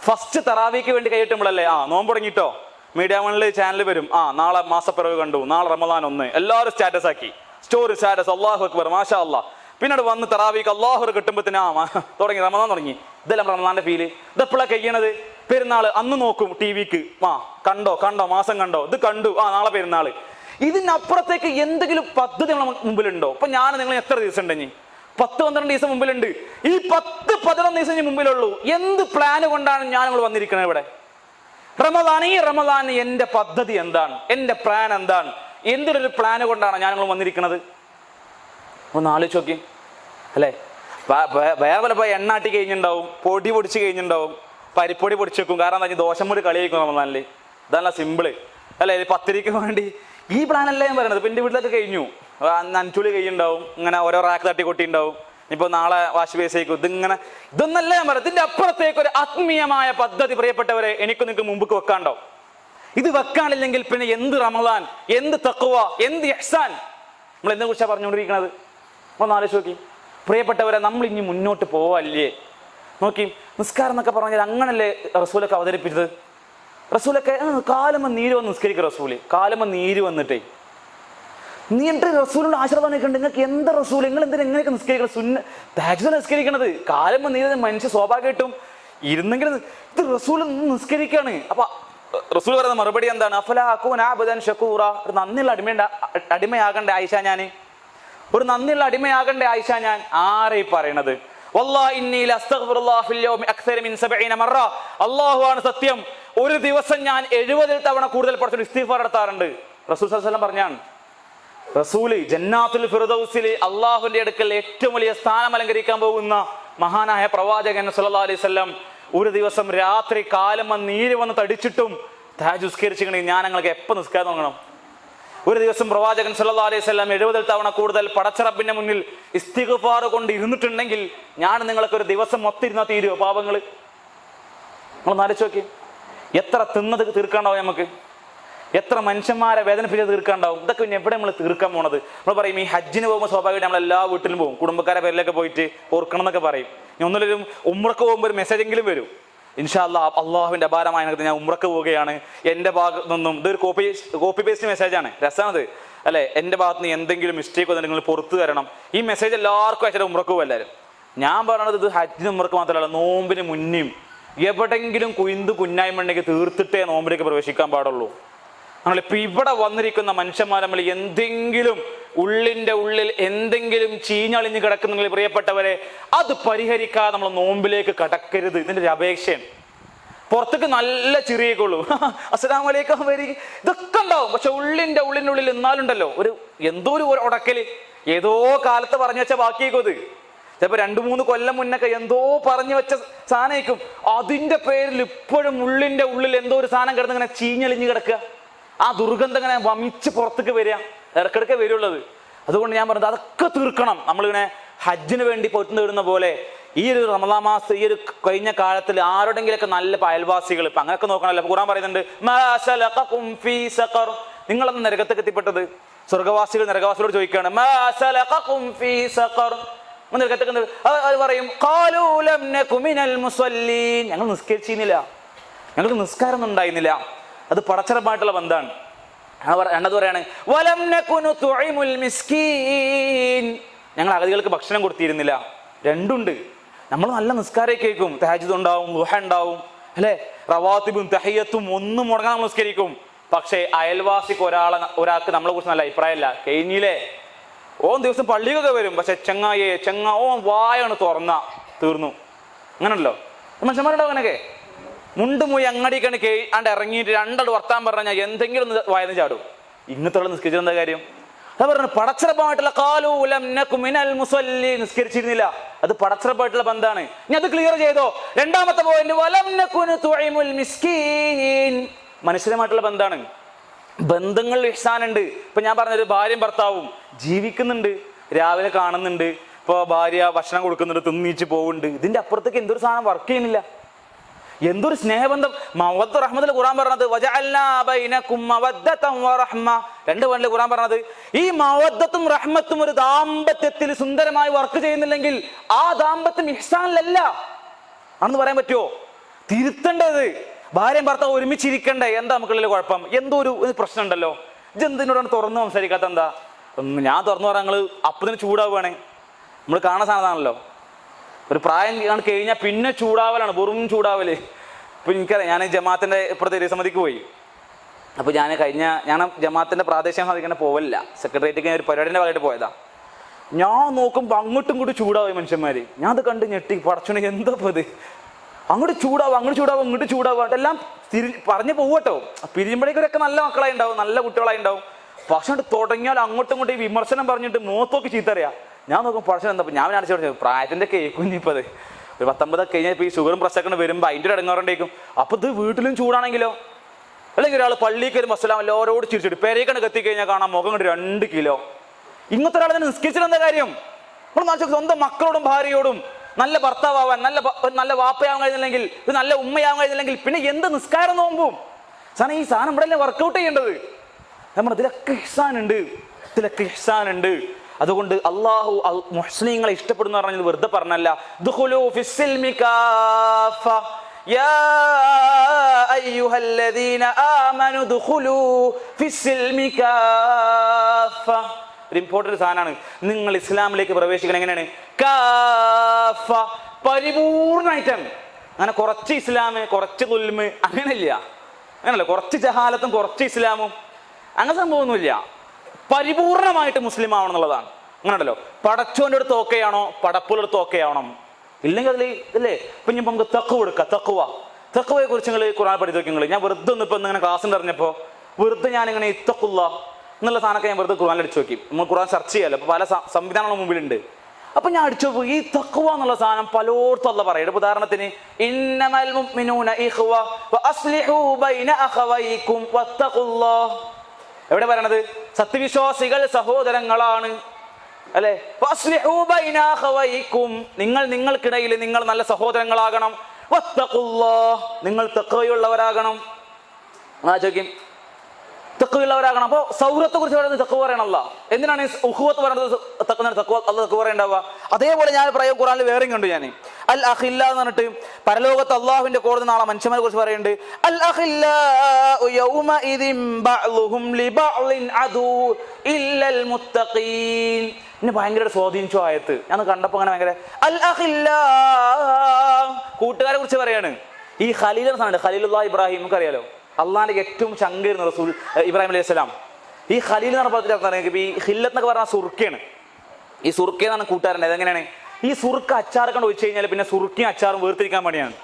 ഫസ്റ്റ് തറാവിക്ക് വേണ്ടി കൈയിട്ടുമ്പോഴല്ലേ നോമ്പ് തുടങ്ങിയിട്ടോ മീഡിയ വണ്ണിൽ ചാനൽ വരും, നാളെ മാസപ്പിറവ് കണ്ടു, നാളെ റമദാൻ 1, എല്ലാവരും സ്റ്റാറ്റസ് ആക്കി, സ്റ്റോറി സ്റ്റാറ്റസ്, അല്ലാഹു അക്ബർ മാഷാ അല്ലാ. പിന്നീട് വന്ന് തറാവീക്ക് അല്ലാഹു കിട്ടുമ്പോഴത്തേന് തുടങ്ങി റമദാൻ തുടങ്ങി. ഇതെല്ലാം റമദാന്റെ ഫീല്. ഇതെപ്പോഴാണ് കഴിയണത്? പെരുന്നാള് അന്ന് നോക്കും ടിവിക്ക്, കണ്ടോ മാസം കണ്ടോ, ഇത് കണ്ടു, നാളെ പെരുന്നാള്. ഇതിനപ്പുറത്തേക്ക് എന്തെങ്കിലും പദ്ധതി നമ്മളെ മുമ്പിലുണ്ടോ? ഇപ്പൊ ഞാൻ നിങ്ങൾ എത്ര ദിവസം ഉണ്ടെങ്കിൽ 10-12 ദിവസം മുമ്പിലുണ്ട്. ഈ 10-11 ദിവസം മുമ്പിലുള്ളൂ. എന്ത് പ്ലാന് കൊണ്ടാണ് ഞാൻ നിങ്ങൾ വന്നിരിക്കുന്നത് ഇവിടെ? ഈ റമദാൻ എന്റെ പദ്ധതി എന്താണ്? എന്റെ പ്ലാൻ എന്താണ്? എന്തൊരു പ്ലാന് കൊണ്ടാണ് ഞാൻ നിങ്ങൾ വന്നിരിക്കുന്നത്? ഒന്ന് ആലോചിച്ച് നോക്കി അല്ലേ. വേറെ പലപ്പോൾ എണ്ണാട്ടി കഴിഞ്ഞിട്ടുണ്ടാവും, പൊടി പൊടിച്ച് കഴിഞ്ഞിട്ടുണ്ടാവും, പരിപ്പൊടി പൊടിച്ച് വെക്കും. കാരണം എന്താ, ദോശമൂടി കളി കഴിക്കും റമദാനില്. ഇതല്ല സിമ്പിള് അല്ലേ. പത്തിരിക്ക് വേണ്ടി ഈ പ്ലാനല്ല ഞാൻ പറയുന്നത്. ഇപ്പം എൻ്റെ വീട്ടിലൊക്കെ കഴിഞ്ഞു, നനച്ചുളി കഴിയുണ്ടാവും, ഇങ്ങനെ ഓരോ റാക്ക് തട്ടി കൊട്ടിണ്ടാവും. ഇപ്പോൾ നാളെ വാഷ് ബേസിലേക്കും ഇതൊന്നല്ല ഞാൻ പറയുന്നത്. ഇതിന്റെ അപ്പുറത്തേക്ക് ഒരു ആത്മീയമായ പദ്ധതി പ്രിയപ്പെട്ടവരെ എനിക്ക് നിങ്ങൾക്ക് മുമ്പ് വെക്കാണ്ടോ? ഇത് വെക്കാനില്ലെങ്കിൽ പിന്നെ എന്ത് റമദാൻ, എന്ത് തഖ്വ, എന്ത് ഇഹ്സാൻ? നമ്മൾ എന്തിനെ കുറിച്ചാണ് പറഞ്ഞുകൊണ്ടിരിക്കുന്നത്? ഒന്ന് ആലോചിച്ച് നോക്കി പ്രിയപ്പെട്ടവരെ. നമ്മൾ ഇനി മുന്നോട്ട് പോവല്ലേ? നോക്കി, നിസ്കാരം എന്നൊക്കെ പറഞ്ഞാൽ അങ്ങനല്ലേ റസൂലൊക്കെ അവതരിപ്പിച്ചത്? റസൂലൊക്കെ കാലമ നീര് വന്ന് നിസ്കരിക്കുക. റസൂല് കാലമ നീര് വന്നിട്ടേ നീട്ട് റസൂലിന്റെ ആശീർവാദം ഉണ്ട്. നിങ്ങൾക്ക് എന്താ റസൂൽ, നിങ്ങൾ എന്തിനാ എങ്ങനെയൊക്കെ നിസ്കരിക്കണം? തഹജ്ജുദ് നിസ്കരിക്കണത് കാലമ നീര് മനുഷ്യ സ്വാഭാവികമായിട്ടും ഇരുന്നെങ്കിലും ഇത് റസൂൽ നിസ്കരിക്കാണ്. അപ്പൊ റസൂൽ പറയുന്ന മറുപടി എന്താണ്? അഫലാ അകൂന അബ്ദൻ ശകൂറ. ഒരു നന്ദിയുള്ള അടിമയാകണ്ടേ ആയിഷ ഞാൻ? ഒരു നന്ദിയുള്ള അടിമയാകണ്ടേ ആയിഷ ഞാൻ? ആരെ പറയണത്? വല്ലാഹി ഇന്നി ലഅസ്തഗ്ഫിറുല്ലാഹ ഫിൽ യൗമി അക്സറ മിൻ 70 മറ. അല്ലാഹുവാണ് സത്യം, ഒരു ദിവസം ഞാൻ 70 തവണ കൂടുതൽ പഠിച്ചു ഇസ്തിഗ്ഫാർ നടത്താറുണ്ട്. റസൂൽ സല്ലല്ലാഹു അലൈഹി വസല്ലം പറഞ്ഞാണ്. റസൂല് ജന്നാത്തുൽ ഫിർദൗസിൽ അള്ളാഹുവിന്റെ അടുക്കൽ ഏറ്റവും വലിയ സ്ഥാനം അലങ്കരിക്കാൻ പോകുന്ന മഹാനായ പ്രവാചകൻ സല്ലല്ലാഹു അലൈഹി വസല്ലം ഒരു ദിവസം രാത്രി കാലമ നീര് വന്ന് തടിച്ചിട്ടും തഹജ്ജുദ് നിസ്കരിച്ചിട്ടുണ്ടെങ്കിൽ ഞാൻ നിങ്ങൾക്ക് എപ്പോൾ നിസ്കാരം തുടങ്ങണം? ഒരു ദിവസം പ്രവാചകൻ സല്ലല്ലാഹു അലൈഹി വസല്ലം 70 തവണ കൂടുതൽ പടച്ചറബിന്റെ മുന്നിൽ ഇസ്തിഗ്ഫാർ കൊണ്ട് ഇരുന്നിട്ടുണ്ടെങ്കിൽ ഞാൻ നിങ്ങൾക്ക് ഒരു ദിവസം മൊത്തിരുന്നാ തീരുവോ പാപങ്ങൾ? നമ്മൾ ആലോചിച്ച് നോക്കി. എത്ര തിന്നത് തീർക്കാണ്ടാവും നമുക്ക്? എത്ര മനുഷ്യന്മാരെ വേദനിപ്പിച്ച് തീർക്കാണ്ടാവും? ഇതൊക്കെ പിന്നെ എവിടെ നമ്മൾ തീർക്കാൻ പോണത്? നമ്മൾ പറയും ഈ ഹജ്ജിന് പോകുമ്പോൾ സ്വാഭാവികമായിട്ട് നമ്മൾ എല്ലാ വീട്ടിലും പോകും, കുടുംബക്കാരെ പേരിലൊക്കെ പോയിട്ട് ഓർക്കണം എന്നൊക്കെ പറയും. ഇനി ഒന്നിലും ഉംറക്ക് പോകുമ്പോൾ ഒരു മെസ്സേജെങ്കിലും വരും, ഇൻഷാ അല്ലാഹ് അള്ളാഹുവിന്റെ അപാരമായ ഞാൻ ഉംറക്ക് പോവുകയാണ്, എൻ്റെ ഭാഗത്തു നിന്നും. ഇതൊരു കോപ്പി പേസ്റ്റ് മെസ്സേജാണ്, രസമാണത് അല്ലെ. എൻ്റെ ഭാഗത്ത് നിന്ന് എന്തെങ്കിലും മിസ്റ്റേക്ക് വന്നിട്ട് നിങ്ങൾ പുറത്തു തരണം. ഈ മെസ്സേജ് എല്ലാവർക്കും അയച്ചാൽ ഉംറക്ക് പോകും എല്ലാവരും. ഞാൻ പറയണത് ഇത് ഹജ്ജിന് ഉംറക്ക് മാത്രമല്ല, നോമ്പിന് മുന്നേയും എവിടെങ്കിലും കുഞ്ഞായ്മ തീർത്തിട്ടേ നോമ്പിലേക്ക് പ്രവേശിക്കാൻ പാടുള്ളൂ. നമ്മളിപ്പോൾ ഇവിടെ വന്നിരിക്കുന്ന മനുഷ്യന്മാർ നമ്മൾ എന്തെങ്കിലും ഉള്ളിൻ്റെ ഉള്ളിൽ എന്തെങ്കിലും ചീഞ്ഞളിഞ്ഞ് കിടക്കുന്നെങ്കിൽ പ്രിയപ്പെട്ടവരെ, അത് പരിഹരിക്കാതെ നമ്മൾ നോമ്പിലേക്ക് കടക്കരുത്. ഇതിൻ്റെ ഒരു അപേക്ഷയാണ്. പുറത്തേക്ക് നല്ല ചിറിയേക്കുള്ളൂ, അസ്സലാമു അലൈക്കും വരി, ഇതൊക്കെ ഉണ്ടാവും. പക്ഷെ ഉള്ളിനുള്ളിൽ എന്നാലുണ്ടല്ലോ എന്തോ ഒരു ഉടക്കല്, ഏതോ കാലത്ത് പറഞ്ഞു വെച്ച ബാക്കിയേക്കും. അത് ചിലപ്പോൾ 2-3 കൊല്ലം മുന്നൊക്കെ എന്തോ പറഞ്ഞു വെച്ച സാധനമായിരിക്കും. അതിൻ്റെ പേരിൽ ഇപ്പോഴും ഉള്ളിൻ്റെ ഉള്ളിൽ എന്തോ ഒരു സാധനം കിടന്ന് ഇങ്ങനെ ചീഞ്ഞളിഞ്ഞ് കിടക്കുക. ആ ദുർഗന്ധം ഇങ്ങനെ വമിച്ച് പുറത്തേക്ക് വരിക, ഇടക്കിടക്കെ വരുള്ളത്. അതുകൊണ്ട് ഞാൻ പറഞ്ഞത് അതൊക്കെ തീർക്കണം. നമ്മളിങ്ങനെ ഹജ്ജിന് വേണ്ടി പോയിട്ട് നേടുന്ന പോലെ ഈ ഒരു റമദാൻ മാസം, ഈ ഒരു കഴിഞ്ഞ കാലത്തിൽ ആരുടെങ്കിലൊക്കെ നല്ല അയൽവാസികൾ ഇപ്പം അങ്ങനെയൊക്കെ നോക്കണമല്ലോ. ഖുർആൻ പറയുന്നുണ്ട്, നിങ്ങളെന്ന് നരകത്തേക്ക് എത്തിപ്പെട്ടത്? സ്വർഗവാസികൾ നരകവാസികളോട് ചോദിക്കുകയാണ്, നരകത്തേക്ക് അത് പറയും, ഞങ്ങൾ നിസ്കരിച്ചിരുന്നില്ല, ഞങ്ങൾക്ക് നിസ്കാരം ഒന്നും ഉണ്ടായിരുന്നില്ല. അത് പടച്ചറപ്പായിട്ടുള്ള ബന്ധാണ്. രണ്ടത് പറയാണ്, ഞങ്ങൾ അഗതികൾക്ക് ഭക്ഷണം കൊടുത്തിരുന്നില്ല. രണ്ടുണ്ട്. നമ്മൾ നല്ല നിസ്കാരം കേൾക്കും, തഹജ്ജുദ് ഉണ്ടാവും, ദുഹ ഉണ്ടാവും അല്ലെ, റവാത്തിബും തഹിയ്യത്തും ഒന്നും മുടങ്ങാൻ നമ്മൾ നിസ്കരിക്കും. പക്ഷേ അയൽവാസിക്ക് ഒരാൾക്ക് നമ്മളെ കുറിച്ച് നല്ല അഭിപ്രായമല്ല. കഴിഞ്ഞില്ലേ, ഓൻ ദിവസം പള്ളിയൊക്കെ വരും, പക്ഷെ ഓൻ വായാണ് തുറന്ന തീർന്നു. അങ്ങനല്ലോ മനുഷ്യന്മാരുണ്ടാവും. അങ്ങനെയൊക്കെ മുണ്ടും പോയി അങ്ങടിക്കാണ് ആണ്ട് ഇറങ്ങിയിട്ട് രണ്ടാട് വർത്താൻ പറഞ്ഞാൽ എന്തെങ്കിലും ഒന്ന് വായന്ന് ചാടും. ഇങ്ങനത്തെ നിസ്കരിച്ചത് എന്താ കാര്യം? അത് പറഞ്ഞു പടച്ചറപ്പായിട്ടുള്ള നിസ്കരിച്ചിരുന്നില്ല. അത് പടച്ചറപ്പായിട്ടുള്ള ബന്ധാണ്. ഇനി അത് ക്ലിയർ ചെയ്തോ. രണ്ടാമത്തെ പോയിന്റ്, മനുഷ്യരുമായിട്ടുള്ള ബന്ധാണ്. ബന്ധങ്ങളിൽ ഇഹ്സാനുണ്ട്. ഇപ്പൊ ഞാൻ പറഞ്ഞൊരു ഭാര്യയും ഭർത്താവും ജീവിക്കുന്നുണ്ട്, രാവിലെ കാണുന്നുണ്ട്, ഇപ്പൊ ഭാര്യ ഭക്ഷണം കൊടുക്കുന്നുണ്ട്, തിന്നീച്ച് പോകുന്നുണ്ട്. ഇതിന്റെ അപ്പുറത്തേക്ക് എന്തൊരു സാധനം വർക്ക് ചെയ്യുന്നില്ല, എന്തൊരു സ്നേഹബന്ധം. മവദ്ദ റഹ്മത്തിൽ ഖുർആൻ പറഞ്ഞത് വജഅൽനാ ബൈനകും മവദ്ദതൻ വറഹ്മ. 2 വണ്ടിൽ ഖുർആൻ പറഞ്ഞത് ഈ മവദ്ദത്തും റഹ്മത്തും ഒരു ദാമ്പത്യത്തിൽ സുന്ദരമായി വർക്ക് ചെയ്യുന്നില്ലെങ്കിൽ ആ ദാമ്പത്യം ഇഹ്സാനിലല്ല ആണെന്ന് പറയാൻ പറ്റുമോ? തിരുത്തേണ്ടത് ഭാര്യയും ഭർത്താവ് ഒരുമിച്ചിരിക്കണ്ടേ? എന്താ നമുക്കുള്ള കുഴപ്പം? എന്തോ ഒരു പ്രശ്നം ഉണ്ടല്ലോ, ഇതെന്തിനോടാണ് തുറന്നു സംസാരിക്കാത്ത? എന്താ? ഞാൻ തുറന്നു പറയാൻ നിങ്ങൾ അപ്പത്തിന് ചൂടാവുകയാണ്. നമ്മൾ കാണാൻ സാധനമാണല്ലോ. ഒരു പ്രായം കഴിഞ്ഞാൽ പിന്നെ ചൂടാവലാണ്, വെറും ചൂടാവല്. ഇപ്പം എനിക്കറിയാം, ഞാൻ ജമാഅത്തിൻ്റെ ഇപ്പോഴത്തെ സമിതിക്ക് പോയി. അപ്പോൾ ഞാൻ ജമാഅത്തിൻ്റെ പ്രാദേശിക സമിതിക്ക് തന്നെ പോവില്ല, സെക്രട്ടേറിയറ്റിക്ക് ഒരു പരിപാടിൻ്റെ ഭാഗമായിട്ട് പോയതാ. ഞാൻ നോക്കുമ്പോൾ അങ്ങോട്ടും ഇങ്ങോട്ടും ചൂടാവും മനുഷ്യന്മാർ. ഞാൻ അത് കണ്ട് ഞെട്ടി, പടച്ചോനെ എന്താ ഇപ്പോൾ ഇത്? അങ്ങോട്ട് ചൂടാവും, ഇങ്ങോട്ട് ചൂടാവുക, എല്ലാം പറഞ്ഞു പോവട്ടോ. പിരിയുമ്പോഴേക്കൊക്കെ നല്ല മക്കളായി ഉണ്ടാവും, നല്ല കുട്ടികളായി ഉണ്ടാവും. പക്ഷെ തുടങ്ങിയാൽ അങ്ങോട്ടും ഇങ്ങോട്ടും ഈ വിമർശനം പറഞ്ഞിട്ട് മുഖത്തൊക്കെ ചീത്തറിയാം. ഞാൻ നോക്കും പടച്ചോൻ എന്താ? ഞാൻ വിചാരിച്ചു പ്രായത്തിൻ്റെ കേൾക്കും ഇപ്പോൾ അത് ഒരു 19 കഴിഞ്ഞാൽ ഇപ്പോൾ ഈ ഷുഗറും പ്രശ്നമൊക്കെ വരുമ്പോൾ അതിൻ്റെ ഒരു ഇടങ്ങാറുണ്ടേക്കും. അപ്പോൾ ഇത് വീട്ടിലും ചൂടാണെങ്കിലോ, അല്ലെങ്കിൽ ഒരാൾ പള്ളിക്ക് വരുമ്പോൾ അസ്സലാം എല്ലാവരോട് ചിരിച്ചിട്ട് പേരേക്കണ്ട് കത്തിക്കഴിഞ്ഞാൽ കാണാൻ മുഖം കൊണ്ട് 2 കിലോ. ഇങ്ങനത്തെ ഒരാൾ തന്നെ നിസ്കരിച്ചിട്ട് കാര്യം? നമ്മൾ സ്വന്തം മക്കളോടും ഭാര്യയോടും നല്ല ഭർത്താവാൻ, നല്ല വാപ്പയാവാൻ കഴിഞ്ഞില്ലെങ്കിൽ, ഇത് നല്ല ഉമ്മയാവാൻ കഴിഞ്ഞില്ലെങ്കിൽ പിന്നെ എന്ത് നിസ്കാരം നോമ്പും? സാധനം ഈ സാധനം ഇവിടെ അല്ലേ വർക്കൗട്ട് ചെയ്യേണ്ടത്? നമ്മൾ ഇതിലൊക്കെ ഇഹ്സാനുണ്ട്. അതുകൊണ്ട് അള്ളാഹു മുഹ്സിനീങ്ങളെ ഇഷ്ടപ്പെടുന്ന പറഞ്ഞത് വെറുതെ പറഞ്ഞല്ല. ദുഖുലൂ ഫിസ്സിൽമി കാഫ യാ അയ്യുഹല്ലദീന ആമനു ദുഖുലൂ ഫിസ്സിൽമി കാഫ. ഒരു ഇമ്പോർട്ടൻറ്റ് സാധനമാണ്. നിങ്ങൾ ഇസ്ലാമിലേക്ക് പ്രവേശിക്കണം. എങ്ങനെയാണ്? കാഫ, പരിപൂർണമായിട്ടാണ്. അങ്ങനെ കുറച്ച് ഇസ്ലാം, കുറച്ച് ദുൽമ് അങ്ങനെയില്ല. അങ്ങനല്ല, കുറച്ച് ജഹാലത്തും കുറച്ച് ഇസ്ലാമും അങ്ങനെ സംഭവമൊന്നുമില്ല. പരിപൂർണമായിട്ട് മുസ്ലിം ആവണം എന്നുള്ളതാണ്. അങ്ങനെ ഉണ്ടല്ലോ, പടച്ചോൻ്റെ അടുത്ത് ഓക്കെയാണോ, പടപ്പുകളുടെ അടുത്ത് ഓക്കെയാവണം. ഇല്ലെങ്കിൽ അതിൽ ഇല്ലേ? ഇപ്പം ഇനി നമുക്ക് തഖ്വ എടുക്കാം. തഖ്വയെ കുറിച്ച് നിങ്ങൾ ഖുർആൻ പഠിച്ചു നോക്കി. ഞാൻ വെറുതെ ഒന്നിപ്പോൾ ഇങ്ങനെ ക്ലാസ്സിൽ അറിഞ്ഞപ്പോൾ വെറുതെ ഞാനിങ്ങനെ ഇത്തഖുല്ലാ എന്നുള്ള സാധനമൊക്കെ ഞാൻ വെറുതെ ഖുർആനിൽ അടിച്ചു നോക്കി. നമ്മൾ ഖുർആൻ സെർച്ച് ചെയ്യാമല്ലോ, അപ്പോൾ പല സംവിധാനങ്ങളും മുമ്പിലുണ്ട്. അപ്പം ഞാൻ അടിച്ചു നോക്കി, ഈ തഖ്വ എന്നുള്ള സാധനം പലോടത്തും അല്ലാഹ് പറയും. ഉദാഹരണത്തിന് ഇന്നമൽ മുഅ്മിനൂന ഇഖ്വ വഅസ്ലിഹൂ ബൈന അഖവൈകും വത്തഖുല്ലാഹ്. എവിടെ പറയണത്? സത്യവിശ്വാസികൾ സഹോദരങ്ങളാണ് അല്ലെ? വഅസ്ലിഹൂ ബൈന അഖവൈകും, നിങ്ങൾക്കിടയിൽ നിങ്ങൾ നല്ല സഹോദരങ്ങളാകണം. വത്തഖുല്ലാഹ്, നിങ്ങൾ തഖ്വയുള്ളവരാകണം. ചോദിക്കും, തഖ്വയുള്ളവരാകണം. അപ്പോൾ സൗഹൃദത്തെ കുറിച്ച് പറയുന്നത് തഖ്വ പറയണല്ലോ. എന്തിനാണ് ഈ ഉഖുവത്ത് പറയുന്നത്? തഖ്വ പറയണ്ടാവുക. അതേപോലെ ഞാൻ പറയാം, ഖുർആനിൽ വേറെയും കണ്ടു ഞാൻ. അൽ അഖില്ല എന്ന് പറഞ്ഞിട്ട് പരലോകത്ത് അള്ളാഹുവിന്റെ കോടതി നാളെ മനുഷ്യന്മാരെ കുറിച്ച് പറയുന്നുണ്ട്. അൽ അഖില്ലാഉ യൗമഇദിൻ ബഅ്ളുഹും ലിബഅ്ളിൻ അദൂ ഇല്ലൽ മുത്തഖീൻ. എന്നെ ഭയങ്കര സ്വാധീനിച്ചു ആയത്ത്. ഞാൻ കണ്ടപ്പോൾ അങ്ങനെ ഭയങ്കര അൽ അഖില്ലാ, കൂട്ടുകാരെ കുറിച്ച് പറയാണ്. ഈ ഖലീൽ എന്ന സാധനം, ഖലീലുല്ലാഹ് ഇബ്രാഹിം നമുക്കറിയാലോ, അള്ളാഹിന്റെ ഏറ്റവും ചങ്കേരുന്ന റസൂൽ ഇബ്രാഹിം അലൈഹി സ്വലാം. ഈ ഖലീൽ എന്ന് പറഞ്ഞാൽ ഈ ഹില്ലത്ത് എന്നൊക്കെ പറഞ്ഞാൽ സുർക്കയാണ്. ഈ സുർക്ക എന്നാണ് കൂട്ടുകാരൻ്റെ. അതെങ്ങനെയാണ്? ഈ സുർക്ക അച്ചാർ കൊണ്ട് വെച്ച് കഴിഞ്ഞാൽ പിന്നെ സുർക്കയും അച്ചാറും വേർതിരിക്കാൻ വേണ്ടിയാണ്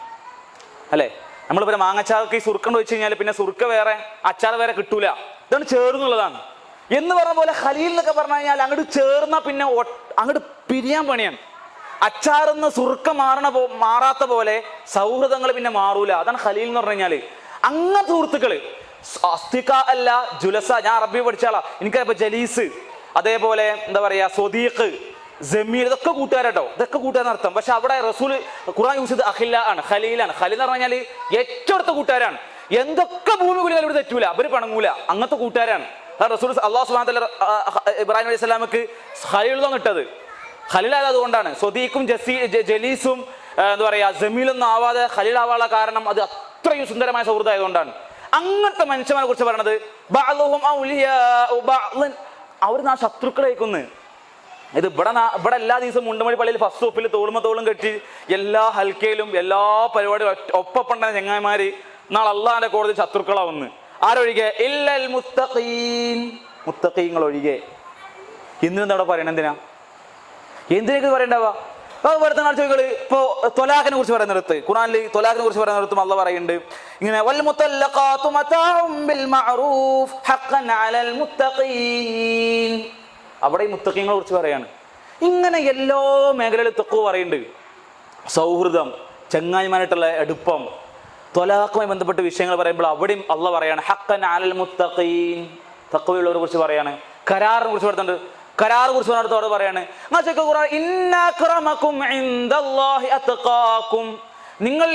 അല്ലേ? നമ്മളിപ്പോൾ മാങ്ങച്ചാർക്ക് ഈ സുർക്ക കൊണ്ട് വെച്ച് കഴിഞ്ഞാൽ പിന്നെ സുർക്ക വേറെ അച്ചാർ വേറെ കിട്ടൂല. ഇതാണ് ചേർന്നുള്ളതാണ് എന്ന് പറഞ്ഞ പോലെ ഖലീൽ എന്നൊക്കെ പറഞ്ഞു കഴിഞ്ഞാൽ അങ്ങോട്ട് ചേർന്നാൽ പിന്നെ അങ്ങോട്ട് പിരിയാൻ പണിയാണ്. അച്ചാറിന്ന് സുർക്ക മാറാത്ത പോലെ സൗഹൃദങ്ങൾ പിന്നെ മാറൂല. അതാണ് ഖലീൽ എന്ന് പറഞ്ഞു കഴിഞ്ഞാൽ. അങ്ങനത്തെ സുഹൃത്തുക്കള് അസ്തിക അല്ല ജുലസ. ഞാൻ അറബി പഠിച്ചാളാ, എനിക്കറിയാം. ജലീസ്, അതേപോലെ എന്താ പറയാ സ്വദീഖ്, ജമീൽ, ഇതൊക്കെ കൂട്ടുകാരട്ടോ. ഇതൊക്കെ കൂട്ടുകാരനർത്ഥം. പക്ഷെ അവിടെ റസൂൽ ഖുർആൻ യൂസ് ചെയ്ത് അഖില്ല ആണ്, ഖലീലാണ്. ഖലീൽ എന്ന് പറഞ്ഞാൽ ഏറ്റവും അടുത്ത കൂട്ടുകാരാണ്. എന്തൊക്കെ ഭൂമി കുലികൾ ഇവിടെ തെറ്റൂല, അവര് പണങ്ങൂല, അങ്ങനത്തെ കൂട്ടുകാരാണ്. റസൂൽ അല്ലാഹു സുബ്ഹാനഹു വ തആല ഇബ്രാഹിം അലൈഹി സ്വലാമക്ക് ഖലീലാണ് ഇട്ടത്. ഖലീലായത് അതുകൊണ്ടാണ്. സ്വദീഖും ജലീസും എന്താ പറയാ ജമീലൊന്നും ആവാതെ ഖലീൽ ആവാനുള്ള കാരണം അത് അത്രയും സുന്ദരമായ സൗഹൃദം ആയതുകൊണ്ടാണ്. അങ്ങനത്തെ മനുഷ്യന്മാരെ കുറിച്ച് പറയണത് ബഅ്ളുഹും ഔലിയാഉ ബഅ്ളിൻ, അവർ ശത്രുക്കളേക്കുന്നു. ഇത് ഇവിടെ എല്ലാ ദിവസവും മുണ്ടുമണി പള്ളിയിൽ ഫസ്റ്റ് സ്റ്റോപ്പിൽ തോളും കെട്ടി എല്ലാ ഹൽക്കയിലും എല്ലാ പരിപാടിയും ഒപ്പപ്പണ്ട ചങ്ങായിമാര് നാളെ അള്ളാഹിന്റെ കോടതി ശത്രുക്കളാവുന്നു. ആരൊഴികെ? ഇല്ലൽ മുത്തഖീൻ, മുത്തഖീങ്ങൾ ഒഴികെ. ഇന്നെന്താ അവിടെ പറയണ? എന്തിനേക്ക് പറയണ്ടാവുക? ഇവിടുത്തെ ചോദിക്കള് ഇപ്പൊ ത്വലാഖിനെ കുറിച്ച് പറയുന്നിടത്ത്, ഖുർആനിൽ ത്വലാഖിനെ കുറിച്ച് പറയുന്നിടത്തും അള്ളാഹ് പറയുന്നുണ്ട് ഇങ്ങനെ, വൽ മുത്തല്ലഖാതു മതാഉം ബിൽ മഅറൂഫ് ഹഖ്ഖൻ അലൽ മുത്തഖീൻ. അവിടെ ഈ മുത്തഖീങ്ങളെ കുറിച്ച് പറയാണ്. ഇങ്ങനെ എല്ലാ മേഖലയിലും തഖ്വ പറയുന്നുണ്ട്. സൗഹൃദം, ചങ്ങായിമാരായിട്ടുള്ള അടുപ്പം, ത്വലാഖുമായി ബന്ധപ്പെട്ട വിഷയങ്ങൾ പറയുമ്പോൾ അവിടെയും അള്ളാഹ് പറയാണ് ഹഖ്ഖൻ അലൽ മുത്തഖീൻ, തഖ്വയുള്ളവരെ കുറിച്ച് പറയാണ്. കരാറിനെ കുറിച്ച് പറയുന്നുണ്ട്. കരാർ കുറിച്ച് പറഞ്ഞിടത്തോട് പറയാണ്, നിങ്ങൾ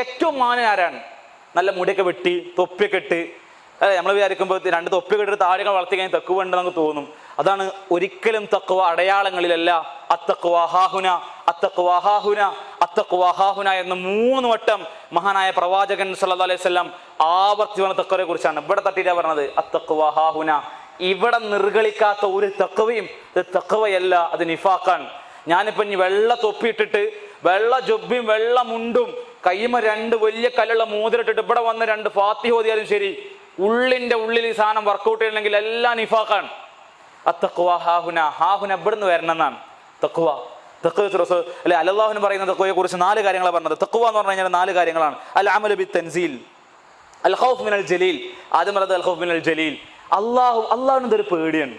ഏറ്റവും മാന്യൻ ആരാണ്? നല്ല മുടിയൊക്കെ വെട്ടി തൊപ്പിയൊക്കെ ഇട്ട്, അതെ നമ്മൾ വിചാരിക്കുമ്പോൾ 2 തൊപ്പി കെട്ടിട്ട് താടികൾ വളർത്തി കഴിഞ്ഞാൽ തഖ്വ ഉണ്ടെന്ന് നമുക്ക് തോന്നും. അതാണ് ഒരിക്കലും തഖ്വ അടയാളങ്ങളിലല്ല. അത്തഖ്വ ഹാഹുന, അത്തഖ്വ ഹാഹുന, അത്തഖ്വ ഹാഹുന എന്ന് 3 വട്ടം മഹാനായ പ്രവാചകൻ സല്ലല്ലാഹു അലൈഹി വസല്ലം ആവർത്തിച്ച് പറഞ്ഞ തഖ്വയെ കുറിച്ചാണ്. ഇവിടെ തട്ടിയിട്ടാ പറഞ്ഞത് അത്തഖ്വ ഹാഹുന. ഇവിടെ നിർഗളിക്കാത്ത ഒരു തഖ്വയും ഇത് തഖ്വയല്ല, അത് നിഫാഖാണ്. ഞാനിപ്പോ ഇനി വെള്ള തൊപ്പിയിട്ടിട്ട് വെള്ള ജുബ്ബയും വെള്ള മുണ്ടും കയ്യുമ്മ 2 വലിയ കല്ലുള്ള മോതിരിട്ടിട്ട് ഇവിടെ വന്ന് 2 ഫാത്തിഹ ഓതിയാലും ശരി, ഉള്ളിന്റെ ഉള്ളിൽ ഈ സാധനം വർക്കൗട്ട് ചെയ്യണമെങ്കിൽ എല്ലാം നിഫാഖാണ്. അത്തഖ്വ ഹാഹുന, ഹാഹുന ഇവിടുന്ന് വരണം എന്നാണ് തഖ്വ. അല്ലെ അല്ലാഹുവിന് പറയുന്ന തഖ്വയെ കുറിച്ച് 4 കാര്യങ്ങളാണ് പറഞ്ഞത്. തഖ്വ എന്ന് പറഞ്ഞു കഴിഞ്ഞാൽ 4 കാര്യങ്ങളാണ്. അൽ അമലു ബി തൻസീൽ, അൽ ഖൗഫ് മിനൽ ജലീൽ. ആദ്യം പറഞ്ഞത് അൽ ഖൗഫ് മിനൽ ജലീൽ, അള്ളാഹുവിന് ഇതൊരു പേടിയാണ്,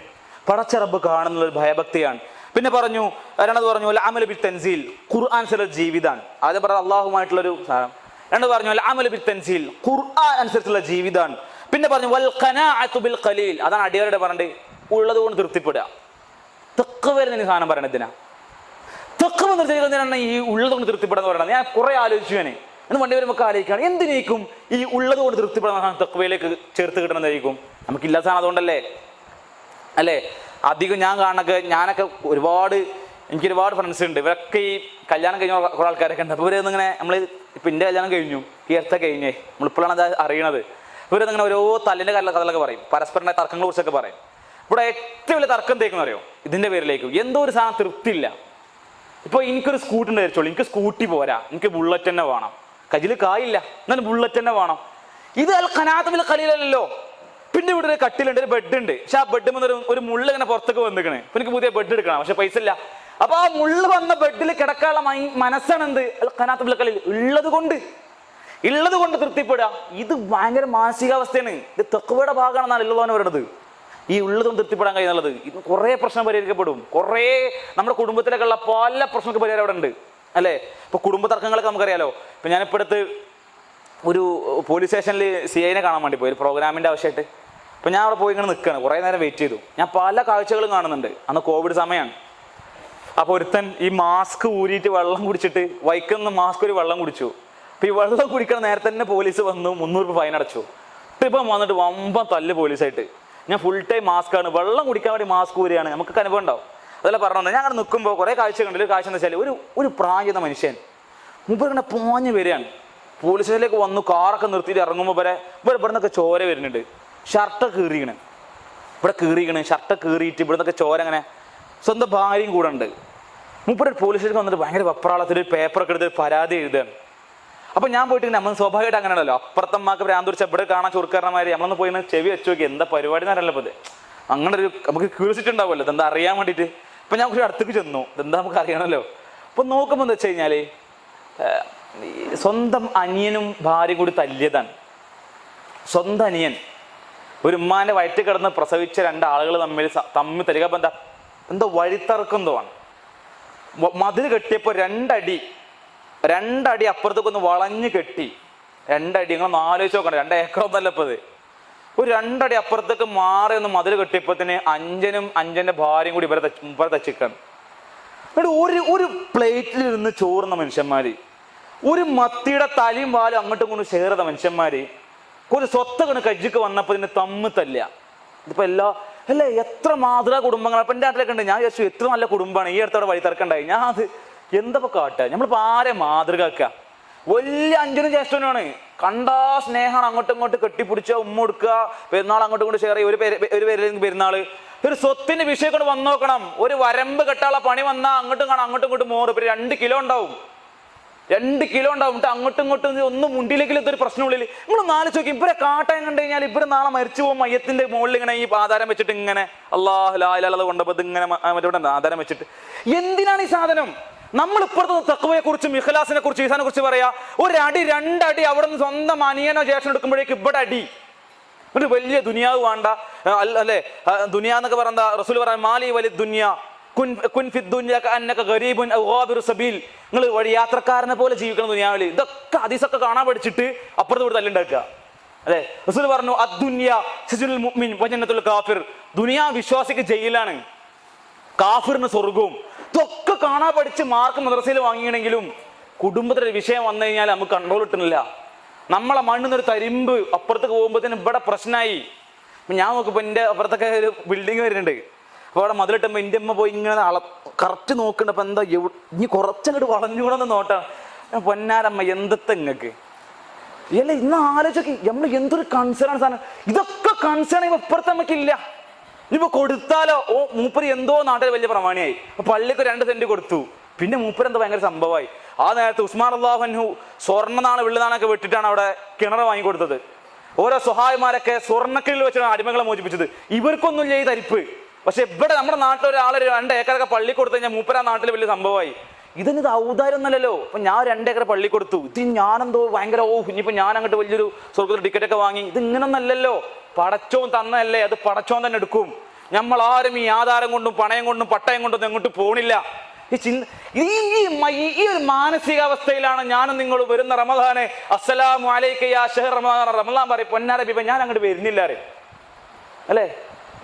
പടച്ച റബ്ബ് കാണുന്ന ഒരു ഭയഭക്തിയാണ്. പിന്നെ പറഞ്ഞു രണ്ടാമത് പറഞ്ഞു അൽ അമലു ബി തൻസീൽ, ഖുർആൻ അനുസരിച്ചുള്ള ജീവിതമാണ്. ആദ്യം പറഞ്ഞത് അള്ളാഹുമായിട്ടുള്ളൊരു സാധനം. രണ്ട് പറഞ്ഞു അൽ അമലു ബി തൻസീൽ, ഖുർആൻ അനുസരിച്ചുള്ള ജീവിതമാണ്. പിന്നെ പറഞ്ഞു വൽ ഖനാഅതു ബിൽ ഖലീൽ, അതാണ് അടിയാരുടെ പറഞ്ഞത് ഉള്ളത് കൊണ്ട് തൃപ്തിപ്പെടുക. തഖ്വ വരുന്ന സാധനം പറയണതിനാ. തഖ്വ നിർത്തിയാണ് ഈ ഉള്ളത് കൊണ്ട് തൃപ്തിപ്പെടാന്ന് പറയണത്. ഞാൻ കുറെ ആലോചിച്ചു, എന്ന് വണ്ടി വരുമ്പോൾ ആലോചിക്കുകയാണ് എന്തിനേക്കും ഈ ഉള്ളത് കൊണ്ട് തൃപ്തിപ്പെടുന്ന തഖ്വയിലേക്ക് ചേർത്ത് കിട്ടണമെന്നായിരിക്കും. നമുക്കില്ലാത്ത സാധനം അതുകൊണ്ടല്ലേ അല്ലേ? അധികം ഞാൻ കാണൊക്കെ, ഞാനൊക്കെ എനിക്ക് ഒരുപാട് ഫ്രണ്ട്സ് ഉണ്ട്. ഇവരൊക്കെ ഈ കല്യാണം കഴിഞ്ഞ കുറെ ആൾക്കാരൊക്കെ ഉണ്ട്. അപ്പോൾ ഇവരൊന്നിങ്ങനെ നമ്മൾ ഇപ്പം എൻ്റെ കല്യാണം കഴിഞ്ഞു, ഈ അടുത്ത കഴിഞ്ഞേ, നമ്മളിപ്പോഴാണ് അത് അറിയണത്. ഇവരൊന്നിങ്ങനെ ഓരോ തല്ലിൻ്റെ കഥകളൊക്കെ പറയും, പരസ്പരമായ തർക്കങ്ങളെ കുറിച്ചൊക്കെ പറയും. ഇവിടെ ഏറ്റവും വലിയ തർക്കം തേക്കെന്ന് അറിയോ? ഇതിൻ്റെ പേരിലേക്കും എന്തോ ഒരു സാധനം തൃപ്തിയില്ല. ഇപ്പോൾ എനിക്കൊരു സ്കൂട്ടി ഉണ്ട് വിചാരിച്ചോളൂ, എനിക്ക് സ്കൂട്ടി പോരാ, എനിക്ക് ബുള്ളറ്റ് തന്നെ വേണം. കയ്യിൽ കായില്ല, എന്നാലും ബുള്ളറ്റ് തന്നെ വേണം. ഇത് അൽ ഖനാഅതു ബിൽ ഖലീലല്ലോ. പിന്നെ ഇവിടെ ഒരു കട്ടിലുണ്ട്, ഒരു ബെഡ് ഉണ്ട്. പക്ഷെ ആ ബെഡ് ഒരു മുള്ള ഇങ്ങനെ പുറത്തേക്ക് വന്നിക്കണേ. അപ്പൊ എനിക്ക് പുതിയ ബെഡ് എടുക്കണം, പക്ഷെ പൈസ ഇല്ല. അപ്പൊ ആ മുള്ള് വന്ന ബെഡിൽ കിടക്കാനുള്ള മനസ്സാണ് എന്ത് അൽ ഖനാഅതു ബിൽ ഖലീൽ. ഉള്ളത് കൊണ്ട് തൃപ്തിപ്പെടുക. ഇത് ഭയങ്കര മാനസികാവസ്ഥയാണ്. ഇത് തഖ്വയുടെ ഭാഗമാണെന്നാണ് അല്ലാഹു പറയുന്നത്. ഈ ഉള്ളത് കൊണ്ട് തൃപ്തിപ്പെടാൻ കഴിയുന്നുള്ളത് ഇത് കുറേ പ്രശ്നം പരിഹരിക്കപ്പെടും. കുറേ നമ്മുടെ കുടുംബത്തിലൊക്കെ ഉള്ള പല പ്രശ്നങ്ങൾക്ക് പരിഹാരം അവിടെ ഉണ്ട് അല്ലേ? ഇപ്പൊ കുടുംബ തർക്കങ്ങളൊക്കെ നമുക്കറിയാലോ. ഇപ്പൊ ഞാനിപ്പോൾ അടുത്ത് ഒരു പോലീസ് സ്റ്റേഷനിൽ CIനെ കാണാൻ വേണ്ടി പോയി, ഒരു പ്രോഗ്രാമിന്റെ ആവശ്യമായിട്ട്. അപ്പൊ ഞാൻ അവിടെ പോയി ഇങ്ങനെ നിൽക്കുകയാണ്, കുറേ നേരം വെയിറ്റ് ചെയ്തു. ഞാൻ പല കാഴ്ചകളും കാണുന്നുണ്ട്. അന്ന് കോവിഡ് സമയമാണ്. അപ്പൊ ഒരുത്തൻ ഈ മാസ്ക് ഊരിയിട്ട് വെള്ളം കുടിച്ചിട്ട് വൈക്കുന്ന മാസ്ക് ഒരു വെള്ളം കുടിച്ചു. അപ്പൊ ഈ വെള്ളം കുടിക്കണ നേരത്തെ തന്നെ പോലീസ് വന്നു, 300 രൂപ ഫൈൻ അടച്ചു. ഇപ്പം വന്നിട്ട് വമ്പം തല്ല് പോലീസായിട്ട്. ഞാൻ ഫുൾ ടൈം മാസ്കാണ്, വെള്ളം കുടിക്കാൻ വേണ്ടി മാസ്ക് ഊരിയാണ്. നമുക്കൊക്കെ അനുഭവം ഉണ്ടാവും. അതെല്ലാം പറഞ്ഞു. ഞാൻ അങ്ങനെ നിൽക്കുമ്പോൾ കുറേ കാഴ്ച കണ്ടില്ല. ഒരു കാഴ്ച എന്ന് വെച്ചാൽ ഒരു പ്രായം ചെയ്ത മനുഷ്യൻ മുമ്പ് ഇങ്ങനെ പോഞ്ഞ് വരികയാണ്. പോലീസ് സ്റ്റേഷനിലേക്ക് വന്നു, കാറൊക്കെ നിർത്തിയിട്ട് ഇറങ്ങുമ്പോൾ ഇവിടെ നിന്നൊക്കെ ചോര വരുന്നുണ്ട്. ഷർട്ട് കീറിക്കണ്, ഷർട്ട് കീറിയിട്ട് ഇവിടെ നിന്നൊക്കെ ചോര. അങ്ങനെ സ്വന്തം ഭാര്യയും കൂടെ ഉണ്ട്. മുമ്പ് പോലീസ് സ്റ്റേഷനിൽ വന്നിട്ട് ഭയങ്കര വെപ്രാളത്തിൽ ഒരു പേപ്പറൊക്കെ എടുത്ത് പരാതി എഴുതുകയാണ്. അപ്പൊ ഞാൻ പോയിട്ട് നമ്മൾ സ്വാഭാവികമായിട്ട് അങ്ങനെയാണല്ലോ, അപ്പുറത്തമ്മക്ക് ഭ്രാന്തുരിച്ച് ഇവിടെ കാണാൻ ചുരുക്കാരന്മാര് നമ്മളൊന്ന് പോയി ചെവി വെച്ച് നോക്കി എന്താ പരിപാടി എന്നറിയില്ല. അപ്പൊ അങ്ങനെ ഒരു നമുക്ക് ക്യൂരിയോസിറ്റി ഉണ്ടാവുമല്ലോ, ഇതെന്താ അറിയാൻ വേണ്ടിയിട്ട്. അപ്പൊ ഞാൻ ഒരു അടുത്തേക്ക് ചെന്നു, ഇതെന്താ നമുക്ക് അറിയണമല്ലോ. അപ്പൊ നോക്കുമ്പോൾ എന്താ വെച്ച് കഴിഞ്ഞാല് സ്വന്തം അനിയനും ഭാര്യയും കൂടി തല്ലിയതാണ്. സ്വന്തം അനിയൻ ഒരു ഉമ്മാന്റെ വയറ്റിൽ കിടന്ന് പ്രസവിച്ച 2 ആളുകൾ തമ്മിൽ തരിക. അപ്പൊ എന്തോ വഴിത്തർക്കം എന്തോ ആണ്. മതിൽ കെട്ടിയപ്പോ 2 അടി അപ്പുറത്തേക്ക് ഒന്ന് വളഞ്ഞ് കെട്ടി. 2 അടി നിങ്ങളൊന്ന് ആലോചിച്ച് നോക്കണ്ട, 2 ഏക്കറൊന്നല്ല ഇപ്പത്. ഒരു 2 അടി അപ്പുറത്തേക്ക് മാറി ഒന്ന് മതിൽ കെട്ടിയപ്പോത്തിന് അഞ്ചന്റെ ഭാര്യയും കൂടി ഇവരെ തച്ചിക്കാണ്. എന്നിട്ട് ഒരു പ്ലേറ്റിലിരുന്ന് ചോറുന്ന മനുഷ്യന്മാര്, ഒരു മത്തിയുടെ തലയും വാലും അങ്ങോട്ടും ഇങ്ങോട്ടും ഷെയർ ചെയ്ത മനുഷ്യന്മാര്, ഒരു സ്വത്തകണ് കജ്ജിക്ക് വന്നപ്പോ ഇതിന് തല്ല. ഇതിപ്പോ അല്ലേ എത്ര മാതൃകാ കുടുംബങ്ങൾ അപ്പൊ എൻ്റെ നാട്ടിലൊക്കെ ഉണ്ട്. ഞാൻ വിചാരിച്ചു എത്ര നല്ല കുടുംബമാണ്, ഈ അടുത്തവിടെ വഴി തിരക്കുണ്ടായി. ഞാൻ അത് എന്തപ്പോ കാട്ടുക, നമ്മളിപ്പോ ആരെ മാതൃകാക്കുക? വലിയ 5നും ജ്യേഷ്ഠനുമാണ്, കണ്ടാ സ്നേഹമാണ്, അങ്ങോട്ടും ഇങ്ങോട്ട് കെട്ടിപ്പിടിച്ച ഉമ്മ കൊടുക്കുക, പെരുന്നാൾ അങ്ങോട്ടും ഇങ്ങോട്ട് ഷെയർ ചെയ്യുക. ഒരു പേരിലേക്ക് പെരുന്നാള് ഒരു സ്വത്തിന്റെ വിഷയം കൊണ്ട് വന്നു നോക്കണം. ഒരു വരമ്പ് കെട്ടാനുള്ള പണി വന്നാൽ അങ്ങോട്ടും കാണാം, അങ്ങോട്ടും ഇങ്ങോട്ടും മോറ്. ഇപ്പൊ 2 കിലോ ഉണ്ടാവും. അങ്ങോട്ടും ഇങ്ങോട്ടും ഒന്നും മുണ്ടിയിലെങ്കിലും ഇതൊരു പ്രശ്നമുള്ളിൽ നിങ്ങൾ 4 ചോദിക്കും. ഇവരെ കാട്ടാൻ കണ്ടു കഴിഞ്ഞാൽ ഇവര് നാളെ മരിച്ചു പോകും. മയ്യത്തിന്റെ മുകളിൽ ഇങ്ങനെ ഈ ആധാരം വെച്ചിട്ട് ഇങ്ങനെ അല്ലാഹു ലാ ഇലാഹ ഇല്ലല്ലാഹ് കൊണ്ടപ്പോ ഇങ്ങനെ മറ്റേ ആധാരം വെച്ചിട്ട് എന്തിനാണ് ഈ സാധനം? നമ്മൾ ഇപ്പുറത്ത് തഖ്വയെ കുറിച്ചും ഇഖ്ലാസിനെ കുറിച്ചും ഈസാനെ കുറിച്ച് പറയാ. 1 അടി 2 അടി അവിടെ നിന്ന് സ്വന്തം അനിയനോ ജ്യേഷ്ഠനോ എടുക്കുമ്പോഴേക്ക് ഇവിടെ അടി. ഒരു വലിയ ദുനിയാവ് വേണ്ട അല്ലേ? ദുനിയാന്നൊക്കെ പറഞ്ഞ റസൂൽ പറയാം മാലി വലി ദുനിയ നിങ്ങൾ വഴി യാത്രക്കാരനെ പോലെ ജീവിക്കണം ദുനിയാവിൽ. ഇതൊക്കെ ഹദീസൊക്കെ കാണാൻ പഠിച്ചിട്ട് അപ്പുറത്ത് കൂടി തല്ലുണ്ടാക്കുക അല്ലെ? റസൂൽ പറഞ്ഞു അദ്ദുനിയ സിജ്നുൽ മുഅ്മിൻ വജന്നത്തുൽ കാഫിർ. ദുനിയാ വിശ്വാസിക്ക് ജയിലാണ്, കാഫിറിന് സ്വർഗവും. ഇതൊക്കെ കാണാൻ പഠിച്ച് മാർക്ക് മദ്രസയിൽ വാങ്ങിയെങ്കിലും കുടുംബത്തിലെ വിഷയം വന്നു കഴിഞ്ഞാൽ നമുക്ക് കൺട്രോൾ കിട്ടുന്നില്ല. നമ്മളെ മണ്ണിന്നൊരു തരിമ്പ് അപ്പുറത്തേക്ക് പോകുമ്പോഴത്തേനും ഇവിടെ പ്രശ്നമായി. ഞാൻ നോക്കുമ്പോൾ എൻ്റെ അപ്പുറത്തൊക്കെ ഒരു ബിൽഡിങ് വരുന്നുണ്ട്. അപ്പോൾ അവിടെ മതിലിട്ടുമ്പോൾ എൻ്റെ അമ്മ പോയി ഇങ്ങനെ കറക്റ്റ് നോക്കുന്നുണ്ട്. അപ്പം എന്താ ഇനി കുറച്ചങ്ങോട്ട് വളഞ്ഞുകൂടെന്ന് നോട്ടാണ്. പൊന്നാരമ്മ എന്തത്തെ ഇങ്ങക്ക് അല്ല ഇന്ന് ആലോചിക്ക് നമ്മൾ എന്തൊരു കൺസേൺ ആണ് സാധനം. ഇതൊക്കെ കൺസേൺ ചെയ്യുമ്പോൾ ഇപ്പുറത്ത് നമുക്കില്ല. ഇനിയിപ്പോ കൊടുത്താലോ മൂപ്പര് എന്തോ നാട്ടിൽ വലിയ പ്രമാണിയായി, പള്ളിക്ക് 2 സെന്റ് കൊടുത്തു, പിന്നെ മൂപ്പര് എന്തോ ഭയങ്കര സംഭവമായി. ആ നേരത്തെ ഉസ്മാൻ റളിയല്ലാഹു അൻഹു സ്വർണ്ണനാണ് വെള്ളിനാണൊക്കെ വിട്ടിട്ടാണ് അവിടെ കിണർ വാങ്ങിക്കൊടുത്തത്. ഓരോ സ്വഹായിമാരൊക്കെ സ്വർണ്ണക്കിളിൽ വെച്ചാണ് അടിമകളെ മോചിപ്പിച്ചത്. ഇവർക്കൊന്നും ഈ തരിപ്പ്. പക്ഷെ ഇവിടെ നമ്മുടെ നാട്ടിൽ ഒരാൾ 2 ഏക്കറൊക്കെ പള്ളി കൊടുത്തു കഴിഞ്ഞാൽ മൂപ്പര നാട്ടിൽ വലിയ സംഭവമായി. ഇതിന് ഔദാര്യം ഒന്നല്ലല്ലോ. അപ്പൊ ഞാൻ 2 ഏക്കർ പള്ളി കൊടുത്തു, ഇത് ഞാനെന്തോ ഭയങ്കര ഇനിയിപ്പോ ഞാൻ അങ്ങോട്ട് വലിയൊരു സ്വർഗത്തിൽ ടിക്കറ്റ് ഒക്കെ വാങ്ങി, ഇത് ഇങ്ങനൊന്നല്ലല്ലോ. പടച്ചോൻ തന്നല്ലേ, അത് പടച്ചോൻ തന്നെ എടുക്കും. നമ്മൾ ആരും ഈ ആധാരം കൊണ്ടും പണയം കൊണ്ടും പട്ടയം കൊണ്ടൊന്നും എങ്ങോട്ട് പോണില്ല. ഈ ഒരു മാനസികാവസ്ഥയിലാണ് ഞാനും നിങ്ങൾ വരുന്ന റമദാനെ അസ്സലാമു അലൈക യാ ശഹ്റ റമദാൻ റമദാൻ പറയും പൊന്നാരബിബ ഞാൻ അങ്ങോട്ട് വരുന്നില്ല അല്ലേ.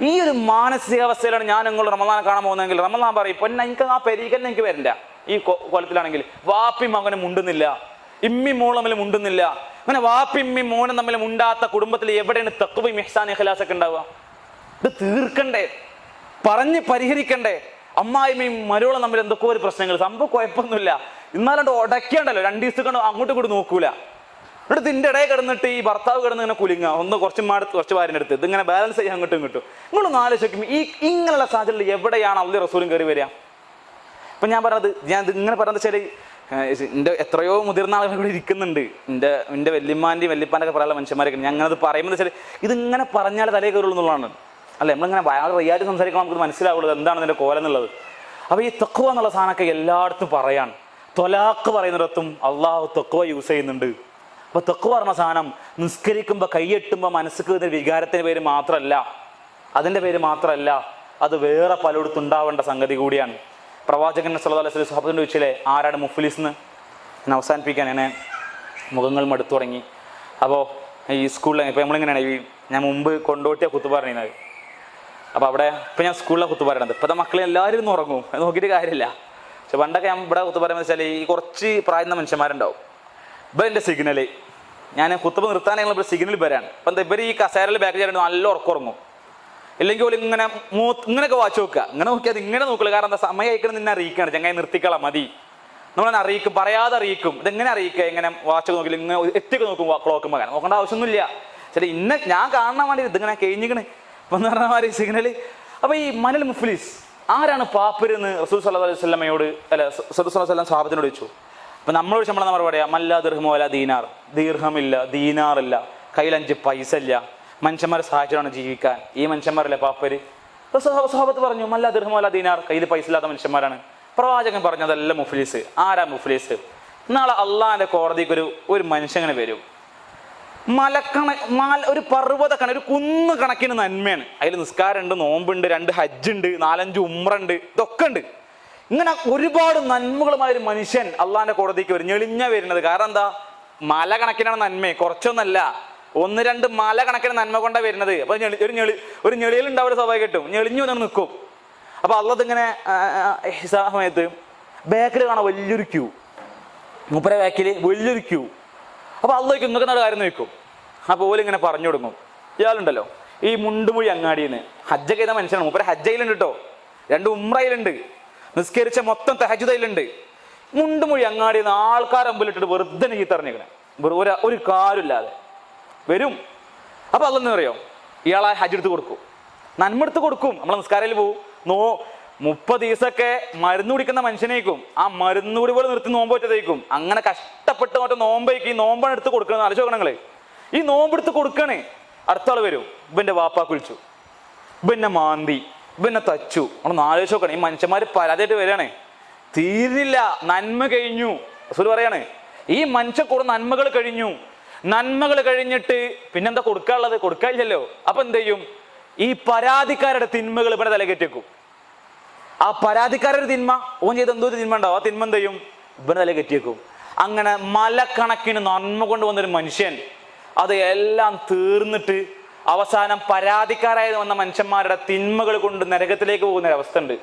ഈ ഒരു മാനസികാവസ്ഥയിലാണ് ഞാൻ നിങ്ങൾ റമദാൻ കാണാൻ പോകുന്നതെങ്കിൽ റമദാൻ പറയും പൊന്ന എനിക്ക് ആ പെരീകന്നെ എനിക്ക് വരില്ല. ഈ കൊലത്തിലാണെങ്കിൽ വാപ്പി മകനും മുണ്ടുന്നില്ല, ഇമ്മി മോളും തമ്മിൽ മുണ്ടുന്നില്ല. അങ്ങനെ വാപ്പി ഇമ്മി മോനും തമ്മിൽ മുണ്ടാത്ത കുടുംബത്തിൽ എവിടെയാണ് തഖ്വയും ഇഹ്സാനും ഇഖ്ലാസും ഒക്കെ ഉണ്ടാവുക? ഇത് തീർക്കണ്ടേ, പറഞ്ഞ് പരിഹരിക്കണ്ടേ? അമ്മായിമ്മയും മരോളും തമ്മിൽ എന്തൊക്കെ ഒരു പ്രശ്നങ്ങൾ, സംഭവം കുഴപ്പമൊന്നുമില്ല, എന്നാലും ഉടയ്ക്കണ്ടല്ലോ, 2 ദിവസത്തേക്ക് അങ്ങോട്ടും കൂടി നോക്കൂല. എന്നിട്ട് ഇതിൻ്റെ ഇടയിൽ കിടന്നിട്ട് ഈ ഭർത്താവ് കിടന്ന് ഇങ്ങനെ കുലുങ്ങ, ഒന്ന് കുറച്ച് വാരിൻ്റെ അടുത്ത് ഇതിങ്ങനെ ബാലൻസ് ചെയ്യാൻ അങ്ങോട്ടും കിട്ടും. നിങ്ങളൊന്ന് ആലോചിക്കും ഈ ഇങ്ങനെയുള്ള സാഹചര്യത്തിൽ എവിടെയാണ് അള്ളാഹുവിന്റെ റസൂലും കയറി വരിക? ഇപ്പം ഞാൻ പറഞ്ഞത് ഇങ്ങനെ പറയുന്നത് വെച്ചാൽ എൻ്റെ എത്രയോ മുതിർന്ന ആളുകൾ കൂടി ഇരിക്കുന്നുണ്ട്, എൻ്റെ വല്യമ്മാൻ്റെയും വല്യപ്പാൻ്റെയൊക്കെ പറയാനുള്ള മനുഷ്യന്മാരൊക്കെ. ഞാൻ അങ്ങനെ പറയുമ്പോൾ വെച്ചാൽ ഇതിങ്ങനെ പറഞ്ഞാൽ തലേ കയറുള്ളൂ എന്നുള്ളതാണ്. അല്ല, നമ്മളിങ്ങനെ വളരെ റിയാലിറ്റി സംസാരിക്കുമ്പോൾ നമുക്ക് മനസ്സിലാവുള്ളൂ എന്താണ് ഇതിൻ്റെ കോലം എന്നുള്ളത്. അപ്പോൾ ഈ തഖ്വ എന്നുള്ള സാധനമൊക്കെ എല്ലായിടത്തും പറയാണ്. ത്വലാഖ് പറയുന്നിടത്തും അള്ളാഹു തഖ്വ യൂസ് ചെയ്യുന്നുണ്ട്. അപ്പോൾ തഖ്വ പറഞ്ഞ സാധനം നിസ്കരിക്കുമ്പോൾ കൈയെട്ടുമ്പോൾ മനസ്സിൽ ഒരു വികാരത്തിൻ്റെ പേര് മാത്രമല്ല, അതിൻ്റെ പേര് മാത്രമല്ല, അത് വേറെ പലയിടത്തും ഉണ്ടാവേണ്ട സംഗതി കൂടിയാണ്. പ്രവാചകൻ സല്ലല്ലാഹു അലൈഹി വസല്ലം സ്വഹാബത്തിനോട് ചോദിച്ചില്ലേ ആരാണ് മുഫ്ലിസ് എന്ന്? ഞാൻ അവസാനിപ്പിക്കാൻ എന്നെ മുഖങ്ങൾ മടുത്തു തുടങ്ങി. അപ്പോൾ ഈ സ്കൂളിൽ ഇപ്പോൾ നമ്മളിങ്ങനെയാണ് ഞാൻ മുമ്പ് കൊണ്ടോട്ടിയ കുത്തുബ പറയുന്നത്. അപ്പോൾ അവിടെ ഇപ്പം ഞാൻ സ്കൂളിലെ കുത്തുബ പറയുന്നത്. ഇപ്പോഴത്തെ മക്കളെ എല്ലാവരും ഇന്ന് ഉറങ്ങും, അത് നോക്കിയിട്ട് കാര്യമില്ല. പക്ഷെ പണ്ടൊക്കെ ഞാൻ ഇവിടെ കുത്തുബ പറയുന്നത് വെച്ചാൽ ഈ കുറച്ച് പ്രായമുള്ള മനുഷ്യന്മാരുണ്ടാവും. ഇപ്പം എൻ്റെ സിഗ്നല് ഞാൻ കുത്തുബ നിർത്താനായി ഇവിടെ സിഗ്നൽ വരാണ്. അപ്പം എന്താ ഇവർ ഈ കസേരയിൽ ബാക്ക് ചെയ്യാൻ നല്ല ഉറക്കുറങ്ങും. ഇല്ലെങ്കിൽ പോലും ഇങ്ങനെയൊക്കെ വാച്ച് നോക്കുക, ഇങ്ങനെ നോക്കിയാൽ ഇങ്ങനെ നോക്കില്ല. കാരണം എന്താ സമയം അയക്കണം നിന്നെ അറിയിക്കുകയാണ്, ചങ്ങായി നിർത്തിക്കളാം മതി, നമ്മളെന്നെ അറിയിക്കും, പറയാതെ അറിയിക്കും. ഇതെങ്ങനെ അറിയിക്കുക? ഇങ്ങനെ വാച്ച് നോക്കില്ല, ഇങ്ങനെ എത്തിയൊക്കെ നോക്കും, ക്ലോക്ക് മകൻ നോക്കേണ്ട ആവശ്യമൊന്നുമില്ല. ശരി ഞാൻ കാണാൻ വേണ്ടി ഇതിങ്ങനെ കഴിഞ്ഞിക്കണ് ഇപ്പം എന്ന് പറഞ്ഞ മാതിരി സിഗ്നൽ. അപ്പോൾ ഈ മനൽ മുഫ്ലിസ് ആരാണ് പാപ്പരെന്ന് റസൂൽ സല്ലല്ലാഹു അലൈഹി വസല്ലമയോട് റസൂൽ സല്ലല്ലാഹു അലൈഹി വസല്ലം സ്വഹാബത്തിനോട് ചോദിച്ചു. അപ്പം നമ്മളോട് നമ്മളെന്താ പറയാ? മല്ലാ ദിർഹമോ അല്ല ദീനാർ, ദീർഘമില്ല, ദീനാറില്ല, കയ്യിൽ 5 പൈസ ഇല്ല, മനുഷ്യന്മാരെ സഹായിച്ചിട്ടാണ് ജീവിക്കാൻ. ഈ മനുഷ്യന്മാരല്ലേ പാപ്പര്? സ്വഹാബത്ത് പറഞ്ഞു മല്ലാ ദിർഹമോ അല്ല ദീനാർ, കയ്യിൽ പൈസ ഇല്ലാത്ത മനുഷ്യന്മാരാണ്. പ്രവാചകൻ പറഞ്ഞു അതല്ല മുഫ്ലിസ്. ആരാ മുഫ്ലിസ്? നാളെ അള്ളാഹിന്റെ കോടതിക്ക് ഒരു മനുഷ്യങ്ങനെ വരും. ഒരു പർവ്വത ഒരു കുന്ന് കണക്കിന് നന്മയാണ്. അതിൽ നിസ്കാരമുണ്ട്, നോമ്പുണ്ട്, 2 ഹജ്ജുണ്ട്, 4-5 ഉംറണ്ട്, ഇതൊക്കെ ഉണ്ട്. ഇങ്ങനെ ഒരുപാട് നന്മകളുമായ ഒരു മനുഷ്യൻ അള്ളാഹിന്റെ കോടതിക്ക് വരും, ഞെളിഞ്ഞ വരുന്നത്. കാരണം എന്താ? മല കണക്കിനാണ് നന്മ, കുറച്ചൊന്നല്ല, 1-2 മല കണക്കിന് നന്മ കൊണ്ടാണ് വരുന്നത്. അപ്പൊ ഒരു ഞെളിയിലുണ്ടാവും, സ്വാഭാവികമായിട്ടും ഞെളിഞ്ഞു വന്നു നിൽക്കും. അപ്പൊ അള്ളതിങ്ങനെ സമയത്ത് ബാക്കിൽ കാണാം വലിയൊരു ക്യൂ, മൂപ്പര ബാക്കിൽ വലിയൊരു ക്യൂ. അപ്പൊ അള്ളേക്ക് ഇന്നൊക്കെ നാട് കാര്യം നോക്കും. അപ്പോൾ ഓല് ഇങ്ങനെ പറഞ്ഞു കൊടുക്കും, ഇയാളുണ്ടല്ലോ ഈ മുണ്ടുമൊഴി അങ്ങാടിന്ന് ഹജ്ജൊക്കെ ചെയ്ത മനുഷ്യനാണ്, മൂപ്പര ഹജ്ജയിലുണ്ട് കേട്ടോ, 2 ഉംറയിലുണ്ട്, നിസ്കരിച്ച മൊത്തം തഹജ്ജുദിലുണ്ട്. മുണ്ടുമൊഴി അങ്ങാടിന്ന് ആൾക്കാരെ മുമ്പിലിട്ടിട്ട് വെറുതെ ചീത്തറിഞ്ഞേക്കണേ, ഒരു കാര്യമില്ലാതെ വരും. അപ്പൊ അല്ലെന്ന് പറയോ ഇയാളെ ഹജ്ജ് എടുത്ത് കൊടുക്കും, നന്മ എടുത്ത് കൊടുക്കും. നമ്മളെ നിസ്കാരയിൽ പോവും, 30 ദിവസമൊക്കെ മരുന്ന് കുടിക്കുന്ന മനുഷ്യനേക്കും ആ മരുന്ന് കൂടി പോലെ നിർത്തി നോമ്പ് വെച്ചതേക്കും. അങ്ങനെ കഷ്ടപ്പെട്ട് മറ്റേ നോമ്പേക്ക് ഈ നോമ്പാണ് എടുത്ത് കൊടുക്കണം. ആലോചിച്ച് നോക്കണങ്ങള്, ഈ നോമ്പെടുത്ത് കൊടുക്കണേ. അടുത്ത ആള് വരും, ഇവന്റെ വാപ്പാ കുളിച്ചു, ഇവന്നെ മാന്തി, ഇവന്നെ തച്ചു. നമ്മളൊന്ന് ആലോചിച്ച് നോക്കണം. ഈ മനുഷ്യന്മാര് പരാതിയായിട്ട് വരികയാണേ, തീരില്ല, നന്മ കഴിഞ്ഞു. റസൂൽ പറയാണ് ഈ മനുഷ്യ കൂടെ നന്മകൾ കഴിഞ്ഞു. നന്മകൾ കഴിഞ്ഞിട്ട് പിന്നെന്താ കൊടുക്കാനുള്ളത്? കൊടുക്കാനില്ലല്ലോ. അപ്പൊ എന്ത് ചെയ്യും? ഈ പരാതിക്കാരുടെ തിന്മകൾ ഇവരെ തലകെറ്റേക്കും. ആ പരാതിക്കാരുടെ തിന്മ ഓൻ ചെയ്ത് എന്തോ തിന്മ ഉണ്ടാവും, ആ തിന്മ എന്ത് ചെയ്യും? ഇവരെ തല കെറ്റിയേക്കും. അങ്ങനെ മലക്കണക്കിന് നന്മ കൊണ്ടുവന്നൊരു മനുഷ്യൻ അത് എല്ലാം തീർന്നിട്ട് അവസാനം പരാതിക്കാരായി വന്ന മനുഷ്യന്മാരുടെ തിന്മകൾ കൊണ്ട് നരകത്തിലേക്ക് പോകുന്ന ഒരു അവസ്ഥ ഉണ്ട്.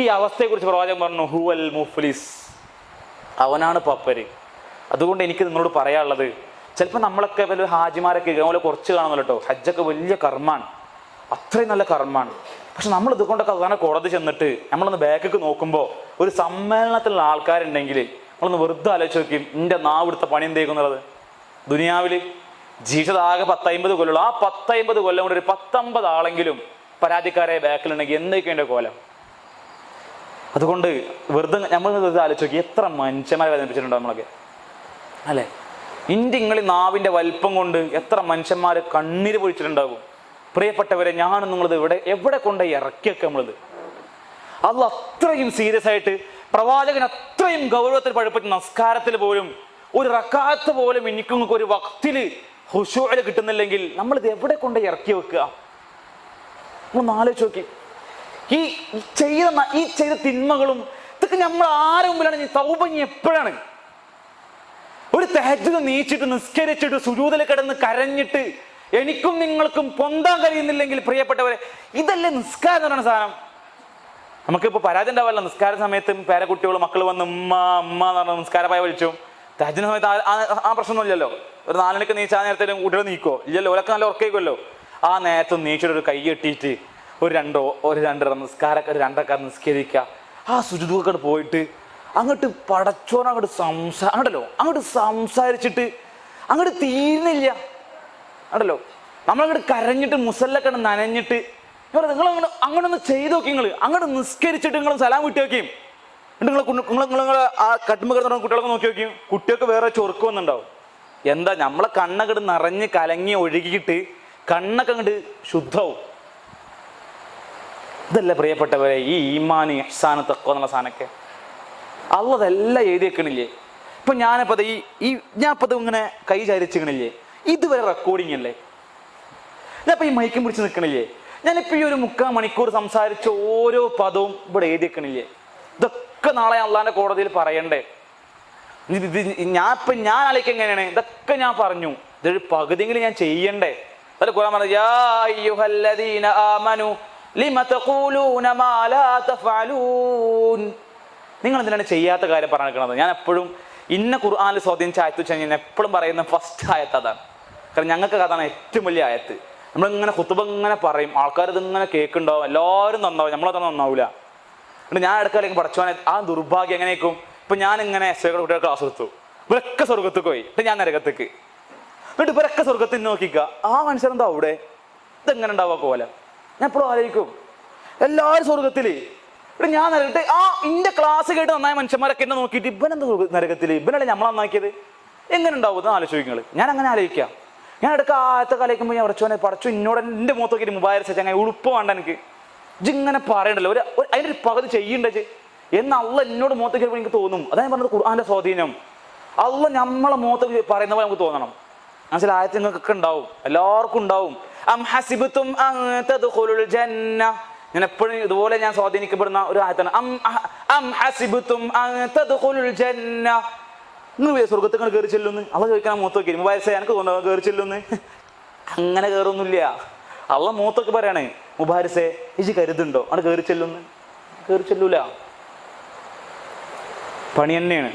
ഈ അവസ്ഥയെക്കുറിച്ച് പ്രവാചകൻ പറഞ്ഞു ഹുവൽ മുഫ്ലിസ്, അവനാണ് പപ്പര്. അതുകൊണ്ട് എനിക്ക് നിങ്ങളോട് പറയാനുള്ളത്, ചിലപ്പോൾ നമ്മളൊക്കെ വലിയ ഹാജിമാരൊക്കെ അതുപോലെ കുറച്ച് കാണുമല്ലോ കേട്ടോ, ഹജ്ജൊക്കെ വലിയ കർമ്മാണ്, അത്രയും നല്ല കർമ്മാണ്. പക്ഷെ നമ്മൾ ഇതുകൊണ്ടൊക്കെ അതാണ് കോടതി ചെന്നിട്ട് നമ്മളൊന്ന് ബാക്കിലേക്ക് നോക്കുമ്പോൾ ഒരു സമ്മേളനത്തിലുള്ള ആൾക്കാരുണ്ടെങ്കിൽ നമ്മളൊന്ന് വെറുതെ ആലോചിച്ച് നോക്കി, എൻ്റെ നാവിടുത്തെ പണി എന്തേക്കുന്നുള്ളത്. ദുനിയാവിൽ ജീവിതം ആകെ 10-50 കൊല്ലമുള്ളൂ. ആ 10-50 കൊല്ലം കൊണ്ട് ഒരു 19 ആളെങ്കിലും പരാതിക്കാരെ ബാക്കിലുണ്ടെങ്കിൽ എന്തൊക്കെ എൻ്റെ കോലം. അതുകൊണ്ട് വെറുതെ നമ്മൾ വെറുതെ ആലോചിച്ച് നോക്കി, എത്ര മനുഷ്യന്മാരെ വേദനിപ്പിച്ചിട്ടുണ്ടോ നമ്മളൊക്കെ അല്ലേ. ഇങ്ങളി നാവിൻ്റെ വലിപ്പം കൊണ്ട് എത്ര മനുഷ്യന്മാർ കണ്ണീര് പൊഴിച്ചിട്ടുണ്ടാകും. പ്രിയപ്പെട്ടവരെ, ഞാനും നിങ്ങളത് എവിടെ കൊണ്ടുപോയി ഇറക്കിയൊക്കെ നമ്മളിത്. അത് അത്രയും സീരിയസ് ആയിട്ട് പ്രവാചകൻ അത്രയും ഗൗരവത്തിൽ പഠിപ്പിച്ച നമസ്കാരത്തിൽ പോലും ഒരു റക്കാത്ത് പോലും എനിക്ക് നിങ്ങൾക്ക് ഒരു വക്തില് ഹുശൂഅ് കിട്ടുന്നില്ലെങ്കിൽ നമ്മളിത് എവിടെ കൊണ്ടുപോയി ഇറക്കി വെക്കുക. നമ്മളൊന്ന് ആലോചിച്ച് നോക്കി. ഈ ചെയ്ത തിന്മകളും ഇതൊക്കെ നമ്മൾ ആരുടെ മുമ്പിലാണ്? തൗബ എപ്പോഴാണ്? ഒരു തഹജ്ജുദ് നീച്ചിട്ട് നിസ്കരിച്ചിട്ട് സുജൂദിൽ കിടന്ന് കരഞ്ഞിട്ട് എനിക്കും നിങ്ങൾക്കും പൊന്താൻ കഴിയുന്നില്ലെങ്കിൽ പ്രിയപ്പെട്ടവരെ, ഇതല്ലേ നിസ്കാരം എന്ന് പറയുന്ന സാധനം. നമുക്കിപ്പോൾ പരാതി ഉണ്ടാവില്ല. നിസ്കാര സമയത്ത് പേരക്കുട്ടികൾ മക്കൾ വന്ന് ഉമ്മ ഉമ്മ എന്ന് പറഞ്ഞ നിസ്കാരപ്പായ വിളിച്ചു. തഹജ്ജുദിന്റെ സമയത്ത് ആ പ്രശ്നമൊന്നുമില്ലല്ലോ. ഒരു 4 മണിക്ക് നീച്ചാൽ നേരത്തെ കുട്ടികൾ നീക്കോ ഇല്ലല്ലോ, ഓലൊക്കെ നല്ല ഉറക്കേക്കുമല്ലോ. ആ നേരത്തെ നീച്ചിട്ട് ഒരു കൈ കെട്ടിയിട്ട് ഒരു 2 നിസ്കാര 2 റക്അത്ത് നിസ്കരിക്കുക. ആ സുജൂദ് പോയിട്ട് അങ്ങോട്ട് പടച്ചോറ് അങ്ങോട്ട് സംസാരിച്ചിട്ട് അങ്ങോട്ട് തീരുന്നില്ല ഉണ്ടല്ലോ. നമ്മളങ്ങോട്ട് കരഞ്ഞിട്ട് മുസല്ലൊക്കെ നനഞ്ഞിട്ട് നിങ്ങൾ അങ്ങോട്ടൊന്ന് ചെയ്ത് നോക്കി. അങ്ങോട്ട് നിസ്കരിച്ചിട്ട് നിങ്ങൾ സലാം വിട്ടി നോക്കിയും നിങ്ങൾ ആ കട്ടുമ്പ് കിടന്ന കുട്ടികളൊക്കെ നോക്കി നോക്കിയും കുട്ടികൾക്ക് വേറെ ചൊറുക്ക് വന്നുണ്ടാവും. എന്താ നമ്മളെ കണ്ണങ്ങോട്ട് നിറഞ്ഞ് കലങ്ങി ഒഴുകിയിട്ട് കണ്ണൊക്കെ അങ്ങോട്ട് ശുദ്ധവും. ഇതല്ല പ്രിയപ്പെട്ടവരെ ഈ ഈമാൻ ഇഹ്സാൻ തഖ്വ എന്നുള്ള സാധനമൊക്കെ അള്ളതെല്ലാം എഴുതി വെക്കണില്ലേ. ഇപ്പൊ ഞാനിപ്പത് ഞാനിപ്പത് ഇങ്ങനെ കൈ ചരിച്ചിക്കണില്ലേ, ഇതുവരെ റെക്കോർഡിങ് അല്ലേ. ഞാനിപ്പോ ഈ മൈക്കും പിടിച്ച് നിൽക്കണില്ലേ, ഞാനിപ്പോ ഈ ഒരു 3/4 മണിക്കൂർ സംസാരിച്ച ഓരോ പദവും ഇവിടെ എഴുതി വെക്കണില്ലേ. ഇതൊക്കെ നാളെ അള്ളാന്റെ കോടതിയിൽ പറയണ്ടേ. ഞാൻ ആലോചിക്കുക എങ്ങനെയാണ്, ഇതൊക്കെ ഞാൻ പറഞ്ഞു, ഇതൊരു പകുതിയെങ്കിലും ഞാൻ ചെയ്യണ്ടേ. അത് ഖുർആൻ പറഞ്ഞു, യാ അയ്യുഹല്ലദീന ആമനു ലിമ തഖൂലൂന മാ ലാ തഫഅലൂൻ. നിങ്ങൾ എന്തിനാണ് ചെയ്യാത്ത കാര്യം പറഞ്ഞിരിക്കുന്നത്? ഞാൻ എപ്പോഴും ഇന്ന ഖുർആനിൽ സ്വാധീനിച്ച ആയത്ത് വെച്ചാൽ ഞാൻ എപ്പോഴും പറയുന്ന ഫസ്റ്റ് ആയത്ത് അതാണ്. കാരണം ഞങ്ങൾക്ക് അതാണ് ഏറ്റവും വലിയ ആയത്ത്. നമ്മളിങ്ങനെ ഖുതുബ ഇങ്ങനെ പറയും, ആൾക്കാർ ഇതിങ്ങനെ കേൾക്കുന്നുണ്ടാവും, എല്ലാവരും നന്നാവും, നമ്മളതൊന്നും നന്നാവില്ല. എന്നിട്ട് ഞാൻ ഇടയ്ക്കാലേക്ക് പഠിച്ചോനെ ആ ദുർഭാഗ്യം എങ്ങനെയൊക്കെ. ഇപ്പം ഞാനിങ്ങനെ എസ്ഐകളുടെ കുട്ടികൾ ക്ലാസ് എടുത്തു, ഇവരൊക്കെ സ്വർഗത്തേക്ക് പോയി, എന്നിട്ട് ഞാൻ നരകത്തേക്ക്. എന്നിട്ട് ഇവരൊക്കെ സ്വർഗത്തിൽ നോക്കിക്കുക, ആ മനുഷ്യരെന്താ അവിടെ, ഇതെങ്ങനെ ഉണ്ടാവുക കോലം. ഞാൻ എപ്പോഴും ആലോചിക്കും, എല്ലാവരും സ്വർഗത്തിൽ, ഇവിടെ ഞാൻ നരകത്തെ ഇന്റെ ക്ലാസ് കേട്ട് നന്നായ മനുഷ്യന്മാരൊക്കെ എന്നെ നോക്കിയിട്ട് ഇവനെന്താ നരകത്തിൽ, ഇവനല്ലേ നമ്മളെ നന്നാക്കിയത്, എങ്ങനെ ഉണ്ടാവും എന്ന് ആലോചിക്കുക. ഞാൻ അങ്ങനെ ആലോചിക്കാം. ഞാൻ ഇടയ്ക്ക് ആദ്യത്തെ കാലിക്കുമ്പോൾ ഞാൻ പടച്ചു എന്നോട് എൻ്റെ മുഖത്ത് നോക്കിയിട്ട് മൊബൈൽ സെറ്റ് അങ്ങനെ ഉളുപ്പ് വേണ്ട എനിക്ക് ഇങ്ങനെ പറയണ്ടല്ലോ, അതിൻ്റെ ഒരു പകുതി ചെയ്യണ്ടേ എന്ന് അള്ള എന്നോട് മുഖത്ത് കേൾക്കുമ്പോൾ എനിക്ക് തോന്നും. അതാ ഞാൻ പറഞ്ഞത് ഖുർആന്റെ സ്വാധീനം. അള്ള നമ്മളെ മുഖത്ത് പറയുന്ന പോലെ നമുക്ക് തോന്നണം. മനസ്സിലായ ആയത്ത് നിങ്ങൾക്കൊക്കെ ഉണ്ടാവും, എല്ലാവർക്കും ഉണ്ടാവും. അം ഹസിബ്തും അൻ തദ്ഖുലുൽ ജന്ന. ഞാൻ എപ്പോഴും ഇതുപോലെ ഞാൻ സ്വാധീനിക്കപ്പെടുന്ന ഒരു ആയത്താണ്. അം ഹസിബ്തും അൻ തദ്ഖുലുൽ ജന്ന. നിങ്ങൾ സ്വർഗത്തിൽ നിങ്ങൾ കയറി ചെല്ലുന്നു അള്ള ചോദിക്കാൻ മൂത്ത് നോക്കി മുബാരിസ എനിക്ക് തോന്നുന്നു കയറി ചെല്ലുന്ന്. അങ്ങനെ കയറൊന്നുമില്ല. അള്ള മൂത്തൊക്കെ പറയാണ്, മുബാരിസെ ഇജ് കരുതുണ്ടോ അവിടെ കയറി ചെല്ലുന്ന്? കയറി ചെല്ലൂല. പണി തന്നെയാണ്.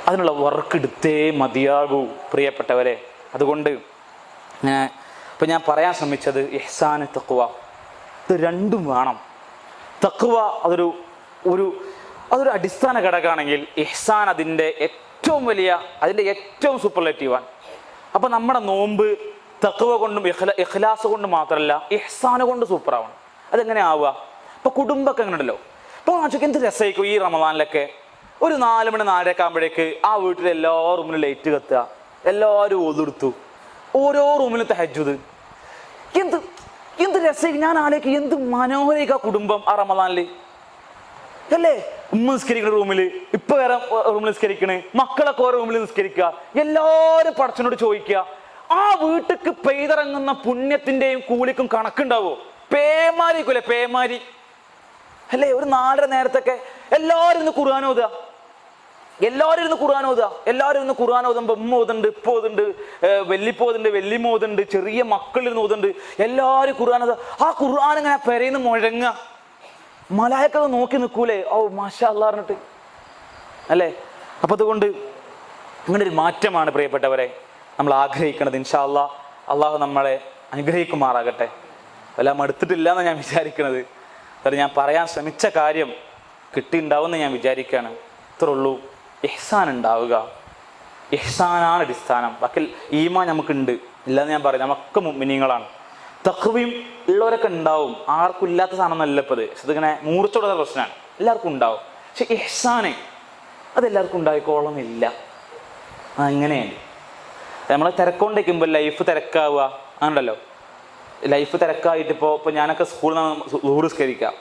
അതിനുള്ള വർക്ക് എടുത്തേ മതിയാകൂ പ്രിയപ്പെട്ടവരെ. അതുകൊണ്ട് ഇപ്പം ഞാൻ പറയാൻ ശ്രമിച്ചത് ഇഹ്സാൻ തഖ്വ, ഇത് രണ്ടും വേണം. തഖ്വ അതൊരു അടിസ്ഥാന ഘടകമാണെങ്കിൽ ഇഹ്സാൻ അതിൻ്റെ ഏറ്റവും സൂപ്പർലേറ്റീവാണ്. അപ്പം നമ്മുടെ നോമ്പ് തഖ്വ കൊണ്ടും ഇഖ്ലാസ് കൊണ്ടും മാത്രമല്ല ഇഹ്സാൻ കൊണ്ട് സൂപ്പറാവണം. അതെങ്ങനെ ആവുക? ഇപ്പം കുടുംബമൊക്കെ എങ്ങനെ ഉണ്ടല്ലോ. ഇപ്പോൾ ആഴ്ചക്ക് എന്ത് രസമായിരിക്കും ഈ റമദാനിലൊക്കെ ഒരു 4 മണി 4:30 ആകുമ്പോഴേക്ക് ആ വീട്ടിൽ എല്ലാ റൂമിലും ലൈറ്റ് കത്തുക, എല്ലാവരും ഓതെടുത്തു, ഓരോ റൂമിലും തഹജ്ജുദ്. എന്ത് രസമായിരിക്കും. ഞാൻ ആലോചിക്കും എന്ത് മനോഹരമായിരിക്കും ആ കുടുംബം ആ റമദാനിൽ അല്ലേ. ഉമ്മ നിസ്കരിക്കുന്ന റൂമിൽ, ഇപ്പൊ വേറെ റൂമിൽ നിസ്കരിക്കണേ, മക്കളൊക്കെ ഓരോ റൂമിൽ നിസ്കരിക്കുക, എല്ലാവരും പടച്ചനോട് ചോദിക്കുക. ആ വീട്ടിക്ക് പെയ്തിറങ്ങുന്ന പുണ്യത്തിന്റെയും കൂലിക്കും കണക്കുണ്ടാവോ? പേമാരിക്കൂലെ, പേമാരി അല്ലേ. ഒരു 4:30 നേരത്തൊക്കെ എല്ലാവരും ഇന്ന് ഖുർആൻ ഓതുക, എല്ലാവരും ഇരുന്ന് ഖുർആൻ ഓതുമ്പോൾ ഉമ്മ ഓതുണ്ട്, ഇപ്പൊ ഓതുണ്ട്, വെല്ലിപ്പോതുണ്ട്, വെല്ലിമ്മ ഓതുണ്ട്, ചെറിയ മക്കളിരുന്ന് ഓതുണ്ട്, എല്ലാവരും ഖുർആൻ ഓതുക. ആ ഖുർആൻ ഇങ്ങനെ പെരയിന്ന് മുഴങ്ങുക, മലായിക്കൊക്കെ നോക്കി നിൽക്കൂലേ, ഓ മാഷാ അല്ലാഹ് പറഞ്ഞിട്ട് അല്ലേ. അപ്പം അതുകൊണ്ട് അങ്ങനെ ഒരു മാറ്റമാണ് പ്രിയപ്പെട്ടവരെ നമ്മൾ ആഗ്രഹിക്കുന്നത്. ഇൻഷാ അല്ലാഹ് അള്ളാഹു നമ്മളെ അനുഗ്രഹിക്കുമാറാകട്ടെ. എല്ലാം അടുത്തിട്ടില്ല എന്നാണ് ഞാൻ വിചാരിക്കുന്നത്. ഞാൻ പറയാൻ ശ്രമിച്ച കാര്യം കിട്ടിയിട്ടുണ്ടാവുമെന്ന് ഞാൻ വിചാരിക്കുകയാണ്. ഇത്രേ ഉള്ളൂ. ഇഹ്സാൻ ഉണ്ടാവുക. ഇഹ്സാനാണ് അടിസ്ഥാനം. ബാക്കി ഈമാൻ നമുക്കുണ്ട്, ഇല്ലെന്ന് ഞാൻ പറയും. നമുക്ക് മുഅ്മിനീങ്ങളാണ്. തഖ്വയും ഉള്ളവരൊക്കെ ഉണ്ടാവും. ആർക്കും ഇല്ലാത്ത സാധനം നല്ല ഇപ്പോൾ ഇത്. പക്ഷെ ഇതിങ്ങനെ മൂർച്ചോടുന്ന പ്രശ്നമാണ്. എല്ലാവർക്കും ഉണ്ടാവും. പക്ഷെ ഇഹ്സാന് അതെല്ലാവർക്കും ഉണ്ടായിക്കോളണമെന്നില്ല. അങ്ങനെയാണ് നമ്മൾ തിരക്കൊണ്ടിരിക്കുമ്പോൾ ലൈഫ് തിരക്കാവുക. അങ്ങനെയുണ്ടല്ലോ, ലൈഫ് തിരക്കായിട്ട് ഇപ്പോൾ ഞാനൊക്കെ സ്കൂളിൽ നിന്ന് നിസ്കരിക്കാം.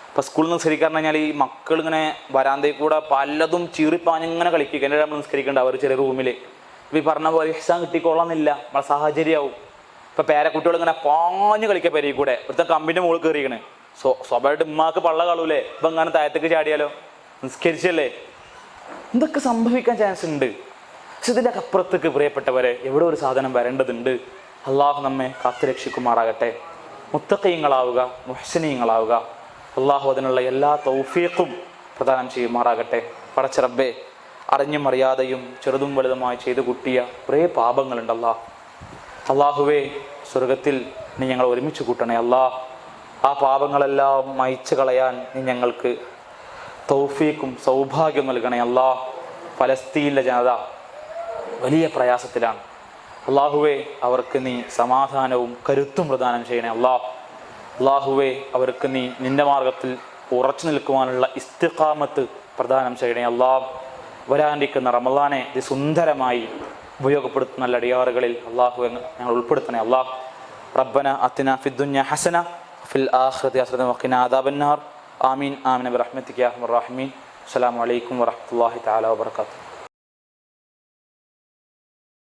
ഇപ്പോൾ സ്കൂളിൽ നിന്ന് നിസ്കരിക്കാന്ന് പറഞ്ഞാൽ ഈ മക്കൾ ഇങ്ങനെ വരാന്തയിൽ കൂടെ പലതും ചീറിപ്പാഞ്ഞിങ്ങനെ കളിക്കുക. എൻ്റെ നമ്മൾ നിസ്കരിക്കേണ്ട അവർ ചെറിയ റൂമിൽ. ഇപ്പോൾ ഈ പറഞ്ഞ പോലെ ഇഹ്സാൻ കിട്ടിക്കോളണമെന്നില്ല. നമ്മളെ സാഹചര്യമാവും. ഇപ്പോൾ പേരക്കുട്ടികൾ ഇങ്ങനെ പാഞ്ഞ് കളിക്കുക പെരയിൽ കൂടെ. ഇവിടുത്തെ കമ്പിൻ്റെ മുകളിൽ കയറിയിരിക്കണേ. സ്വാഭാവികമായിട്ട് ഉമ്മാക്ക് പള്ള കളൂലേ. ഇപ്പം അങ്ങനെ താഴത്തേക്ക് ചാടിയാലോ, നിസ്കരിച്ചല്ലേ. ഇതൊക്കെ സംഭവിക്കാൻ ചാൻസ് ഉണ്ട്. പക്ഷെ ഇതിൻ്റെ അപ്പുറത്തേക്ക് പ്രിയപ്പെട്ടവരെ എവിടെ ഒരു സാധനം വരേണ്ടതുണ്ട്. അള്ളാഹു നമ്മെ കാത്തുരക്ഷിക്കുമാറാകട്ടെ. മുത്തഖീങ്ങളാവുക, മുഹ്സിനീങ്ങളാവുക. അള്ളാഹു അതിനുള്ള എല്ലാ തൗഫീഖും പ്രദാനം ചെയ്യുമാറാകട്ടെ. പടച്ച റബ്ബേ, അറിഞ്ഞും അറിയാതെയും ചെറുതും വലുതുമായി ചെയ്തു കൂട്ടിയ കുറേ പാപങ്ങളുണ്ട്. അള്ളാഹുവേ, സ്വർഗത്തിൽ നീ ഞങ്ങൾ ഒരുമിച്ച് കൂട്ടണേ. ആ പാപങ്ങളെല്ലാം മായ്ച്ചു കളയാൻ നീ ഞങ്ങൾക്ക് തൗഫീഖും സൗഭാഗ്യം നൽകണേ. ഫലസ്തീനിലെ ജനത വലിയ പ്രയാസത്തിലാണ്. അള്ളാഹുവേ, അവർക്ക് നീ സമാധാനവും കരുത്തും പ്രദാനം ചെയ്യണേ. അള്ളാഹുവേ, അവർക്ക് നീ നിന്റെ മാർഗത്തിൽ ഉറച്ചു നിൽക്കുവാനുള്ള ഇസ്തിഖാമത്ത് പ്രദാനം ചെയ്യണേ. വരാനിരിക്കുന്ന റമളാനെ സുന്ദരമായി ഉപയോഗപ്പെടുത്തുന്ന നല്ല അടിയാറുകളിൽ അള്ളാഹു ഞങ്ങൾ ഉൾപ്പെടുത്തണേ. റബ്ബന അത്തിന ഫിദ്ദുനിയ ഹസന ഫിൽ ആഖിറതി ഹസനത വഖിനാ അദാബന്നാർ. ആമീൻ ആമീൻ ബിറഹ്മതിക യാ അർഹമർ റഹീമീൻ. അസ്സലാമു അലൈക്കും വറഹ്മത്തുള്ളാഹി തആല വബറകാതുഹു.